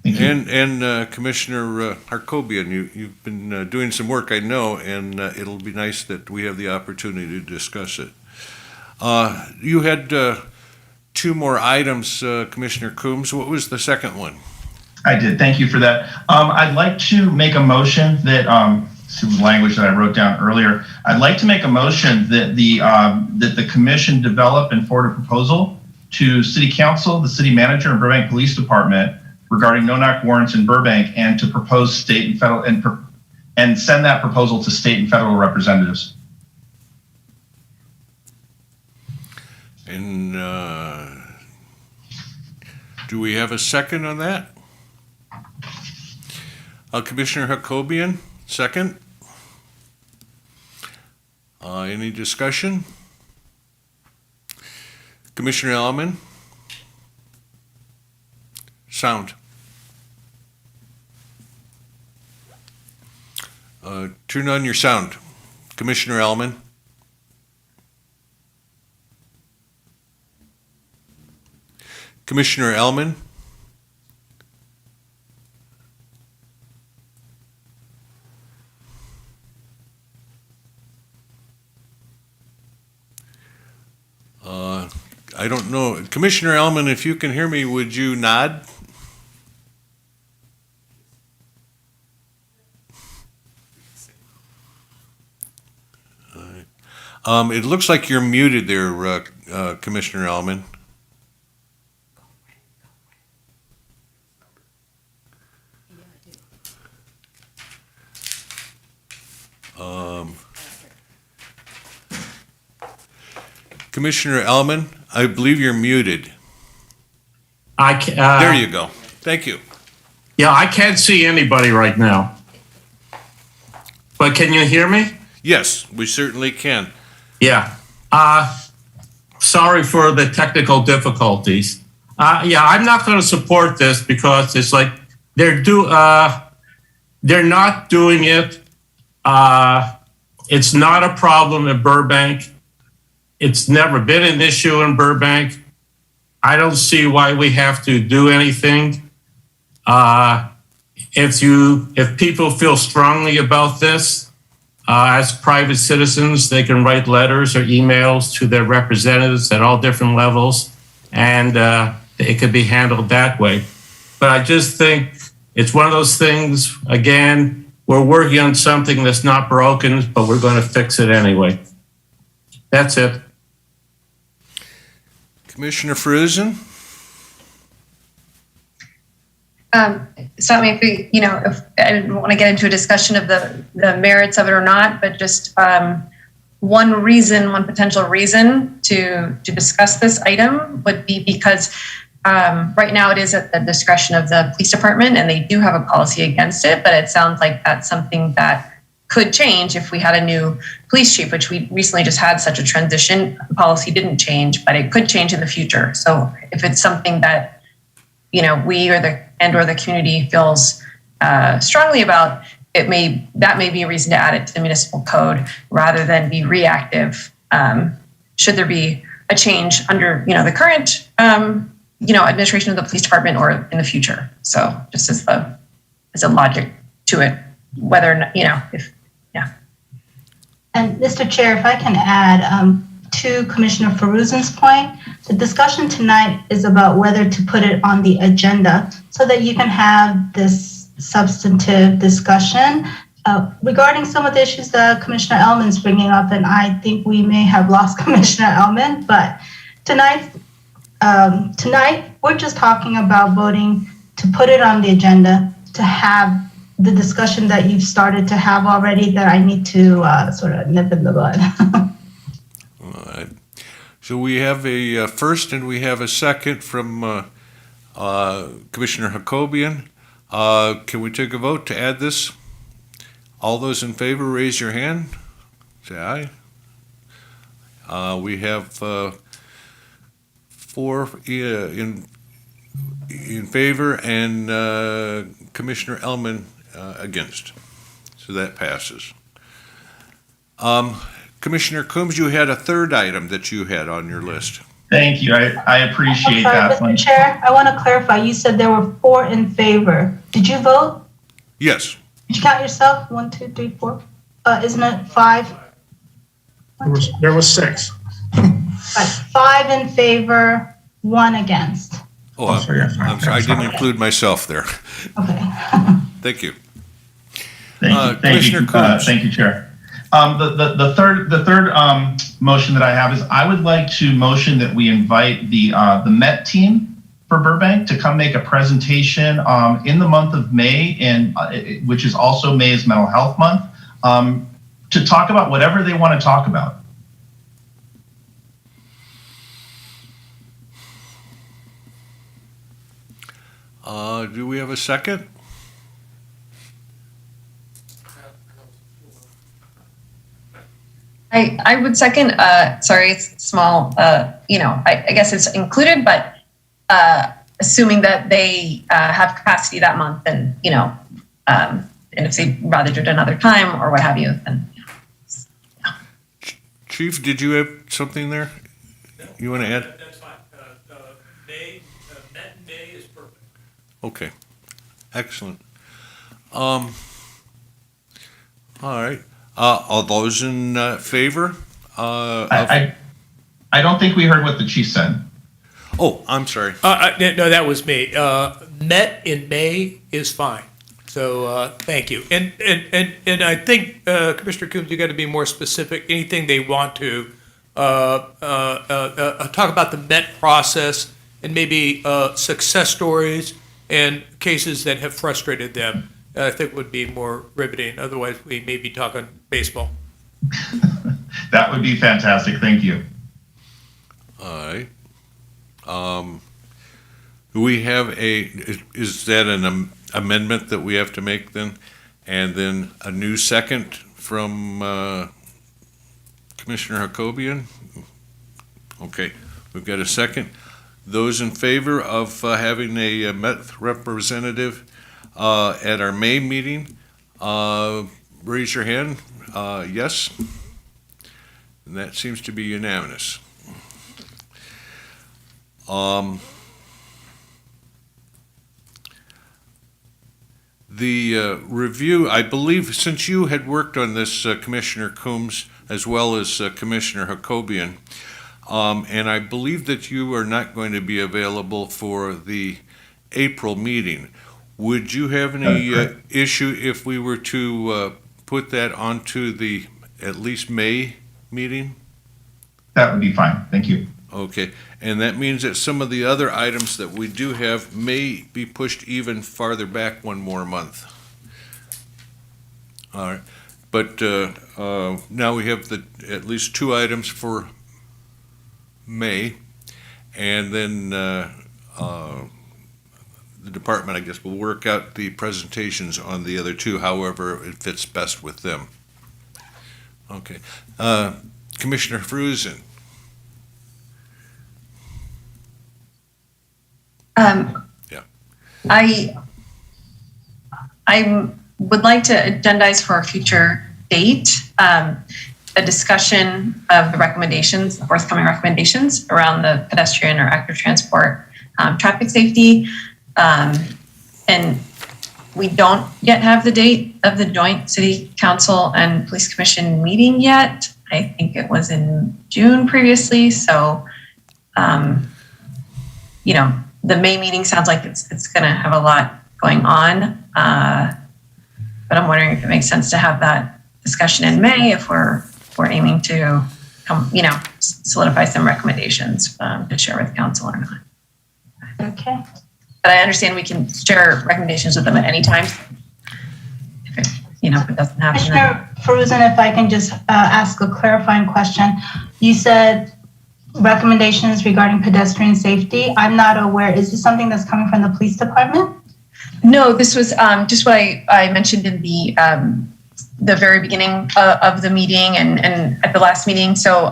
Speaker 6: Thank you.
Speaker 1: And Commissioner Jacobian, you've been doing some work, I know, and it'll be nice that we have the opportunity to discuss it. You had two more items, Commissioner Coombs. What was the second one?
Speaker 6: I did. Thank you for that. I'd like to make a motion that, some language that I wrote down earlier. I'd like to make a motion that the commission develop and forward a proposal to City Council, the City Manager, and Burbank Police Department regarding no-knock warrants in Burbank, and to propose state and federal and send that proposal to state and federal representatives.
Speaker 1: And do we have a second on that? Commissioner Jacobian, second. Any discussion? Commissioner Elman? Sound. Turn on your sound. Commissioner Elman? Commissioner Elman? I don't know. Commissioner Elman, if you can hear me, would you nod? It looks like you're muted there, Commissioner Elman. Commissioner Elman, I believe you're muted. There you go. Thank you.
Speaker 7: Yeah, I can't see anybody right now. But can you hear me?
Speaker 1: Yes, we certainly can.
Speaker 7: Yeah. Sorry for the technical difficulties. Yeah, I'm not going to support this because it's like they're not doing it. It's not a problem in Burbank. It's never been an issue in Burbank. I don't see why we have to do anything. If people feel strongly about this, as private citizens, they can write letters or emails to their representatives at all different levels, and it could be handled that way. But I just think it's one of those things, again, we're working on something that's not broken, but we're going to fix it anyway. That's it.
Speaker 1: Commissioner Feruzin?
Speaker 4: So if we, if I didn't want to get into a discussion of the merits of it or not, but just one potential reason to discuss this item would be because right now it is at the discretion of the police department, and they do have a policy against it, but it sounds like that's something that could change if we had a new police chief, which we recently just had such a transition. The policy didn't change, but it could change in the future. So if it's something that, we or the community feels strongly about, that may be a reason to add it to the municipal code rather than be reactive. Should there be a change under, the current, administration of the police department or in the future. So just as a logic to it, whether or not,
Speaker 13: And Mr. Chair, if I can add to Commissioner Feruzan's point, the discussion tonight is about whether to put it on the agenda so that you can have this substantive discussion regarding some of the issues that Commissioner Elman's bringing up. And I think we may have lost Commissioner Elman, but tonight we're just talking about voting to put it on the agenda to have the discussion that you've started to have already that I need to sort of nip in the bud.
Speaker 1: All right. So we have a first and we have a second from Commissioner Hakobian. Can we take a vote to add this? All those in favor, raise your hand. Say aye. We have 4 in favor and Commissioner Elman against. So that passes. Commissioner Coombs, you had a third item that you had on your list.
Speaker 6: Thank you. I appreciate that one.
Speaker 13: Mr. Chair, I want to clarify. You said there were 4 in favor. Did you vote?
Speaker 1: Yes.
Speaker 13: Did you count yourself? 1, 2, 3, 4. Isn't it 5?
Speaker 3: There was 6.
Speaker 13: Right. 5 in favor, 1 against.
Speaker 1: Oh, I'm sorry. I didn't include myself there.
Speaker 13: Okay.
Speaker 1: Thank you.
Speaker 6: Commissioner Coombs. Thank you, Chair. The third motion that I have is I would like to motion that we invite the Met team for Burbank to come make a presentation in the month of May, and which is also May is Mental Health Month, to talk about whatever they want to talk about.
Speaker 1: Do we have a second?
Speaker 4: I would second, sorry, it's small, I guess it's included, but assuming that they have capacity that month and, and if they'd rather do it another time or what have you, then.
Speaker 1: Chief, did you have something there you want to add?
Speaker 8: That's fine. Met in May is perfect.
Speaker 1: Okay, excellent. All right. All those in favor?
Speaker 6: I don't think we heard what the chief said.
Speaker 1: Oh, I'm sorry.
Speaker 8: No, that was me. Met in May is fine. So thank you. And I think Commissioner Coombs, you got to be more specific. Anything they want to talk about the Met process and maybe success stories and cases that have frustrated them. I think would be more riveting. Otherwise, we may be talking baseball.
Speaker 6: That would be fantastic. Thank you.
Speaker 1: All right. We have is that an amendment that we have to make then? And then a new second from Commissioner Hakobian? Okay, we've got a second. Those in favor of having a Met representative at our May meeting, raise your hand. Yes. And that seems to be unanimous. The review, I believe, since you had worked on this, Commissioner Coombs, as well as Commissioner Hakobian, and I believe that you are not going to be available for the April meeting. Would you have any issue if we were to put that onto the at least May meeting?
Speaker 6: That would be fine. Thank you.
Speaker 1: Okay, and that means that some of the other items that we do have may be pushed even farther back one more month. All right, but now we have at least 2 items for May, and then the department, I guess, will work out the presentations on the other two, however it fits best with them. Okay. Commissioner Fruzen. Yeah.
Speaker 4: I would like to agendize for a future date a discussion of the recommendations, the forthcoming recommendations around the pedestrian or active transport traffic safety. And we don't yet have the date of the joint city council and police commission meeting yet. I think it was in June previously. So, the May meeting sounds like it's going to have a lot going on. But I'm wondering if it makes sense to have that discussion in May if we're aiming to solidify some recommendations to share with council or not.
Speaker 13: Okay.
Speaker 4: But I understand we can share recommendations with them at any time. If it doesn't happen.
Speaker 13: Commissioner Fruzen, if I can just ask a clarifying question. You said recommendations regarding pedestrian safety. I'm not aware. Is this something that's coming from the police department?
Speaker 4: No, this was just what I mentioned in the very beginning of the meeting and at the last meeting. So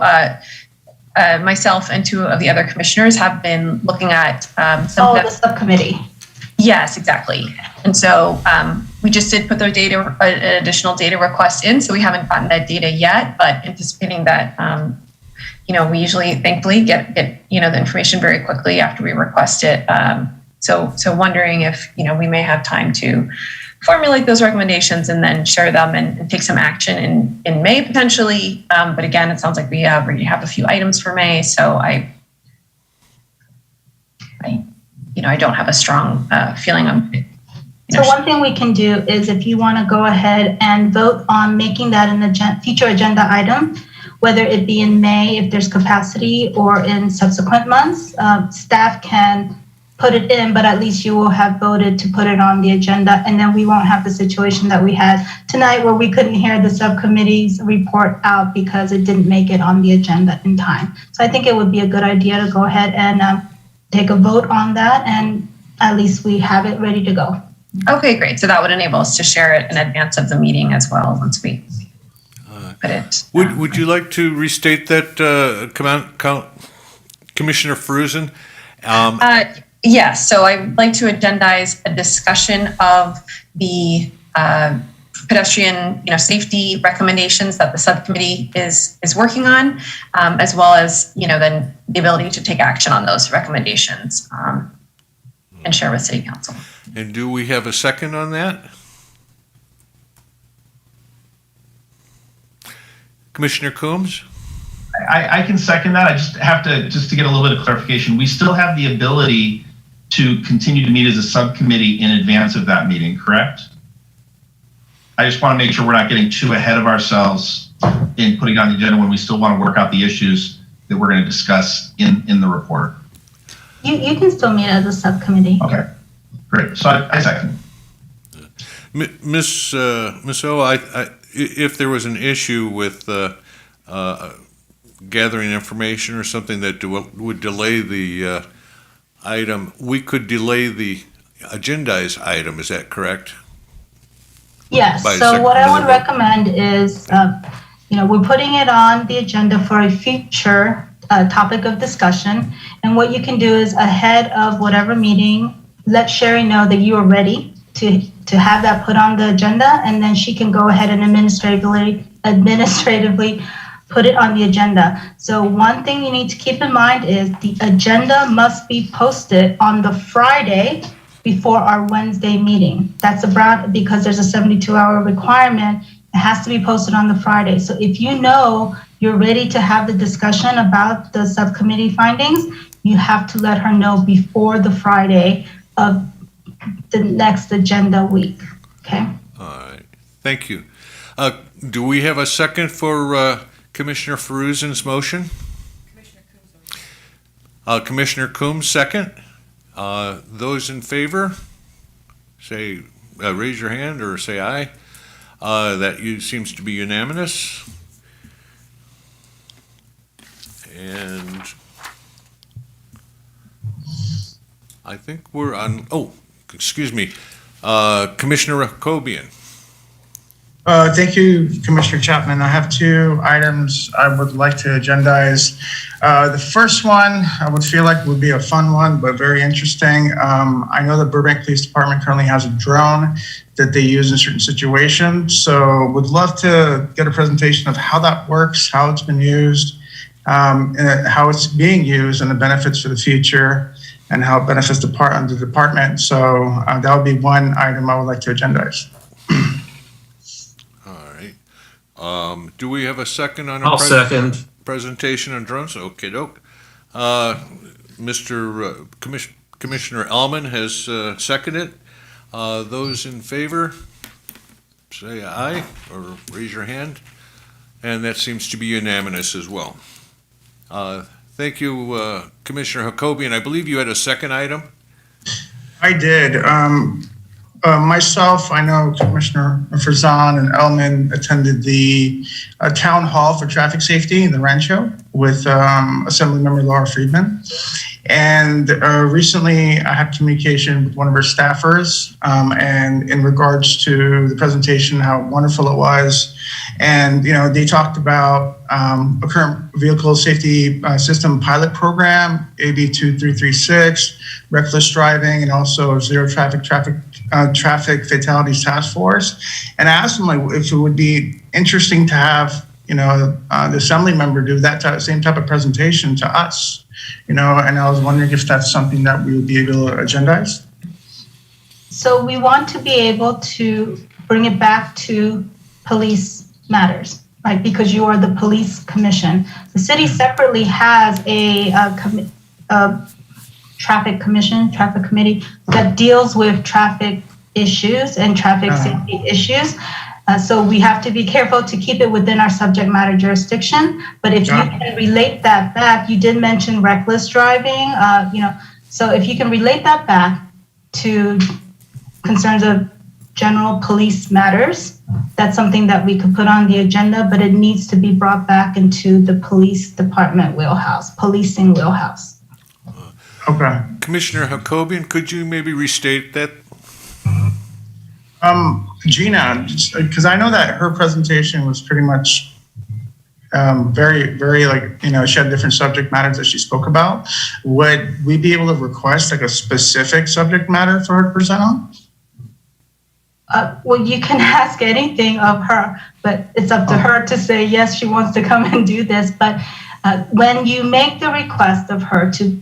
Speaker 4: myself and two of the other commissioners have been looking at
Speaker 13: the subcommittee.
Speaker 4: Yes, exactly. And so we just did put an additional data request in. So we haven't gotten that data yet, but anticipating that, we usually, thankfully, get the information very quickly after we request it. So wondering if, we may have time to formulate those recommendations and then share them and take some action in May potentially. But again, it sounds like we already have a few items for May. So I don't have a strong feeling on it.
Speaker 13: So one thing we can do is if you want to go ahead and vote on making that an future agenda item, whether it be in May if there's capacity or in subsequent months, staff can put it in, but at least you will have voted to put it on the agenda, and then we won't have the situation that we had tonight where we couldn't hear the subcommittee's report out because it didn't make it on the agenda in time. So I think it would be a good idea to go ahead and take a vote on that, and at least we have it ready to go.
Speaker 4: Okay, great. So that would enable us to share it in advance of the meeting as well once we put it.
Speaker 1: Would you like to restate that, Commissioner Fruzen?
Speaker 4: Yes, so I'd like to agendize a discussion of the pedestrian, safety recommendations that the subcommittee is working on, as well as, then the ability to take action on those recommendations and share with City Council.
Speaker 1: And do we have a second on that? Commissioner Coombs?
Speaker 6: I can second that. I just have to get a little bit of clarification. We still have the ability to continue to meet as a subcommittee in advance of that meeting, correct? I just want to make sure we're not getting too ahead of ourselves in putting on the agenda when we still want to work out the issues that we're going to discuss in the report.
Speaker 13: You can still meet as a subcommittee.
Speaker 6: Okay, great. So I second.
Speaker 1: Ms. O, if there was an issue with gathering information or something that would delay the item, we could delay the agendized item, is that correct?
Speaker 13: Yes, so what I would recommend is, we're putting it on the agenda for a future topic of discussion. And what you can do is ahead of whatever meeting, let Sherry know that you are ready to have that put on the agenda, and then she can go ahead and administratively put it on the agenda. So one thing you need to keep in mind is the agenda must be posted on the Friday before our Wednesday meeting. That's because there's a 72-hour requirement. It has to be posted on the Friday. So if you know you're ready to have the discussion about the subcommittee findings, you have to let her know before the Friday of the next agenda week, okay?
Speaker 1: All right, thank you. Do we have a second for Commissioner Fruzen's motion? Commissioner Coombs, second. Those in favor, say, raise your hand or say aye. That seems to be unanimous. And I think we're on, excuse me, Commissioner Hakobian.
Speaker 3: Thank you, Commissioner Chapman. I have two items I would like to agendize. The first one I would feel like would be a fun one, but very interesting. I know the Burbank Police Department currently has a drone that they use in certain situations. So would love to get a presentation of how that works, how it's been used, and how it's being used and the benefits for the future and how it benefits the department. So that would be one item I would like to agendize.
Speaker 1: Do we have a second on
Speaker 7: I'll second.
Speaker 1: presentation on drones? Okay, doke. Commissioner Allman has seconded. Those in favor, say aye or raise your hand. And that seems to be unanimous as well. Thank you, Commissioner Hakobian. I believe you had a second item?
Speaker 3: I did. Myself, I know Commissioner Farzan and Elman attended the town hall for traffic safety in the Rancho with Assemblymember Laura Friedman. And recently I had communication with one of her staffers and in regards to the presentation, how wonderful it was. And, they talked about a current vehicle safety system pilot program, AB 2336, reckless driving, and also zero traffic fatalities task force. And I asked them if it would be interesting to have, the assembly member do that same type of presentation to us, and I was wondering if that's something that we would be able to agendize.
Speaker 13: So we want to be able to bring it back to police matters, right? Because you are the police commission. The city separately has a traffic committee that deals with traffic issues and traffic safety issues. So we have to be careful to keep it within our subject matter jurisdiction. But if you can relate that back, you did mention reckless driving, so if you can relate that back to concerns of general police matters, that's something that we could put on the agenda, but it needs to be brought back into the police department wheelhouse, policing wheelhouse.
Speaker 3: Okay.
Speaker 1: Commissioner Hakobian, could you maybe restate that?
Speaker 3: Gina, because I know that her presentation was pretty much very, very she had different subject matters that she spoke about. Would we be able to request a specific subject matter for her to present on?
Speaker 13: Well, you can ask anything of her, but it's up to her to say, yes, she wants to come and do this. But when you make the request of her to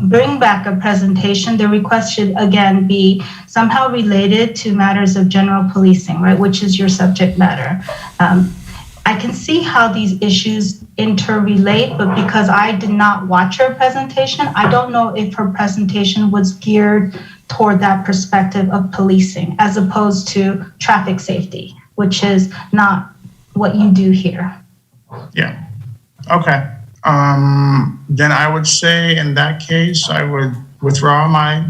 Speaker 13: bring back a presentation, the request should again be somehow related to matters of general policing, right, which is your subject matter. I can see how these issues interrelate, but because I did not watch her presentation, I don't know if her presentation was geared toward that perspective of policing as opposed to traffic safety, which is not what you do here.
Speaker 3: Yeah. Okay. Then I would say in that case, I would withdraw my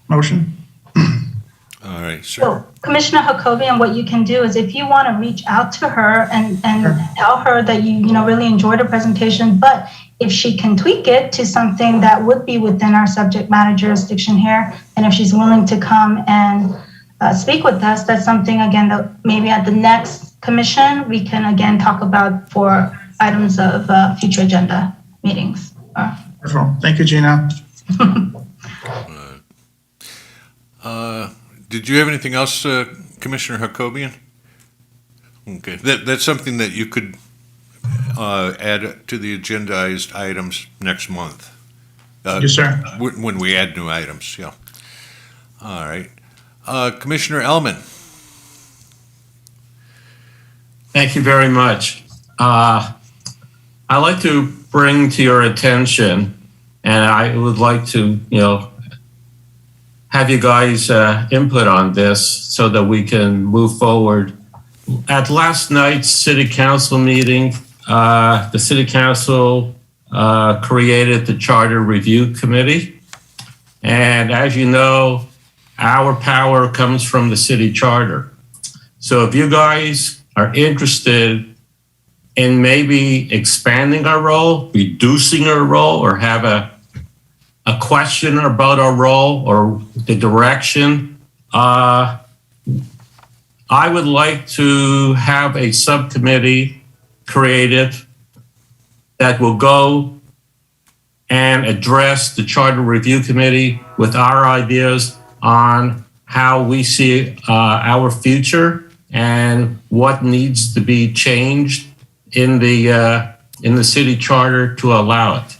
Speaker 3: motion.
Speaker 1: All right, sure.
Speaker 13: So Commissioner Hakobian, what you can do is if you want to reach out to her and tell her that you really enjoyed her presentation, but if she can tweak it to something that would be within our subject matter jurisdiction here, and if she's willing to come and speak with us, that's something, again, that maybe at the next commission, we can, again, talk about for items of future agenda meetings.
Speaker 3: Wonderful. Thank you, Gina.
Speaker 1: Did you have anything else, Commissioner Hakobian? Okay, that's something that you could add to the agendized items next month.
Speaker 3: Yes, sir.
Speaker 1: When we add new items, yeah. All right. Commissioner Elman.
Speaker 7: Thank you very much. I'd like to bring to your attention, and I would like to, have you guys input on this so that we can move forward. At last night's city council meeting, the city council created the Charter Review Committee. And as you know, our power comes from the city charter. So if you guys are interested in maybe expanding our role, reducing our role, or have a a question about our role or the direction, I would like to have a subcommittee created that will go and address the Charter Review Committee with our ideas on how we see our future and what needs to be changed in the city charter to allow it.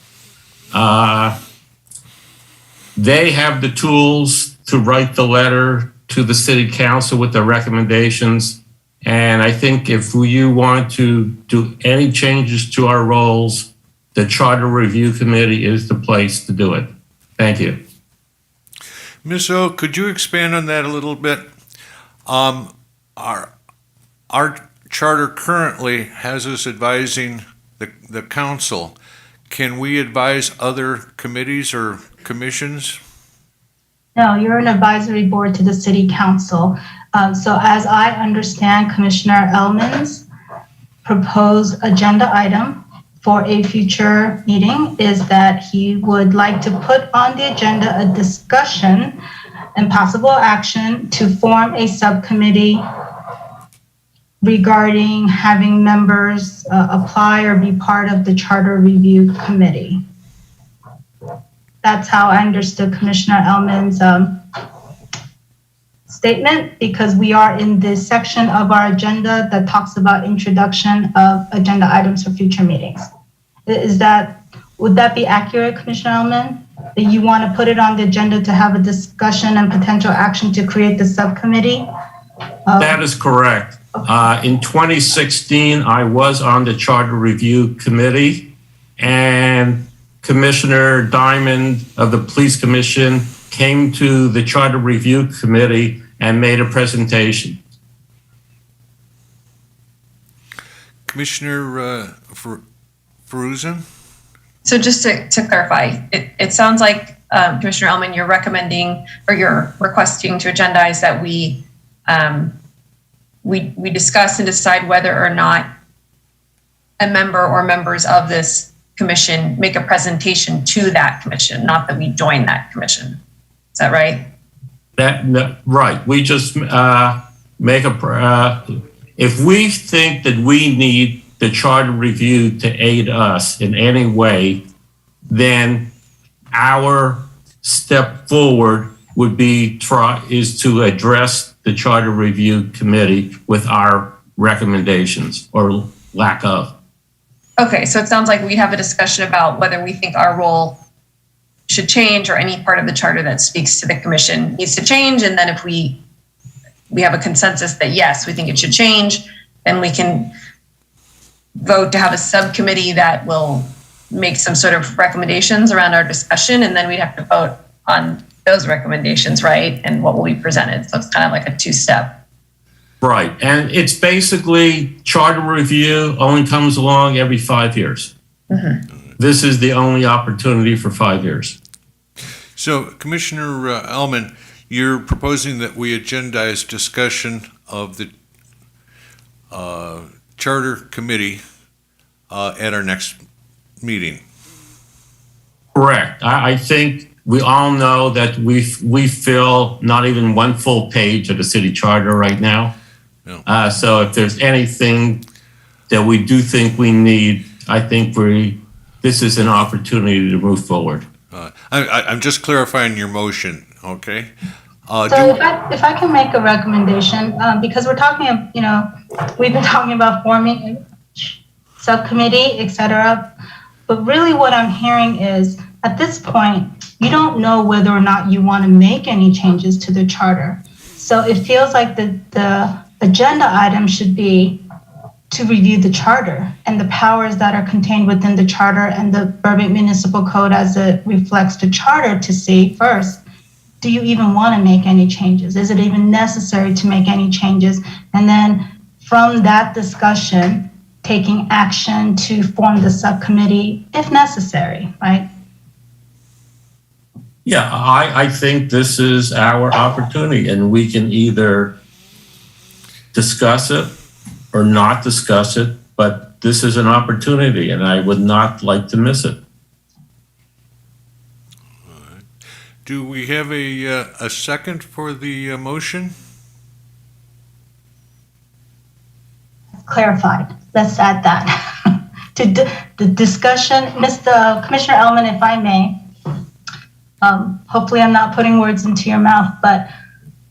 Speaker 7: They have the tools to write the letter to the city council with their recommendations. And I think if you want to do any changes to our roles, the Charter Review Committee is the place to do it. Thank you.
Speaker 1: Ms. O, could you expand on that a little bit? Our charter currently has us advising the council. Can we advise other committees or commissions?
Speaker 13: No, you're an advisory board to the city council. So as I understand Commissioner Elman's proposed agenda item for a future meeting is that he would like to put on the agenda a discussion and possible action to form a subcommittee regarding having members apply or be part of the Charter Review Committee. That's how I understood Commissioner Elman's statement, because we are in this section of our agenda that talks about introduction of agenda items for future meetings. Would that be accurate, Commissioner Elman? That you want to put it on the agenda to have a discussion and potential action to create the subcommittee?
Speaker 7: That is correct. In 2016, I was on the Charter Review Committee, and Commissioner Diamond of the Police Commission came to the Charter Review Committee and made a presentation.
Speaker 1: Commissioner Fruzen?
Speaker 4: So just to clarify, it sounds like, Commissioner Elman, you're recommending or you're requesting to agendize that we discuss and decide whether or not a member or members of this commission make a presentation to that commission, not that we join that commission. Is that right?
Speaker 7: Right. We just make if we think that we need the Charter Review to aid us in any way, then our step forward would be is to address the Charter Review Committee with our recommendations or lack of.
Speaker 4: Okay, so it sounds like we have a discussion about whether we think our role should change or any part of the charter that speaks to the commission needs to change. And then if we have a consensus that yes, we think it should change, then we can vote to have a subcommittee that will make some sort of recommendations around our discussion. And then we'd have to vote on those recommendations, right? And what will be presented. So it's kind of like a two-step.
Speaker 7: Right. And it's basically Charter Review only comes along every 5 years. Mm-hmm. This is the only opportunity for 5 years.
Speaker 1: So, Commissioner Elman, you're proposing that we agendize discussion of the Charter Committee at our next meeting.
Speaker 7: Correct. I think we all know that we fill not even one full page of the city charter right now. No. So if there's anything that we do think we need, I think this is an opportunity to move forward.
Speaker 1: I'm just clarifying your motion, okay?
Speaker 13: So if I can make a recommendation, because we're talking, we've been talking about forming a subcommittee, et cetera. But really what I'm hearing is at this point, you don't know whether or not you want to make any changes to the charter. So it feels like the agenda item should be to review the charter and the powers that are contained within the charter and the Burbank Municipal Code as it reflects the charter to see first, do you even want to make any changes? Is it even necessary to make any changes? And then from that discussion, taking action to form the subcommittee if necessary, right?
Speaker 7: Yeah, I think this is our opportunity, and we can either discuss it or not discuss it, but this is an opportunity, and I would not like to miss it.
Speaker 1: Do we have a second for the motion?
Speaker 13: Clarified. Let's add that. To the discussion, Commissioner Ellman, if I may, hopefully I'm not putting words into your mouth, but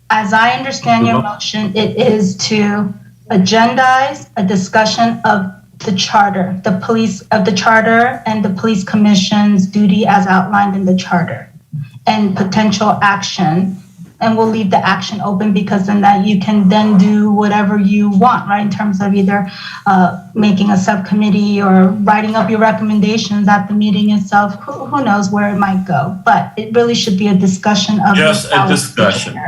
Speaker 13: as I understand your motion, it is to agendize a discussion of the charter, the charter and the police commission's duty as outlined in the charter and potential action. And we'll leave the action open because then that you can then do whatever you want, right? In terms of either making a subcommittee or writing up your recommendations at the meeting itself. Who knows where it might go? But it really should be a discussion of
Speaker 7: Just a discussion.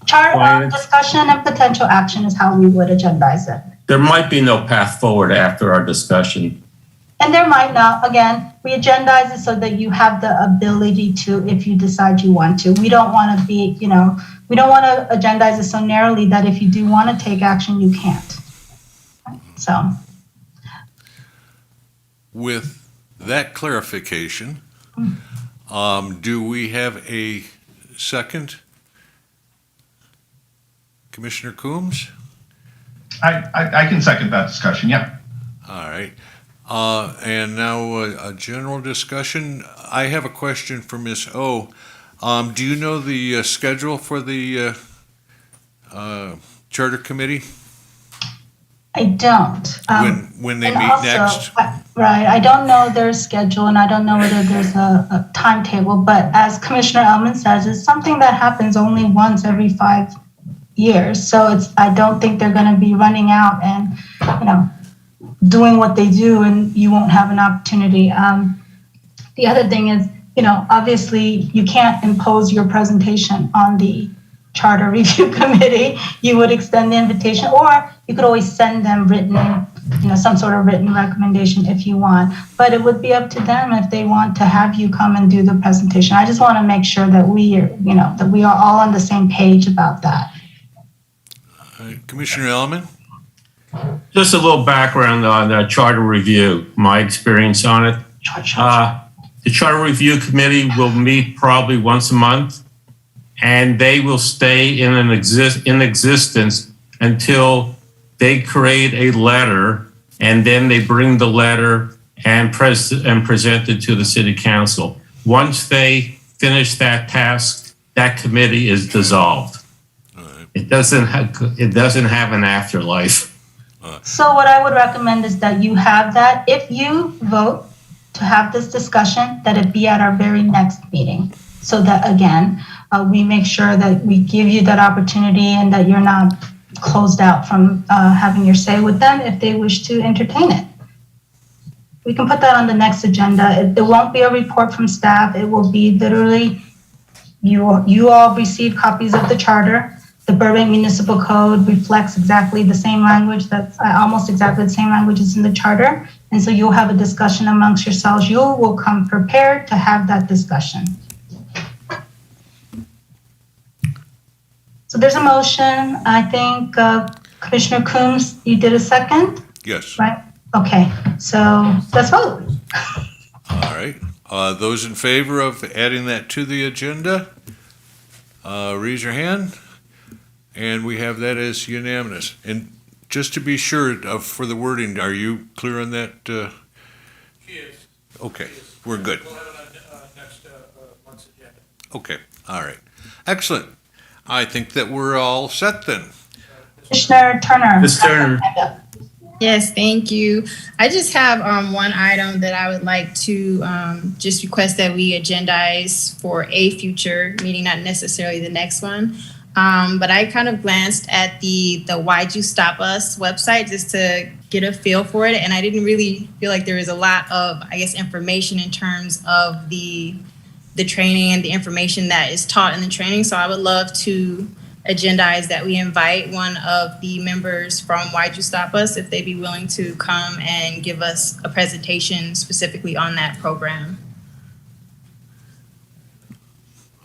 Speaker 13: Charter discussion and potential action is how we would agendize it.
Speaker 7: There might be no path forward after our discussion.
Speaker 13: And there might not. Again, we agendize it so that you have the ability to, if you decide you want to. We don't want to be, we don't want to agendize it so narrowly that if you do want to take action, you can't. So.
Speaker 1: With that clarification, do we have a second? Commissioner Coombs?
Speaker 6: I can second that discussion, yeah.
Speaker 1: All right. And now a general discussion. I have a question for Ms. O. Do you know the schedule for the Charter Committee?
Speaker 13: I don't.
Speaker 1: When they
Speaker 13: and
Speaker 1: meet
Speaker 13: also,
Speaker 1: next?
Speaker 13: Right. I don't know their schedule and I don't know whether there's a timetable, but as Commissioner Ellman says, it's something that happens only once every 5 years. So I don't think they're going to be running out and, doing what they do and you won't have an opportunity. The other thing is, obviously you can't impose your presentation on the Charter Review Committee. You would extend the invitation or you could always send them written, some sort of written recommendation if you want, but it would be up to them if they want to have you come and do the presentation. I just want to make sure that we are all on the same page about that.
Speaker 1: Commissioner Ellman?
Speaker 7: Just a little background on the charter review, my experience on it. The Charter Review Committee will meet probably once a month, and they will stay in existence until they create a letter, and then they bring the letter and present it to the City Council. Once they finish that task, that committee is dissolved. It doesn't have an afterlife.
Speaker 13: So what I would recommend is that you have that. If you vote to have this discussion, that it be at our very next meeting. So that, again, we make sure that we give you that opportunity and that you're not closed out from having your say with them if they wish to entertain it. We can put that on the next agenda. It won't be a report from staff. It will be literally, you all receive copies of the charter. The Burbank Municipal Code reflects exactly the same language that's almost exactly the same language as in the charter. And so you'll have a discussion amongst yourselves. You will come prepared to have that discussion. So there's a motion. I think Commissioner Coombs, you did a second?
Speaker 1: Yes.
Speaker 13: Right? Okay, so let's vote.
Speaker 1: All right. Those in favor of adding that to the agenda, raise your hand. And we have that as unanimous. And just to be sure for the wording, are you clear on that?
Speaker 8: She is.
Speaker 1: Okay, we're good.
Speaker 8: We'll have it on next month's agenda.
Speaker 1: Okay, all right. Excellent. I think that we're all set then.
Speaker 13: Commissioner Turner.
Speaker 7: Ms. Turner.
Speaker 11: Yes, thank you. I just have one item that I would like to just request that we agendize for a future meeting, not necessarily the next one. But I kind of glanced at the Why'd You Stop Us website just to get a feel for it. And I didn't really feel like there was a lot of, information in terms of the training and the information that is taught in the training. So I would love to agendize that we invite one of the members from Why'd You Stop Us, if they'd be willing to come and give us a presentation specifically on that program.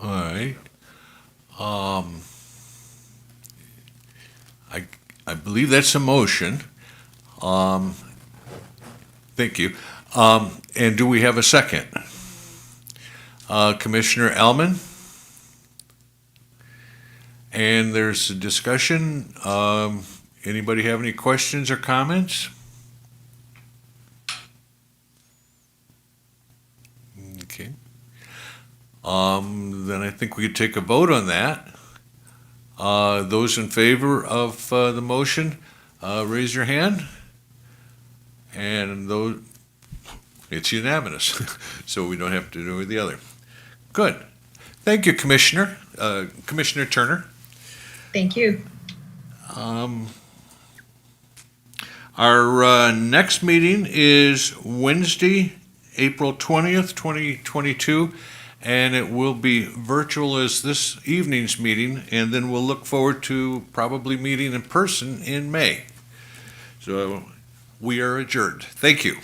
Speaker 1: All right. I believe that's a motion. Thank you. And do we have a second? Commissioner Ellman? And there's a discussion. Anybody have any questions or comments? Okay. Then I think we could take a vote on that. Those in favor of the motion, raise your hand. And those, it's unanimous, so we don't have to do the other. Good. Thank you, Commissioner. Commissioner Turner.
Speaker 11: Thank you.
Speaker 1: Our next meeting is Wednesday, April 20th, 2022, and it will be virtual as this evening's meeting, and then we'll look forward to probably meeting in person in May. So we are adjourned. Thank you.